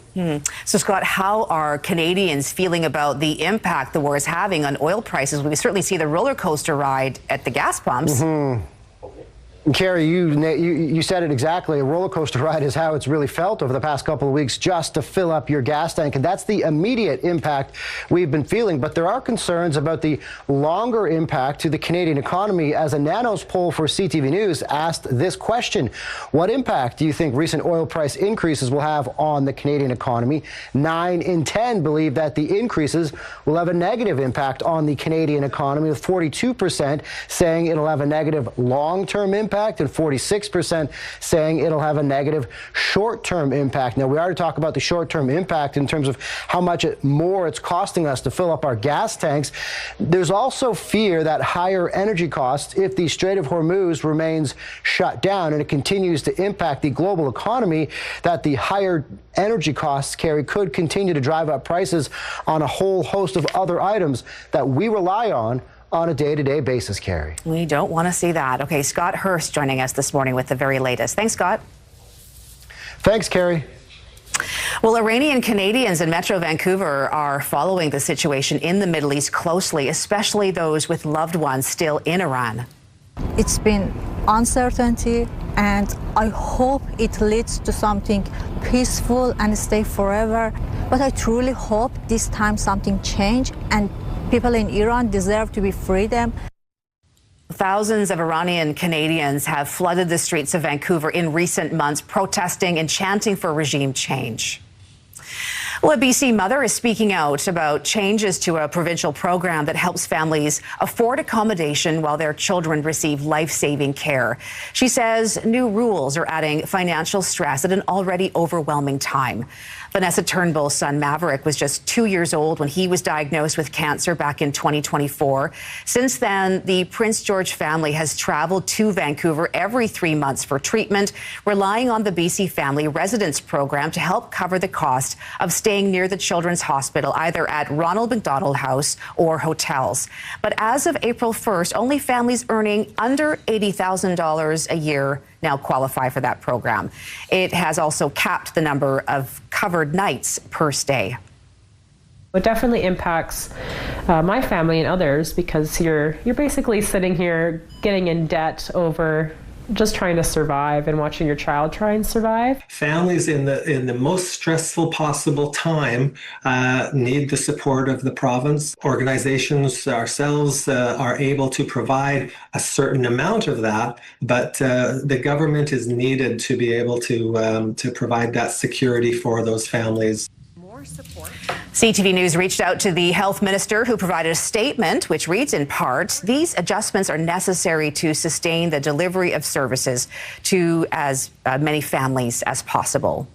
[SPEAKER 1] So, Scott, how are Canadians feeling about the impact the war is having on oil prices? We certainly see the roller coaster ride at the gas pumps.
[SPEAKER 3] Carrie, you said it exactly. A roller coaster ride is how it's really felt over the past couple of weeks just to fill up your gas tank. And that's the immediate impact we've been feeling. But there are concerns about the longer impact to the Canadian economy, as a Nanos poll for CTV News asked this question: what impact do you think recent oil price increases will have on the Canadian economy? 9 in 10 believe that the increases will have a negative impact on the Canadian economy, with 42% saying it'll have a negative long-term impact and 46% saying it'll have a negative short-term impact. Now, we already talked about the short-term impact in terms of how much more it's costing us to fill up our gas tanks. There's also fear that higher energy costs, if the Strait of Hormuz remains shut down and it continues to impact the global economy, that the higher energy costs, Carrie, could continue to drive up prices on a whole host of other items that we rely on a day-to-day basis, Carrie.
[SPEAKER 1] We don't want to see that. Okay, Scott Hurst joining us this morning with the very latest. Thanks, Scott.
[SPEAKER 3] Thanks, Carrie.
[SPEAKER 1] Well, Iranian Canadians in Metro Vancouver are following the situation in the Middle East closely, especially those with loved ones still in Iran.
[SPEAKER 8] It's been uncertainty, and I hope it leads to something peaceful and stay forever. But I truly hope this time something change, and people in Iran deserve to be freedom.
[SPEAKER 1] Thousands of Iranian Canadians have flooded the streets of Vancouver in recent months, protesting and chanting for regime change. Well, a BC mother is speaking out about changes to a provincial program that helps families afford accommodation while their children receive life-saving care. She says new rules are adding financial stress at an already overwhelming time. Vanessa Turnbull's son Maverick was just 2 years old when he was diagnosed with cancer back in 2024. Since then, the Prince George family has traveled to Vancouver every 3 months for treatment, relying on the BC Family Residence Program to help cover the cost of staying near the Children's Hospital, either at Ronald McDonald House or hotels. But as of April 1st, only families earning under $80,000 a year now qualify for that program. It has also capped the number of covered nights per stay.
[SPEAKER 9] It definitely impacts my family and others, because you're basically sitting here getting in debt over just trying to survive and watching your child try and survive.
[SPEAKER 24] Families in the most stressful possible time need the support of the province. Organizations ourselves are able to provide a certain amount of that, but the government is needed to be able to provide that security for those families.
[SPEAKER 1] CTV News reached out to the health minister, who provided a statement which reads in part, these adjustments are necessary to sustain the delivery of services to as many families as possible.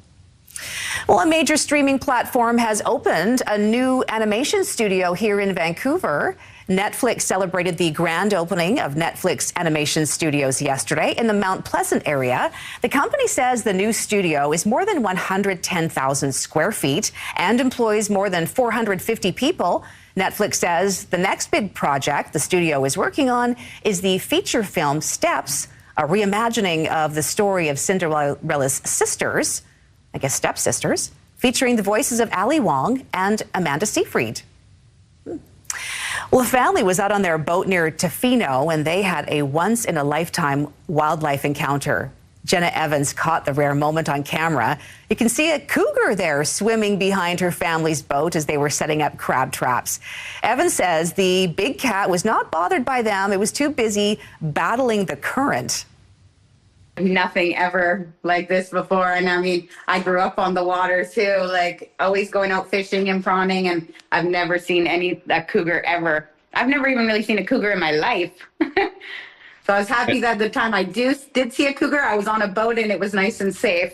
[SPEAKER 1] Well, a major streaming platform has opened a new animation studio here in Vancouver. Netflix celebrated the grand opening of Netflix Animation Studios yesterday in the Mount Pleasant area. The company says the new studio is more than 110,000 square feet and employs more than 450 people. Netflix says the next big project the studio is working on is the feature film Steps, a reimagining of the story of Cinderella's sisters, I guess stepsisters, featuring the voices of Ali Wong and Amanda Seyfried. Well, a family was out on their boat near Tofino and they had a once-in-a-lifetime wildlife encounter. Jenna Evans caught the rare moment on camera. You can see a cougar there swimming behind her family's boat as they were setting up crab traps. Evans says the big cat was not bothered by them. It was too busy battling the current.
[SPEAKER 19] Nothing ever like this before. And I mean, I grew up on the water too, like always going out fishing and prawning, and I've never seen a cougar ever. I've never even really seen a cougar in my life. So I was happy that the time I did see a cougar, I was on a boat and it was nice and safe.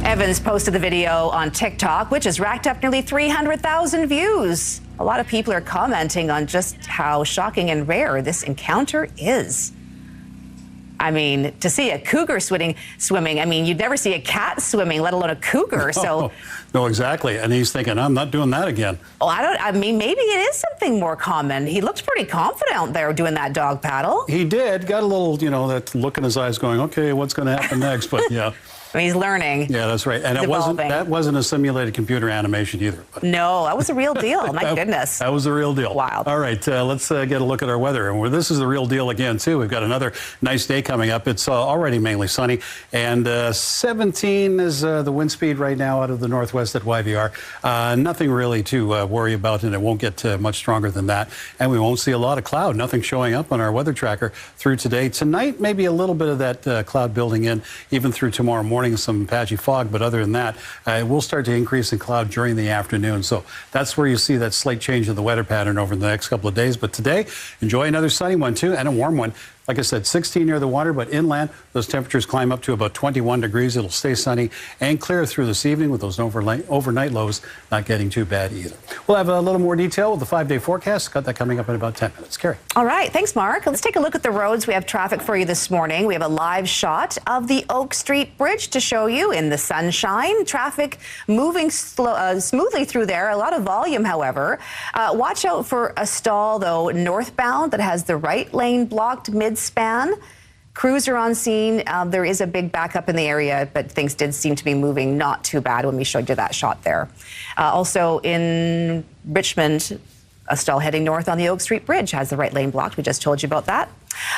[SPEAKER 1] Evans posted the video on TikTok, which has racked up nearly 300,000 views. A lot of people are commenting on just how shocking and rare this encounter is. I mean, to see a cougar swimming, I mean, you'd never see a cat swimming, let alone a cougar. So,
[SPEAKER 7] no, exactly. And he's thinking, I'm not doing that again.
[SPEAKER 1] Well, I mean, maybe it is something more common. He looks pretty confident out there doing that dog paddle.
[SPEAKER 7] He did. Got a little, that look in his eyes going, okay, what's going to happen next? But yeah.
[SPEAKER 1] I mean, he's learning.
[SPEAKER 7] Yeah, that's right. And that wasn't a simulated computer animation either. But
[SPEAKER 1] no, that was a real deal. My goodness.
[SPEAKER 7] That was the real deal.
[SPEAKER 1] Wild.
[SPEAKER 7] All right, let's get a look at our weather. And this is the real deal again, too. We've got another nice day coming up. It's already mainly sunny. And 17 is the wind speed right now out of the northwest at YVR. Nothing really to worry about, and it won't get much stronger than that. And we won't see a lot of cloud. Nothing showing up on our weather tracker through today. Tonight, maybe a little bit of that cloud building in, even through tomorrow morning. Some patchy fog, but other than that, it will start to increase in cloud during the afternoon. So that's where you see that slight change in the weather pattern over the next couple of days. But today, enjoy another sunny one, too, and a warm one. Like I said, 16 near the water, but inland, those temperatures climb up to about 21 degrees. It'll stay sunny and clear through this evening with those overnight lows not getting too bad either. We'll have a little more detail with the 5-day forecast. Got that coming up in about 10 minutes. Carrie.
[SPEAKER 1] All right. Thanks, Mark. Let's take a look at the roads. We have traffic for you this morning. We have a live shot of the Oak Street Bridge to show you in the sunshine. Traffic moving smoothly through there. A lot of volume, however. Watch out for a stall, though, northbound that has the right lane blocked mid-span. Crews are on scene. There is a big backup in the area, but things did seem to be moving not too bad when we showed you that shot there. Also in Richmond, a stall heading north on the Oak Street Bridge has the right lane blocked. We just told you about that.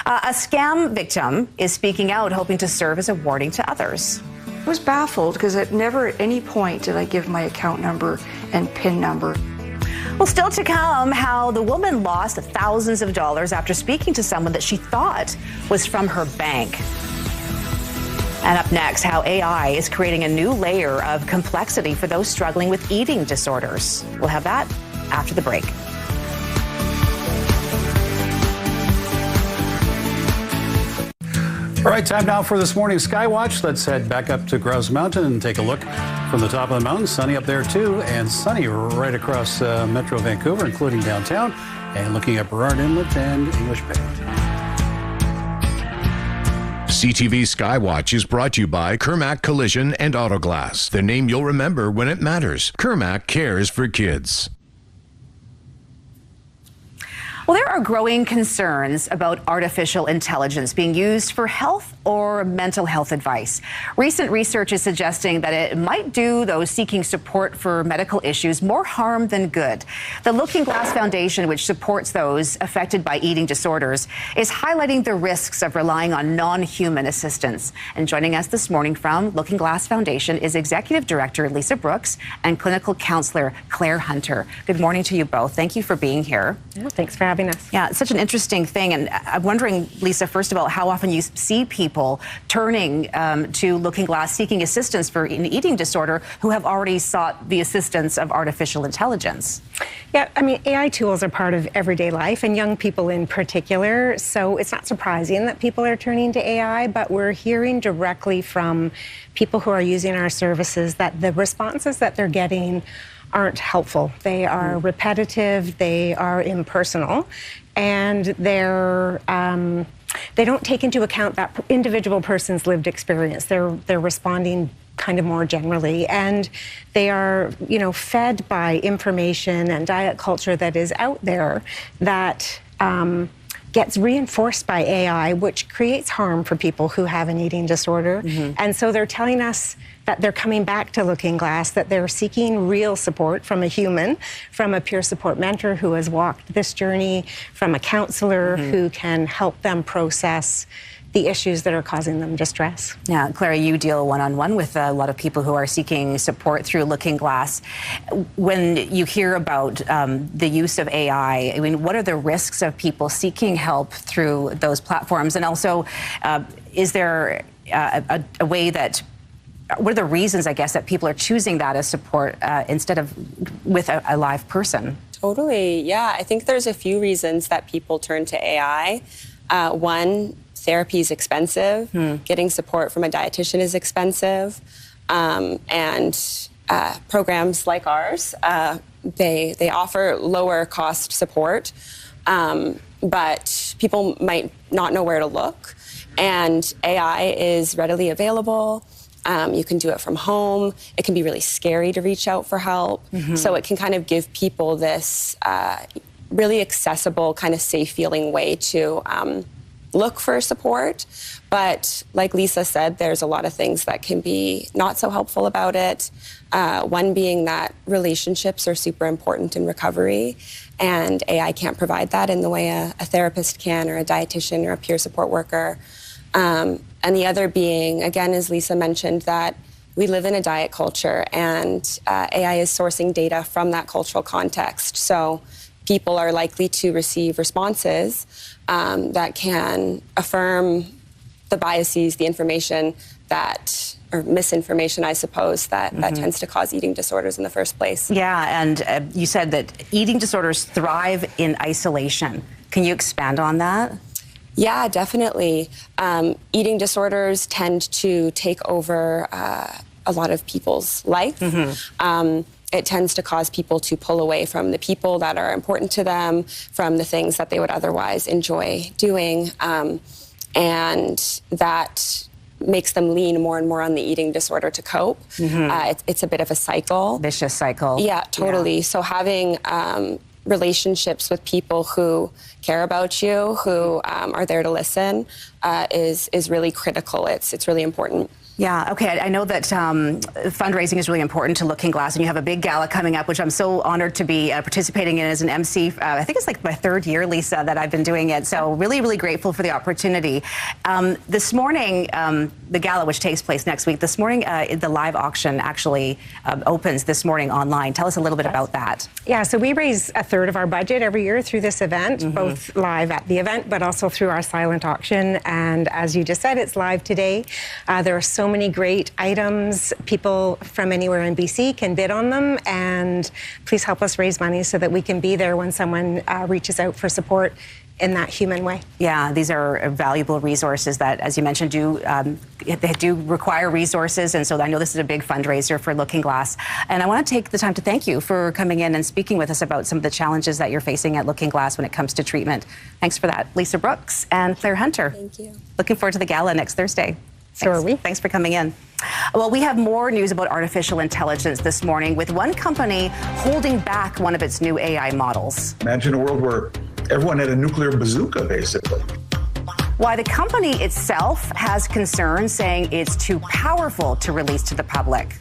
[SPEAKER 1] A scam victim is speaking out, hoping to serve as a warning to others.
[SPEAKER 4] I was baffled because at never at any point did I give my account number and PIN number.
[SPEAKER 1] Well, still to come, how the woman lost thousands of dollars after speaking to someone that she thought was from her bank. And up next, how AI is creating a new layer of complexity for those struggling with eating disorders. We'll have that after the break.
[SPEAKER 7] All right, time now for this morning's Skywatch. Let's head back up to Grouse Mountain and take a look from the top of the mountain. Sunny up there, too, and sunny right across Metro Vancouver, including downtown, and looking at Burrard Inlet and English Bay.
[SPEAKER 14] CTV Skywatch is brought to you by Kermac Collision and Autoglass, the name you'll remember when it matters. Kermac cares for kids.
[SPEAKER 1] Well, there are growing concerns about artificial intelligence being used for health or mental health advice. Recent research is suggesting that it might do those seeking support for medical issues more harm than good. The Looking Glass Foundation, which supports those affected by eating disorders, is highlighting the risks of relying on non-human assistance. And joining us this morning from Looking Glass Foundation is Executive Director Lisa Brooks and Clinical Counselor Claire Hunter. Good morning to you both. Thank you for being here.
[SPEAKER 16] Thanks for having
[SPEAKER 11] having us.
[SPEAKER 1] Yeah, it's such an interesting thing. And I'm wondering, Lisa, first of all, how often you see people turning to Looking Glass seeking assistance for an eating disorder who have already sought the assistance of artificial intelligence.
[SPEAKER 11] Yeah, I mean, AI tools are part of everyday life, and young people in particular. So it's not surprising that people are turning to AI, but we're hearing directly from people who are using our services that the responses that they're getting aren't helpful. They are repetitive, they are impersonal, and they don't take into account that individual person's lived experience. They're responding kind of more generally, and they are, you know, fed by information and diet culture that is out there that gets reinforced by AI, which creates harm for people who have an eating disorder. And so they're telling us that they're coming back to Looking Glass, that they're seeking real support from a human, from a peer support mentor who has walked this journey, from a counselor who can help them process the issues that are causing them distress.
[SPEAKER 1] Yeah, Clara, you deal one-on-one with a lot of people who are seeking support through Looking Glass. When you hear about the use of AI, I mean, what are the risks of people seeking help through those platforms? And also, is there a way that, what are the reasons, I guess, that people are choosing that as support instead of with a live person?
[SPEAKER 13] Totally, yeah. I think there's a few reasons that people turn to AI. One, therapy is expensive. Getting support from a dietitian is expensive. And programs like ours, they offer lower cost support, but people might not know where to look. And AI is readily available. You can do it from home. It can be really scary to reach out for help. So it can kind of give people this really accessible, kind of safe feeling way to look for support. But like Lisa said, there's a lot of things that can be not so helpful about it. One being that relationships are super important in recovery, and AI can't provide that in the way a therapist can, or a dietitian, or a peer support worker. And the other being, again, as Lisa mentioned, that we live in a diet culture, and AI is sourcing data from that cultural context. So people are likely to receive responses that can affirm the biases, the information that, or misinformation, I suppose, that tends to cause eating disorders in the first place.
[SPEAKER 1] Yeah, and you said that eating disorders thrive in isolation. Can you expand on that?
[SPEAKER 13] Yeah, definitely. Eating disorders tend to take over a lot of people's life. It tends to cause people to pull away from the people that are important to them, from the things that they would otherwise enjoy doing. And that makes them lean more and more on the eating disorder to cope. It's a bit of a cycle.
[SPEAKER 1] Vicious cycle.
[SPEAKER 13] Yeah, totally. Yeah. So having relationships with people who care about you, who are there to listen, is really critical. It's really important.
[SPEAKER 1] Yeah, okay. I know that fundraising is really important to Looking Glass, and you have a big gala coming up, which I'm so honored to be participating in as an MC. I think it's like my third year, Lisa, that I've been doing it. So really, really grateful for the opportunity. This morning, the gala, which takes place next week, this morning, the live auction actually opens this morning online. Tell us a little bit about that.
[SPEAKER 11] Yeah, so we raise a third of our budget every year through this event, both live at the event, but also through our silent auction. And as you just said, it's live today. There are so many great items. People from anywhere in BC can bid on them, and please help us raise money so that we can be there when someone reaches out for support in that human way.
[SPEAKER 1] Yeah, these are valuable resources that, as you mentioned, they do require resources, and so I know this is a big fundraiser for Looking Glass. And I want to take the time to thank you for coming in and speaking with us about some of the challenges that you're facing at Looking Glass when it comes to treatment. Thanks for that, Lisa Brooks and Claire Hunter.
[SPEAKER 13] Thank you.
[SPEAKER 1] Looking forward to the gala next Thursday.
[SPEAKER 11] So are we.
[SPEAKER 1] Thanks for coming in. Well, we have more news about artificial intelligence this morning, with one company holding back one of its new AI models.
[SPEAKER 16] Imagine a world where everyone had a nuclear bazooka, basically.
[SPEAKER 1] Why the company itself has concerns, saying it's too powerful to release to the public.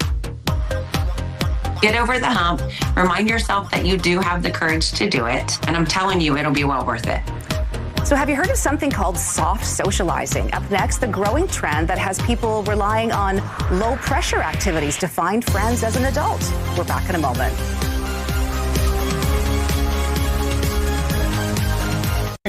[SPEAKER 5] Get over the hump. Remind yourself that you do have the courage to do it. And I'm telling you, it'll be well worth it.
[SPEAKER 1] So have you heard of something called soft socializing? Up next, the growing trend that has people relying on low-pressure activities to find friends as an adult. We're back in a moment.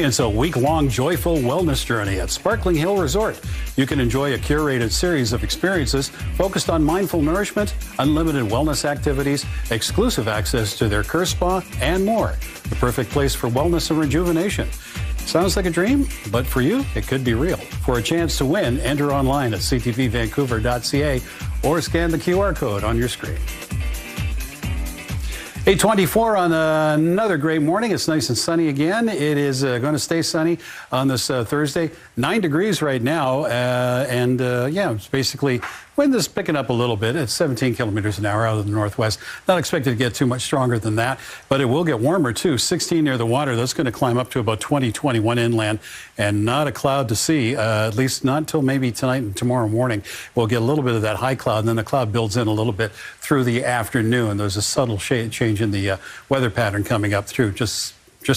[SPEAKER 7] It's a week-long joyful wellness journey at Sparkling Hill Resort. You can enjoy a curated series of experiences focused on mindful nourishment, unlimited wellness activities, exclusive access to their Curse Spa, and more. The perfect place for wellness and rejuvenation. Sounds like a dream, but for you, it could be real. For a chance to win, enter online at ctvvancouver.ca or scan the QR code on your screen. 8:24 on another great morning. It's nice and sunny again. It is going to stay sunny on this Thursday. 9 degrees right now, yeah, it's basically wind is picking up a little bit. It's 17 kilometers an hour out of the northwest. Not expected to get too much stronger than that, but it will get warmer too. 16 near the water. That's going to climb up to about 20, 21 inland, and not a cloud to see, at least not until maybe tonight and tomorrow morning. We'll get a little bit of that high cloud, and then the cloud builds in a little bit through the afternoon. There's a subtle change in the weather pattern coming up through just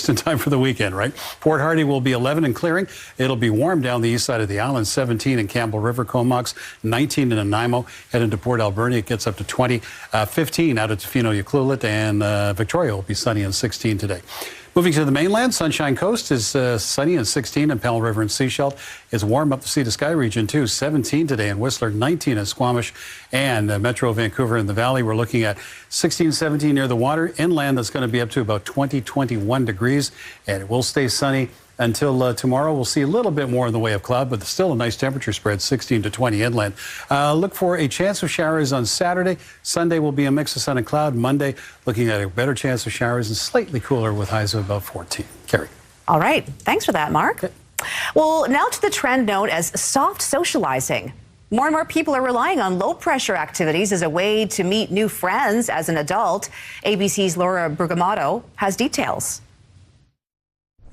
[SPEAKER 7] in time for the weekend, right? Port Hardy will be 11 and clearing. It'll be warm down the east side of the island, 17 in Campbell River, Comox, 19 in Nanaimo. Heading to Port Alberni, it gets up to 20, 15 out of Tofino, Ucluelet, and Victoria will be sunny and 16 today. Moving to the mainland, Sunshine Coast is sunny and 16 in Powell River and Sechelt. It's warm up the sea to sky region too, 17 today in Whistler, 19 in Squamish and Metro Vancouver in the valley. We're looking at 16, 17 near the water. Inland, that's going to be up to about 20, 21 degrees, and it will stay sunny until tomorrow. We'll see a little bit more in the way of cloud, but still a nice temperature spread, 16 to 20 inland. Look for a chance of showers on Saturday. Sunday will be a mix of sun and cloud. Monday, looking at a better chance of showers and slightly cooler with highs of about 14. Carrie.
[SPEAKER 1] All right. Thanks for that, Mark. Okay. Well, now to the trend known as soft socializing. More and more people are relying on low-pressure activities as a way to meet new friends as an adult. ABC's Laura Bergamato has details.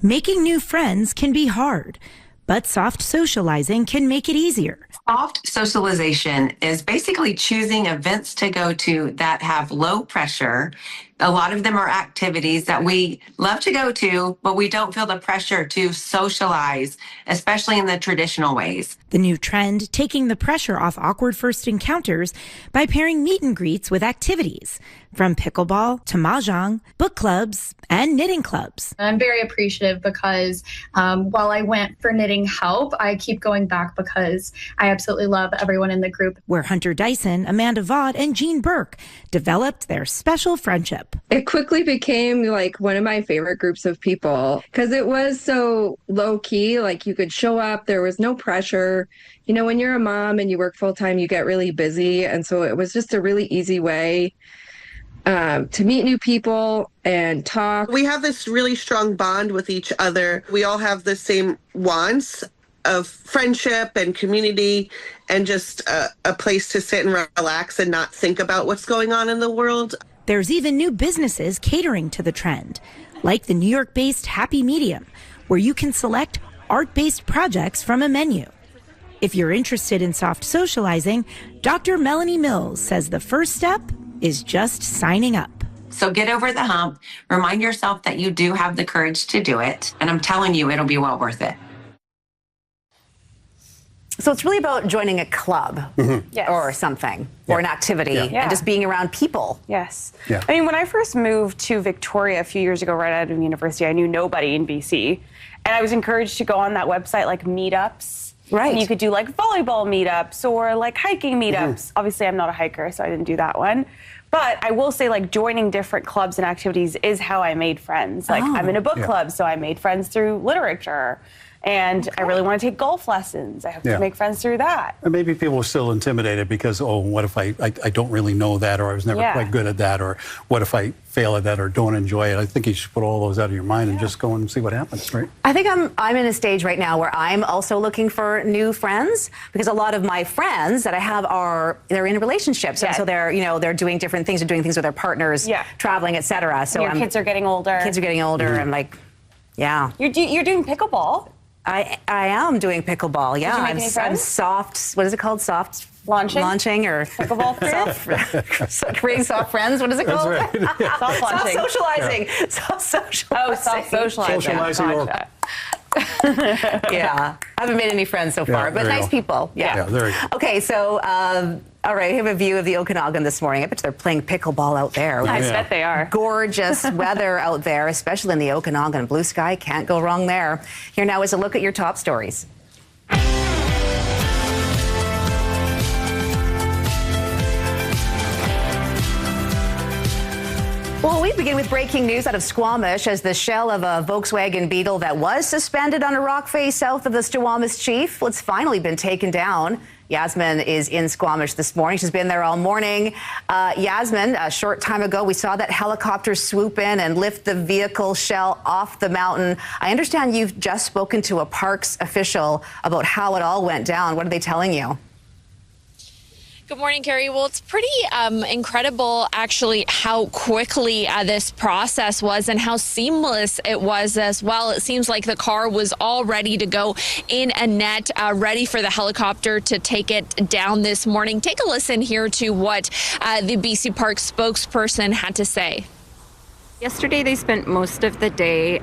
[SPEAKER 17] Making new friends can be hard, but soft socializing can make it easier.
[SPEAKER 5] Soft socialization is basically choosing events to go to that have low pressure. A lot of them are activities that we love to go to, but we don't feel the pressure to socialize, especially in the traditional ways.
[SPEAKER 17] The new trend, taking the pressure off awkward first encounters by pairing meet and greets with activities, from pickleball to mahjong, book clubs, and knitting clubs.
[SPEAKER 21] I'm very appreciative because while I went for knitting help, I keep going back because I absolutely love everyone in the group.
[SPEAKER 17] Where Hunter Dyson, Amanda Vaught, and Jean Burke developed their special friendship.
[SPEAKER 22] It quickly became like one of my favorite groups of people because it was so low key. Like you could show up, there was no pressure. You know, when you're a mom and you work full time, you get really busy. And so it was just a really easy way to meet new people and talk.
[SPEAKER 23] We have this really strong bond with each other. We all have the same wants of friendship and community and just a place to sit and relax and not think about what's going on in the world.
[SPEAKER 17] There's even new businesses catering to the trend, like the New York-based Happy Medium, where you can select art-based projects from a menu. If you're interested in soft socializing, Dr. Melanie Mills says the first step is just signing up.
[SPEAKER 5] So get over the hump, remind yourself that you do have the courage to do it, and I'm telling you, it'll be well worth it.
[SPEAKER 1] So it's really about joining a club or something, or an activity, and just being around people.
[SPEAKER 10] Yes. Yeah. I mean, when I first moved to Victoria a few years ago, right out of university, I knew nobody in BC. And I was encouraged to go on that website, like meetups. Right. And you could do like volleyball meetups or like hiking meetups. Obviously, I'm not a hiker, so I didn't do that one. But I will say, like, joining different clubs and activities is how I made friends. Like, I'm in a book club, so I made friends through literature. And I really want to take golf lessons. I have to make friends through that.
[SPEAKER 7] And maybe people are still intimidated because, oh, what if I don't really know that, or I was never quite good at that, or what if I fail at that or don't enjoy it? I think you should put all those out of your mind and just go and see what happens, right?
[SPEAKER 1] I think I'm in a stage right now where I'm also looking for new friends, because a lot of my friends that I have they're in relationships, and so they're doing different things, they're doing things with their partners, traveling, etc. So
[SPEAKER 10] your kids are getting older.
[SPEAKER 1] Kids are getting older. I'm like,
[SPEAKER 10] You're doing pickleball.
[SPEAKER 1] I am doing pickleball,
[SPEAKER 10] Did you make any friends?
[SPEAKER 1] I'm soft, what is it called? Soft launching or
[SPEAKER 10] pickleball
[SPEAKER 1] creating soft friends, what is it called?
[SPEAKER 7] That's right.
[SPEAKER 10] Soft launching.
[SPEAKER 1] Soft socializing. Soft socializing.
[SPEAKER 10] Oh, soft socializing.
[SPEAKER 7] Socializing.
[SPEAKER 1] Yeah, I haven't made any friends so far, but nice people.
[SPEAKER 7] Yeah, there you go.
[SPEAKER 1] Okay, so All right, I have a view of the Okanagan this morning. I bet they're playing pickleball out there.
[SPEAKER 10] I bet they are.
[SPEAKER 1] Gorgeous weather out there, especially in the Okanagan. Blue sky, can't go wrong there. Here now is a look at your top stories. Well, we begin with breaking news out of Squamish as the shell of a Volkswagen Beetle that was suspended on a rock face south of the Squamish Chief, well, it's finally been taken down. Yasmin is in Squamish this morning. She's been there all morning. Yasmin, a short time ago, we saw that helicopter swoop in and lift the vehicle shell off the mountain. I understand you've just spoken to a parks official about how it all went down. What are they telling you?
[SPEAKER 2] Good morning, Carrie. Well, it's pretty incredible, actually, how quickly this process was and how seamless it was as well. It seems like the car was all ready to go in a net, ready for the helicopter to take it down this morning. Take a listen here to what the BC Parks spokesperson had to say.
[SPEAKER 6] Yesterday, they spent most of the day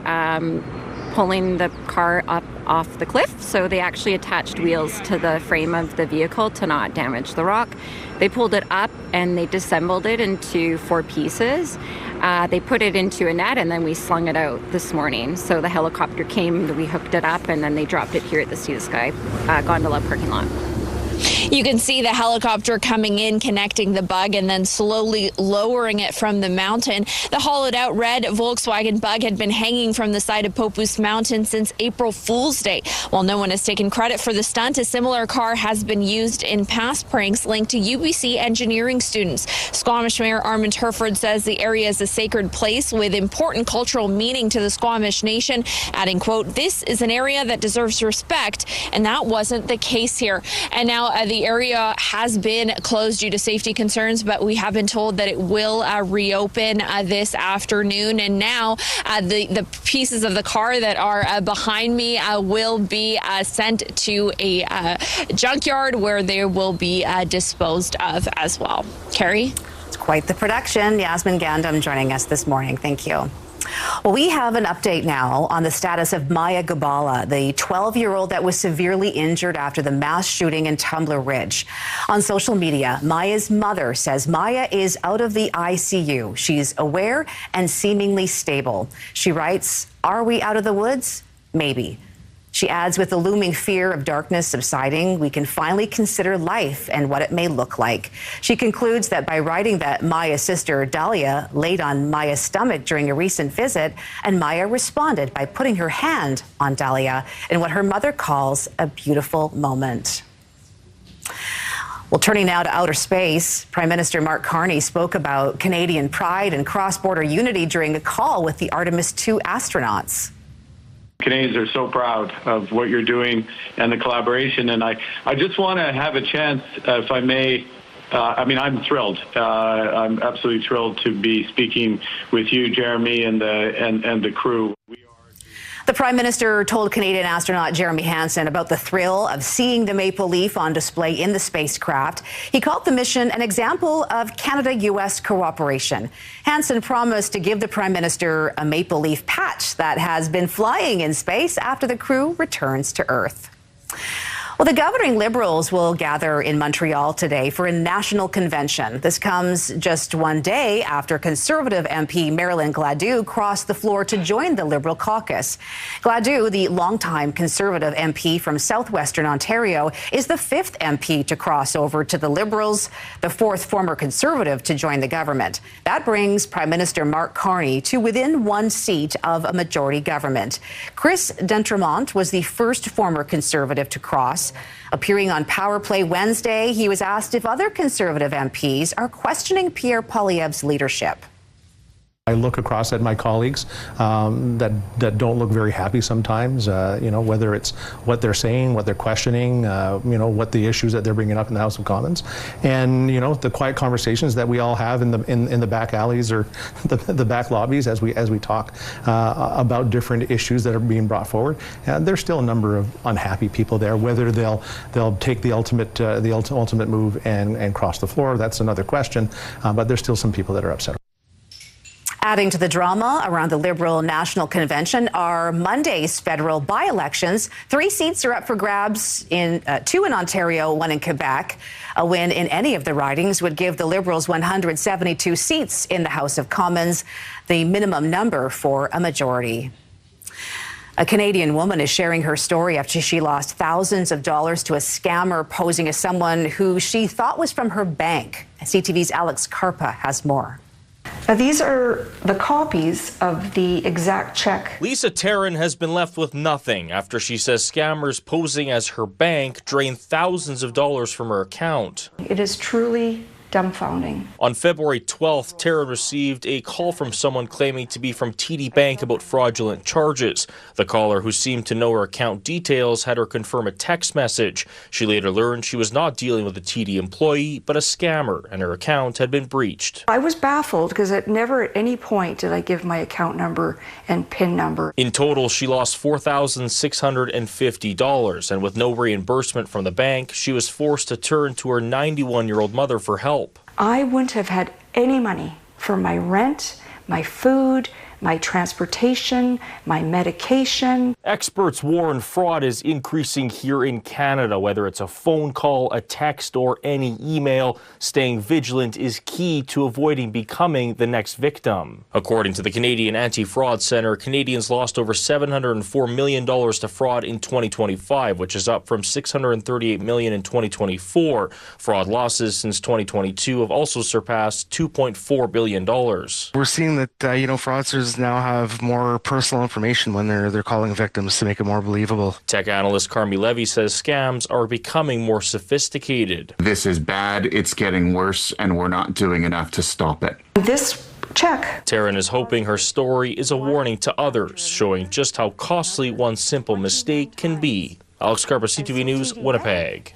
[SPEAKER 6] pulling the car up off the cliff, so they actually attached wheels to the frame of the vehicle to not damage the rock. They pulled it up and they disassembled it into 4 pieces. They put it into a net and then we slung it out this morning. So the helicopter came, we hooked it up, and then they dropped it here at the Sea to Sky gondola parking lot.
[SPEAKER 2] You can see the helicopter coming in, connecting the Bug, and then slowly lowering it from the mountain. The hollowed out red Volkswagen Bug had been hanging from the side of Popup Mountain since April Fool's Day. While no one has taken credit for the stunt, a similar car has been used in past pranks linked to UBC engineering students. Squamish Mayor Armand Herford says the area is a sacred place with important cultural meaning to the Squamish Nation, adding, quote, "This is an area that deserves respect," and that wasn't the case here. And now the area has been closed due to safety concerns, but we have been told that it will reopen this afternoon. And now the pieces of the car that are behind me will be sent to a junkyard where they will be disposed of as well. Carrie?
[SPEAKER 1] It's quite the production. Yasmin Gandam joining us this morning. Thank you. Well, we have an update now on the status of Maya Gabala, the 12-year-old that was severely injured after the mass shooting in Tumbler Ridge. On social media, Maya's mother says Maya is out of the ICU. She's aware and seemingly stable. She writes, "Are we out of the woods? Maybe." She adds, with the looming fear of darkness subsiding, we can finally consider life and what it may look like. She concludes that by writing that Maya's sister, Dahlia, laid on Maya's stomach during a recent visit, and Maya responded by putting her hand on Dahlia in what her mother calls a beautiful moment. Well, turning now to outer space, Prime Minister Mark Carney spoke about Canadian pride and cross-border unity during a call with the Artemis 2 astronauts.
[SPEAKER 12] Canadians are so proud of what you're doing and the collaboration, and I just want to have a chance, if I may. I'm thrilled. I'm absolutely thrilled to be speaking with you, Jeremy, and the crew.
[SPEAKER 1] The Prime Minister told Canadian astronaut Jeremy Hansen about the thrill of seeing the maple leaf on display in the spacecraft. He called the mission an example of Canada-U.S. cooperation. Hansen promised to give the Prime Minister a maple leaf patch that has been flying in space after the crew returns to Earth. Well, the governing Liberals will gather in Montreal today for a national convention. This comes just one day after Conservative MP Marilyn Gladue crossed the floor to join the Liberal caucus. Gladue, the longtime Conservative MP from southwestern Ontario, is the 5th MP to cross over to the Liberals, the 4th former Conservative to join the government. That brings Prime Minister Mark Carney to within 1 seat of a majority government. Chris D'Entremont was the first former Conservative to cross. Appearing on Power Play Wednesday, he was asked if other Conservative MPs are questioning Pierre Poilievre's leadership.
[SPEAKER 18] I look across at my colleagues that don't look very happy sometimes, whether it's what they're saying, what they're questioning, what the issues that they're bringing up in the House of Commons, and the quiet conversations that we all have in the back alleys or the back lobbies as we talk about different issues that are being brought forward. There's still a number of unhappy people there. Whether they'll take the ultimate move and cross the floor, that's another question. But there's still some people that are upset.
[SPEAKER 1] Adding to the drama around the Liberal National Convention are Monday's federal by-elections. 3 seats are up for grabs, 2 in Ontario, 1 in Quebec. A win in any of the ridings would give the Liberals 172 seats in the House of Commons, the minimum number for a majority. A Canadian woman is sharing her story after she lost thousands of dollars to a scammer posing as someone who she thought was from her bank. CTV's Alex Karpa has more.
[SPEAKER 4] Now, these are the copies of the exact check.
[SPEAKER 3] Lisa Taryn has been left with nothing after she says scammers posing as her bank drained thousands of dollars from her account.
[SPEAKER 4] It is truly dumbfounding.
[SPEAKER 3] On February 12th, Taryn received a call from someone claiming to be from TD Bank about fraudulent charges. The caller, who seemed to know her account details, had her confirm a text message. She later learned she was not dealing with a TD employee, but a scammer, and her account had been breached.
[SPEAKER 4] I was baffled because at never at any point did I give my account number and PIN number.
[SPEAKER 3] In total, she lost $4,650, and with no reimbursement from the bank, she was forced to turn to her 91-year-old mother for help.
[SPEAKER 4] I wouldn't have had any money for my rent, my food, my transportation, my medication.
[SPEAKER 3] Experts warn fraud is increasing here in Canada, whether it's a phone call, a text, or any email. Staying vigilant is key to avoiding becoming the next victim. According to the Canadian Anti-Fraud Centre, Canadians lost over $704 million to fraud in 2025, which is up from $638 million in 2024. Fraud losses since 2022 have also surpassed $2.4 billion.
[SPEAKER 8] We're seeing that, fraudsters now have more personal information when they're calling victims to make it more believable.
[SPEAKER 3] Tech analyst Carmi Levy says scams are becoming more sophisticated.
[SPEAKER 15] This is bad, it's getting worse, and we're not doing enough to stop it.
[SPEAKER 4] This check.
[SPEAKER 3] Taryn is hoping her story is a warning to others, showing just how costly one simple mistake can be. Alex Karpa, CTV News, Winnipeg.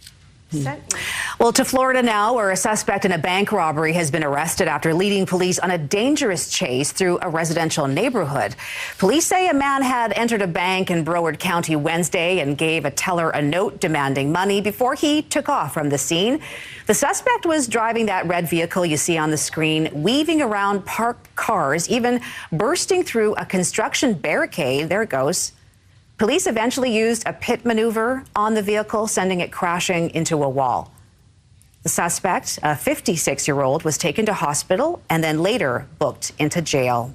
[SPEAKER 1] Well, to Florida now, where a suspect in a bank robbery has been arrested after leading police on a dangerous chase through a residential neighborhood. Police say a man had entered a bank in Broward County Wednesday and gave a teller a note demanding money before he took off from the scene. The suspect was driving that red vehicle you see on the screen, weaving around parked cars, even bursting through a construction barricade. There it goes. Police eventually used a pit maneuver on the vehicle, sending it crashing into a wall. The suspect, a 56-year-old, was taken to hospital and then later booked into jail.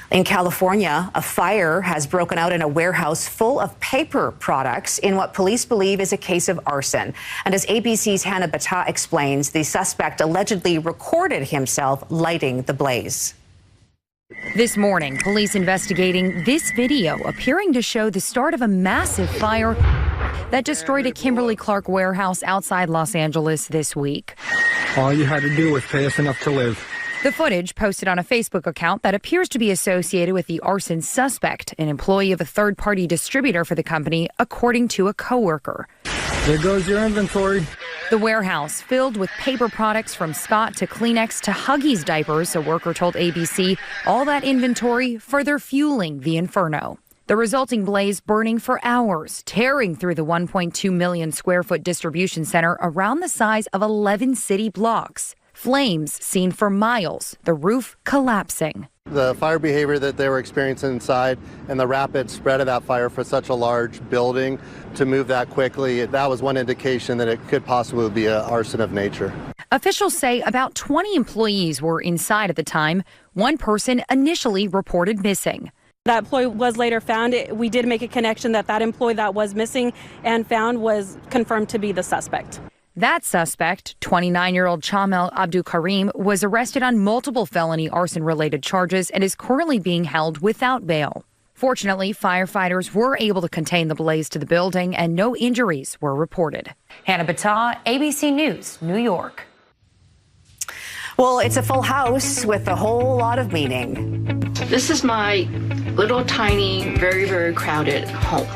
[SPEAKER 1] In California, a fire has broken out in a warehouse full of paper products in what police believe is a case of arson. And as ABC's Hannah Bata explains, the suspect allegedly recorded himself lighting the blaze.
[SPEAKER 20] This morning, police investigating this video appearing to show the start of a massive fire that destroyed a Kimberly-Clark warehouse outside Los Angeles this week.
[SPEAKER 25] All you had to do was pay us enough to live.
[SPEAKER 20] The footage posted on a Facebook account that appears to be associated with the arson suspect, an employee of a third-party distributor for the company, according to a coworker.
[SPEAKER 25] There goes your inventory.
[SPEAKER 20] The warehouse filled with paper products from Scott to Kleenex to Huggies diapers, a worker told ABC, all that inventory further fueling the inferno. The resulting blaze burning for hours, tearing through the 1.2 million square foot distribution center around the size of 11 city blocks. Flames seen for miles, the roof collapsing.
[SPEAKER 26] The fire behavior that they were experiencing inside and the rapid spread of that fire for such a large building to move that quickly, that was one indication that it could possibly be an arson of nature.
[SPEAKER 20] Officials say about 20 employees were inside at the time. One person initially reported missing.
[SPEAKER 27] That employee was later found. We did make a connection that employee that was missing and found was confirmed to be the suspect.
[SPEAKER 20] That suspect, 29-year-old Chamel Abdul Karim, was arrested on multiple felony arson-related charges and is currently being held without bail. Fortunately, firefighters were able to contain the blaze to the building and no injuries were reported. Hannah Bata, ABC News, New York.
[SPEAKER 1] Well, it's a full house with a whole lot of meaning.
[SPEAKER 28] This is my little tiny, very, very crowded home.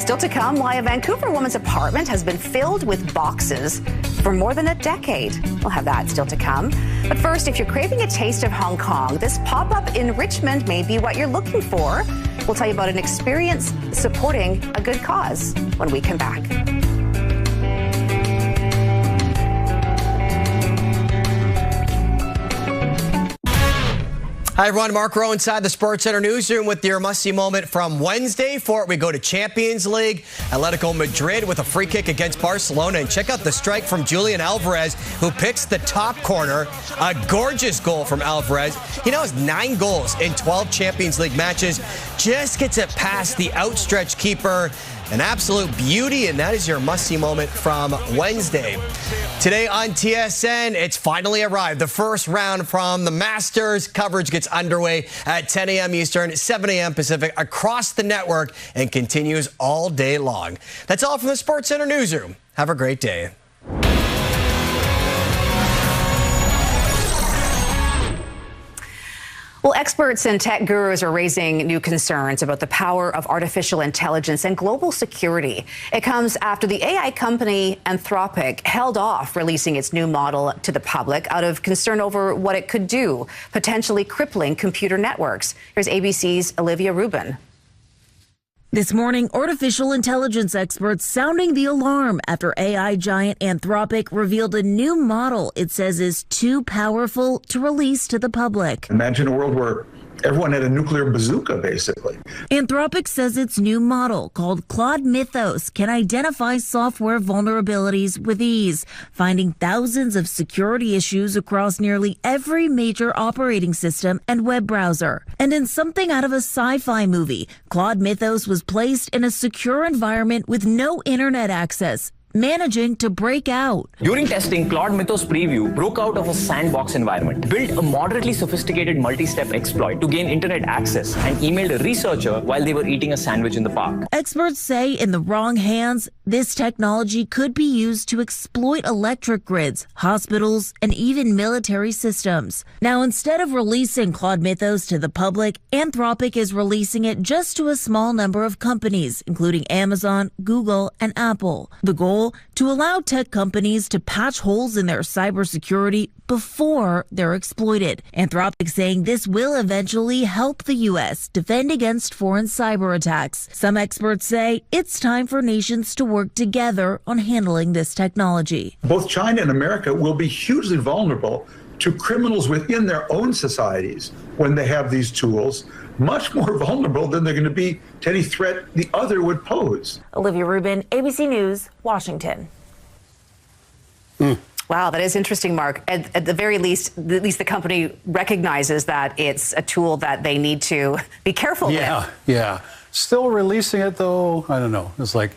[SPEAKER 1] Still to come, why a Vancouver woman's apartment has been filled with boxes for more than a decade. We'll have that still to come. But first, if you're craving a taste of Hong Kong, this pop-up in Richmond may be what you're looking for. We'll tell you about an experience supporting a good cause when we come back.
[SPEAKER 9] Hi, everyone. Mark Rowe inside the Sports Center newsroom with your must-see moment from Wednesday. For it, we go to Champions League. Atletico Madrid with a free kick against Barcelona. And check out the strike from Julian Alvarez, who picks the top corner. A gorgeous goal from Alvarez. He now has 9 goals in 12 Champions League matches. Just gets it past the outstretched keeper. An absolute beauty, and that is your must-see moment from Wednesday. Today on TSN, it's finally arrived. The first round from the Masters. Coverage gets underway at 10 a.m. Eastern, 7 a.m. Pacific across the network and continues all day long. That's all from the Sports Center newsroom. Have a great day.
[SPEAKER 1] Well, experts and tech gurus are raising new concerns about the power of artificial intelligence and global security. It comes after the AI company Anthropic held off releasing its new model to the public out of concern over what it could do, potentially crippling computer networks. Here's ABC's Olivia Rubin.
[SPEAKER 11] This morning, artificial intelligence experts sounding the alarm after AI giant Anthropic revealed a new model it says is too powerful to release to the public.
[SPEAKER 13] Imagine a world where everyone had a nuclear bazooka, basically.
[SPEAKER 11] Anthropic says its new model, called Claude Mythos, can identify software vulnerabilities with ease, finding thousands of security issues across nearly every major operating system and web browser. And in something out of a sci-fi movie, Claude Mythos was placed in a secure environment with no internet access, managing to break out.
[SPEAKER 14] During testing, Claude Mythos Preview broke out of a sandbox environment, built a moderately sophisticated multi-step exploit to gain internet access, and emailed a researcher while they were eating a sandwich in the park.
[SPEAKER 11] Experts say in the wrong hands, this technology could be used to exploit electric grids, hospitals, and even military systems. Now, instead of releasing Claude Mythos to the public, Anthropic is releasing it just to a small number of companies, including Amazon, Google, and Apple. The goal? To allow tech companies to patch holes in their cybersecurity before they're exploited. Anthropic saying this will eventually help the U.S. defend against foreign cyber attacks. Some experts say it's time for nations to work together on handling this technology.
[SPEAKER 13] Both China and America will be hugely vulnerable to criminals within their own societies when they have these tools, much more vulnerable than they're going to be to any threat the other would pose.
[SPEAKER 11] Olivia Rubin, ABC News, Washington.
[SPEAKER 1] Wow, that is interesting, Mark. At the very least, the company recognizes that it's a tool that they need to be careful with.
[SPEAKER 7] Yeah. Still releasing it, though, I don't know. It's like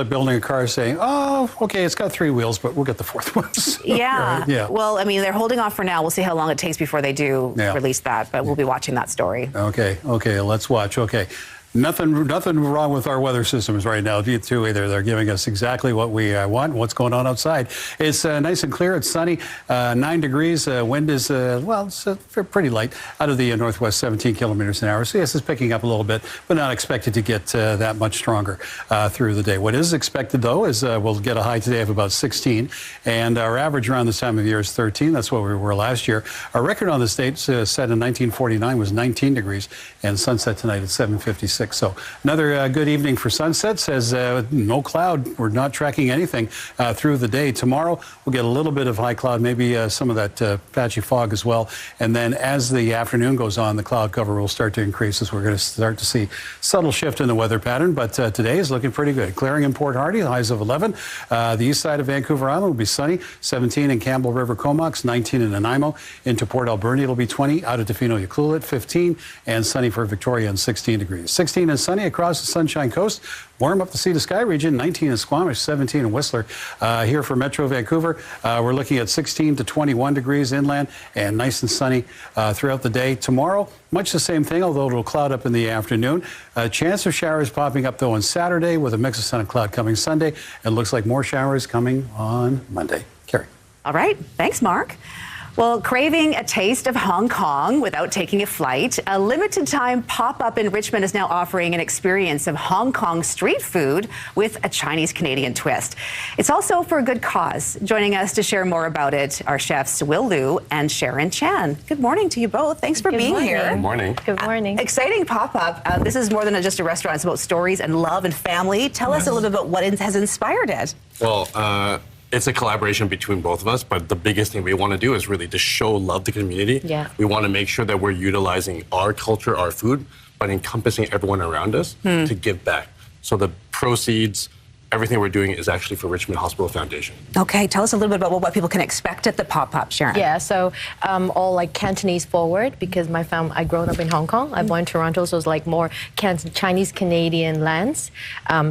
[SPEAKER 7] building a car saying, oh, okay, it's got 3 wheels, but we'll get the 4th one.
[SPEAKER 1] Yeah.
[SPEAKER 7] Right? Yeah.
[SPEAKER 1] Well, I mean, they're holding off for now. We'll see how long it takes before they do release that, but we'll be watching that story.
[SPEAKER 7] Okay, let's watch. Okay. Nothing wrong with our weather systems right now, too, either. They're giving us exactly what we want, what's going on outside. It's nice and clear. It's sunny, 9 degrees. Wind is, it's pretty light out of the northwest, 17 kilometers an hour. So, yes, it's picking up a little bit, but not expected to get that much stronger through the day. What is expected, though, is we'll get a high today of about 16, and our average around this time of year is 13. That's what we were last year. Our record on the state set in 1949 was 19 degrees, and sunset tonight at 7:56. So another good evening for sunset. Says no cloud. We're not tracking anything through the day. Tomorrow we'll get a little bit of high cloud, maybe some of that patchy fog as well. And then as the afternoon goes on, the cloud cover will start to increase as we're going to start to see subtle shift in the weather pattern. But today is looking pretty good. Clearing in Port Hardy, highs of 11. The east side of Vancouver Island will be sunny. 17 in Campbell River Comox, 19 in Nanaimo. Into Port Alberni it'll be 20. Out of Tofino Ucluelet, 15. And sunny for Victoria and 16 degrees. 16 and sunny across the Sunshine Coast. Warm up the sea to sky region, 19 in Squamish, 17 in Whistler. Here for Metro Vancouver, we're looking at 16 to 21 degrees inland and nice and sunny throughout the day. Tomorrow, much the same thing, although it'll cloud up in the afternoon. A chance of showers popping up, though, on Saturday with a mix of sun and cloud coming Sunday. And looks like more showers coming on Monday. Carrie.
[SPEAKER 1] All right. Thanks, Mark. Well, craving a taste of Hong Kong without taking a flight, a limited-time Popup in Richmond is now offering an experience of Hong Kong street food with a Chinese-Canadian twist. It's also for a good cause. Joining us to share more about it are chefs Will Liu and Sharon Chan. Good morning to you both. Thanks for being here.
[SPEAKER 16] Good morning.
[SPEAKER 11] Good morning.
[SPEAKER 1] Exciting Popup. This is more than just a restaurant. It's about stories and love and family. Tell us a little bit about what has inspired it.
[SPEAKER 16] Well,
[SPEAKER 5] it's a collaboration between both of us, but the biggest thing we want to do is really to show love to the community.
[SPEAKER 16] Yeah.
[SPEAKER 5] We want to make sure that we're utilizing our culture, our food, but encompassing everyone around us to give back. So the proceeds, everything we're doing is actually for Richmond Hospital Foundation.
[SPEAKER 1] Okay, tell us a little bit about what people can expect at the Popup, Sharon.
[SPEAKER 16] Yeah, so all like Cantonese forward, because my family, I grew up in Hong Kong. I born in Toronto, so it's like more Chinese Canadian lens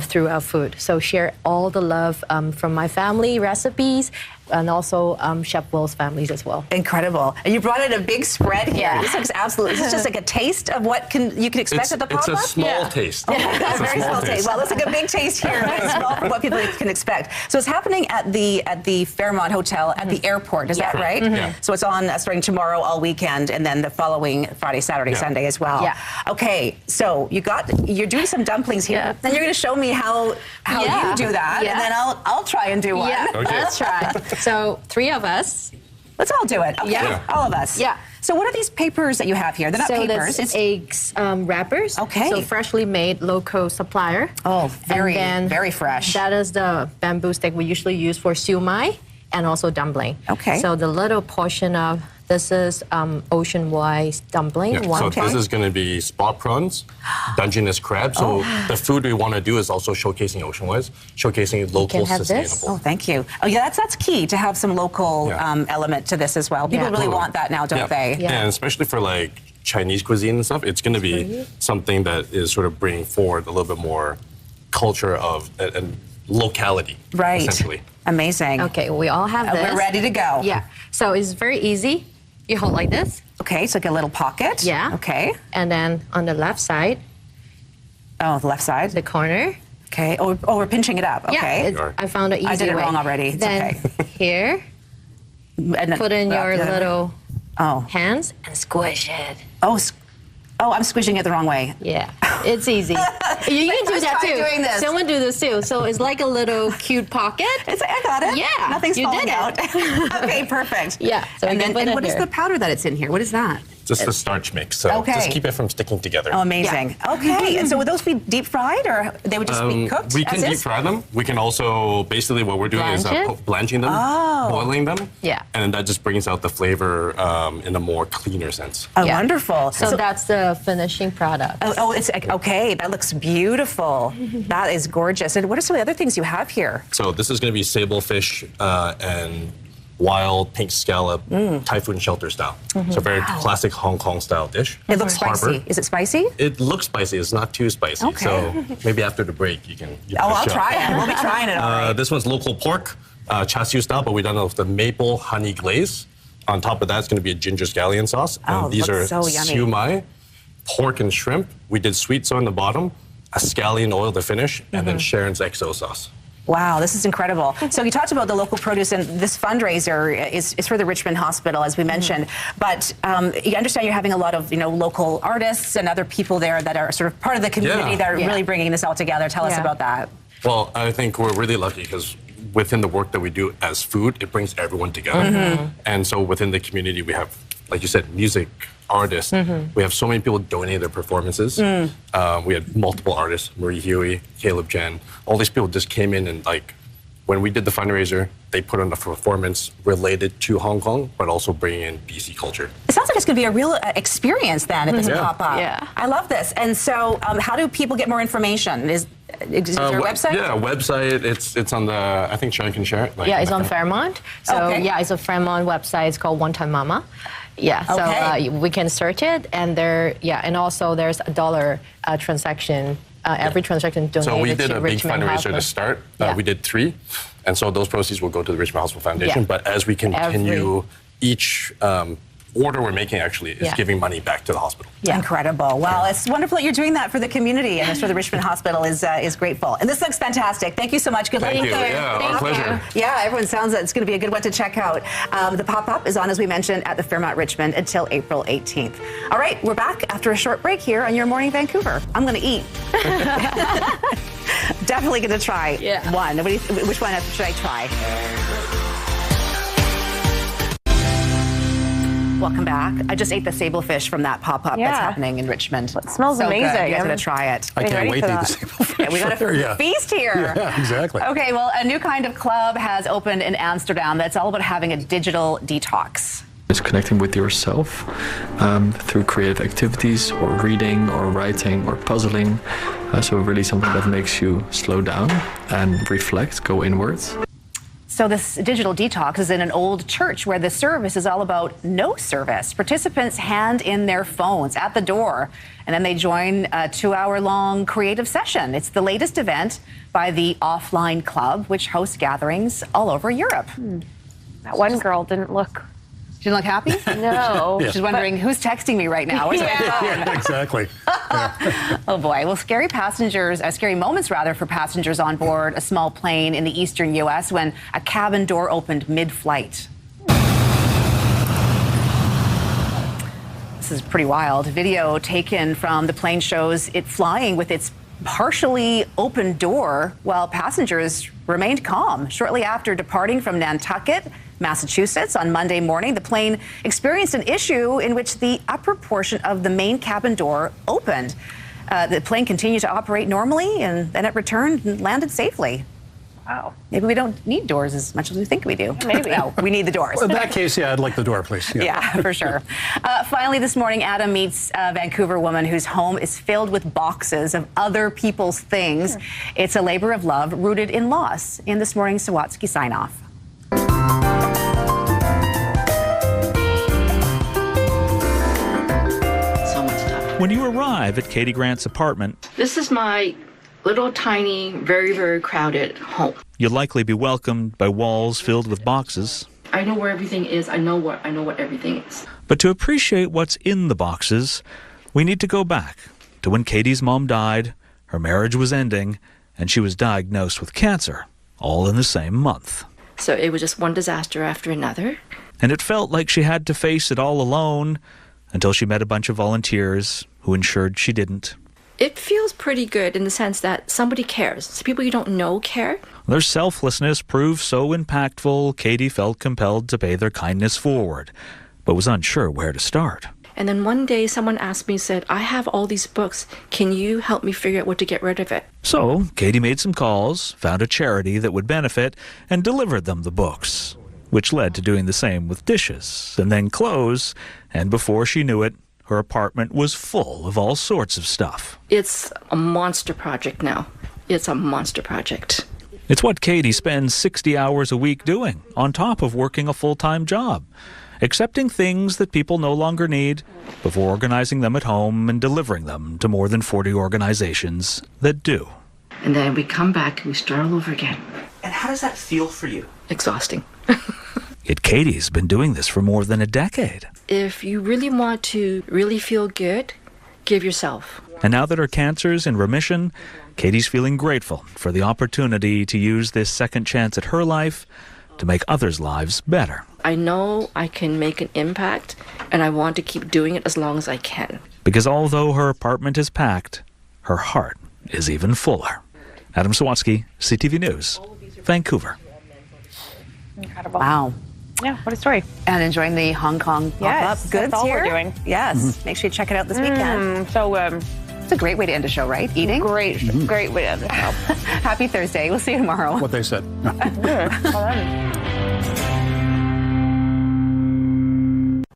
[SPEAKER 16] through our food. So share all the love from my family, recipes, and also Chef Will's families as well.
[SPEAKER 1] Incredible. And you brought in a big spread here.
[SPEAKER 16] Yeah.
[SPEAKER 1] This looks absolutely, this is just like a taste of what you can expect at the Popup?
[SPEAKER 5] It's a small taste.
[SPEAKER 1] Okay, that's a very small taste. Well, it's like a big taste here, but it's small for what people can expect. So it's happening at the Fairmont Hotel at the airport, is that right?
[SPEAKER 16] Yeah.
[SPEAKER 1] So it's on starting tomorrow all weekend, and then the following Friday, Saturday, Sunday as well.
[SPEAKER 16] Yeah.
[SPEAKER 1] Okay, so you're doing some dumplings here.
[SPEAKER 16] Yeah.
[SPEAKER 1] Then you're going to show me how you do that, and then I'll try and do one.
[SPEAKER 16] Yeah, let's try. So 3 of us.
[SPEAKER 1] Let's all do it. Okay,
[SPEAKER 16] Yeah.
[SPEAKER 1] all of us.
[SPEAKER 16] Yeah.
[SPEAKER 1] So what are these papers that you have here? They're not papers.
[SPEAKER 16] That's eggs wrappers.
[SPEAKER 1] Okay.
[SPEAKER 16] So freshly made local supplier.
[SPEAKER 1] Oh, very,
[SPEAKER 16] And then
[SPEAKER 1] very fresh.
[SPEAKER 16] That is the bamboo stick we usually use for siu mai and also dumpling.
[SPEAKER 1] Okay.
[SPEAKER 16] So the little portion of this is ocean-wise dumpling.
[SPEAKER 5] Yeah, so this is going to be spot prawns, Dungeness crab. So the food we want to do is also showcasing ocean-wise, showcasing local, sustainable.
[SPEAKER 1] Oh, thank you. Oh, yeah, that's key to have some local element to this as well. People really want that now, don't they?
[SPEAKER 5] Yeah. And especially for like Chinese cuisine and stuff, it's going to be something that is sort of bringing forward a little bit more culture of and locality, essentially.
[SPEAKER 1] Amazing.
[SPEAKER 16] Okay, we all have this.
[SPEAKER 1] We're ready to go.
[SPEAKER 16] Yeah. So it's very easy. You hold like this.
[SPEAKER 1] Okay, it's like a little pocket.
[SPEAKER 16] Yeah.
[SPEAKER 1] Okay.
[SPEAKER 16] And then on the left side.
[SPEAKER 1] Oh, the left side?
[SPEAKER 16] The corner.
[SPEAKER 1] Okay. Oh, we're pinching it up. Okay.
[SPEAKER 16] Yeah, I found an easy way.
[SPEAKER 1] I did it wrong already. It's
[SPEAKER 16] then here,
[SPEAKER 1] and then
[SPEAKER 16] put in your little hands and squish it.
[SPEAKER 1] Oh, I'm squishing it the wrong way.
[SPEAKER 16] Yeah, it's easy. You can do that too.
[SPEAKER 1] Doing this.
[SPEAKER 16] Someone do this too. So it's like a little cute pocket.
[SPEAKER 1] I got it.
[SPEAKER 16] Yeah,
[SPEAKER 1] nothing's falling out. Okay, perfect.
[SPEAKER 16] Yeah. So
[SPEAKER 1] and what is the powder that it's in here? What is that?
[SPEAKER 5] Just the starch mix, so just keep it from sticking together.
[SPEAKER 1] Oh, amazing. Yeah. Okay, and so would those be deep fried, or they would just be cooked?
[SPEAKER 5] We can deep fry them. We can also, basically what we're doing is blanching them, boiling them.
[SPEAKER 16] Yeah.
[SPEAKER 5] And then that just brings out the flavor in a more cleaner sense.
[SPEAKER 1] Oh, wonderful.
[SPEAKER 16] So that's the finishing product.
[SPEAKER 1] Oh, it's okay. That looks beautiful. That is gorgeous. And what are some of the other things you have here?
[SPEAKER 5] So this is going to be sable fish and wild pink scallop typhoon shelter style. So very classic Hong Kong style dish.
[SPEAKER 1] It looks spicy. Is it spicy?
[SPEAKER 5] It looks spicy. It's not too spicy.
[SPEAKER 1] Okay.
[SPEAKER 5] So maybe after the break you can.
[SPEAKER 1] I'll try it. We'll be trying it. All right.
[SPEAKER 5] This one's local pork, char siu style, but we done it with the maple honey glaze. On top of that, it's going to be a ginger scallion sauce. And these are siu mai, pork and shrimp. We did sweet soy on the bottom, a scallion oil to finish, and then Sharon's XO sauce.
[SPEAKER 1] Wow, this is incredible. So you talked about the local produce, and this fundraiser is for the Richmond Hospital, as we mentioned. But you understand you're having a lot of local artists and other people there that are sort of part of the community that are really bringing this all together. Tell us about that.
[SPEAKER 5] Well, I think we're really lucky because within the work that we do as food, it brings everyone together. And so within the community, we have, like you said, music, artists. We have so many people donating their performances. We had multiple artists, Marie Huey, Caleb Jen. All these people just came in and when we did the fundraiser, they put on a performance related to Hong Kong, but also bringing in BC culture.
[SPEAKER 1] It sounds like it's going to be a real experience then at this pop-up.
[SPEAKER 16] Yeah.
[SPEAKER 1] I love this. And so how do people get more information? Is there a website?
[SPEAKER 5] Yeah, a website. It's on the, I think Sharon can share it.
[SPEAKER 16] It's on Fairmont. So it's a Fairmont website. It's called One Time Mama. Yeah, so we can search it, and and also there's $1 transaction. Every transaction donated to
[SPEAKER 5] So we did a big
[SPEAKER 16] Richmond
[SPEAKER 5] fundraiser
[SPEAKER 16] Hospital.
[SPEAKER 5] to start. We did 3, and so those proceeds will go to the Richmond Hospital Foundation.
[SPEAKER 16] Yeah.
[SPEAKER 5] But as we continue, each order we're making actually is giving money back to the hospital.
[SPEAKER 1] Yeah. Incredible. Well, it's wonderful that you're doing that for the community, and for the Richmond Hospital is grateful. And this looks fantastic. Thank you so much. Good luck.
[SPEAKER 5] Thank you. Yeah, our pleasure.
[SPEAKER 1] Yeah, everyone sounds like it's going to be a good one to check out. The pop-up is on, as we mentioned, at the Fairmont Richmond until April 18th. All right, we're back after a short break here on Your Morning Vancouver. I'm going to eat. Definitely going to try one. Which one should I try? Welcome back. I just ate the sablefish from that Popup that's happening in Richmond.
[SPEAKER 6] It smells
[SPEAKER 1] so
[SPEAKER 6] amazing.
[SPEAKER 1] Good. You guys got to try it.
[SPEAKER 7] I can't wait to eat the sablefish.
[SPEAKER 1] Yeah, we got a feast here.
[SPEAKER 7] Yeah, exactly.
[SPEAKER 1] Okay, well, a new kind of club has opened in Amsterdam that's all about having a digital detox.
[SPEAKER 10] It's connecting with yourself through creative activities or reading or writing or puzzling. So really something that makes you slow down and reflect, go inwards.
[SPEAKER 1] So this digital detox is in an old church where the service is all about no service. Participants hand in their phones at the door, and then they join a 2-hour-long creative session. It's the latest event by the Offline Club, which hosts gatherings all over Europe.
[SPEAKER 6] That one girl didn't look...
[SPEAKER 1] She didn't look happy?
[SPEAKER 6] No.
[SPEAKER 1] She's wondering, who's texting me right now? Where's my phone?
[SPEAKER 7] Yeah, exactly.
[SPEAKER 1] Oh boy. Well, scary moments rather for passengers on board a small plane in the eastern U.S. when a cabin door opened mid-flight. This is pretty wild. Video taken from the plane shows it flying with its partially open door while passengers remained calm. Shortly after departing from Nantucket, Massachusetts, on Monday morning, the plane experienced an issue in which the upper portion of the main cabin door opened. The plane continued to operate normally, and then it returned and landed safely.
[SPEAKER 6] Wow.
[SPEAKER 1] Maybe we don't need doors as much as we think we do.
[SPEAKER 6] Maybe.
[SPEAKER 1] No, we need the doors.
[SPEAKER 7] Well, in that case, yeah, I'd like the door, please.
[SPEAKER 1] Yeah, for sure. Finally, this morning, Adam meets a Vancouver woman whose home is filled with boxes of other people's things. It's a labor of love rooted in loss. In this morning's Sawatsky sign-off.
[SPEAKER 17] When you arrive at Katie Grant's apartment,
[SPEAKER 28] This is my little tiny, very, very crowded home.
[SPEAKER 17] you'll likely be welcomed by walls filled with boxes.
[SPEAKER 28] I know where everything is. I know what everything is.
[SPEAKER 17] But to appreciate what's in the boxes, we need to go back to when Katie's mom died, her marriage was ending, and she was diagnosed with cancer, all in the same month.
[SPEAKER 28] So it was just one disaster after another.
[SPEAKER 17] And it felt like she had to face it all alone until she met a bunch of volunteers who ensured she didn't.
[SPEAKER 28] It feels pretty good in the sense that somebody cares. So people you don't know care.
[SPEAKER 17] Their selflessness proved so impactful, Katie felt compelled to pay their kindness forward, but was unsure where to start.
[SPEAKER 28] And then one day someone asked me, said, I have all these books. Can you help me figure out what to get rid of it?
[SPEAKER 17] So Katie made some calls, found a charity that would benefit, and delivered them the books, which led to doing the same with dishes, and then clothes, and before she knew it, her apartment was full of all sorts of stuff.
[SPEAKER 28] It's a monster project now. It's a monster project.
[SPEAKER 17] It's what Katie spends 60 hours a week doing, on top of working a full-time job, accepting things that people no longer need before organizing them at home and delivering them to more than 40 organizations that do.
[SPEAKER 28] And then we come back and we start all over again.
[SPEAKER 17] And how does that feel for you?
[SPEAKER 28] Exhausting.
[SPEAKER 17] Yet Katie's been doing this for more than a decade.
[SPEAKER 28] If you really want to really feel good, give yourself.
[SPEAKER 17] And now that her cancer's in remission, Katie's feeling grateful for the opportunity to use this second chance at her life to make others' lives better.
[SPEAKER 28] I know I can make an impact, and I want to keep doing it as long as I can.
[SPEAKER 17] Because although her apartment is packed, her heart is even fuller. Adam Sawatsky, CTV News, Vancouver.
[SPEAKER 6] Incredible.
[SPEAKER 1] Wow.
[SPEAKER 6] Yeah, what a story.
[SPEAKER 1] And enjoying the Hong Kong
[SPEAKER 6] Yes,
[SPEAKER 1] pop-up goods
[SPEAKER 6] that's all
[SPEAKER 1] here.
[SPEAKER 6] we're doing.
[SPEAKER 1] Yes. Make sure you check it out this weekend. It's a great way to end a show, right? Eating?
[SPEAKER 6] Great way to end the show.
[SPEAKER 1] Happy Thursday. We'll see you tomorrow.
[SPEAKER 7] What they said.
[SPEAKER 6] Well done.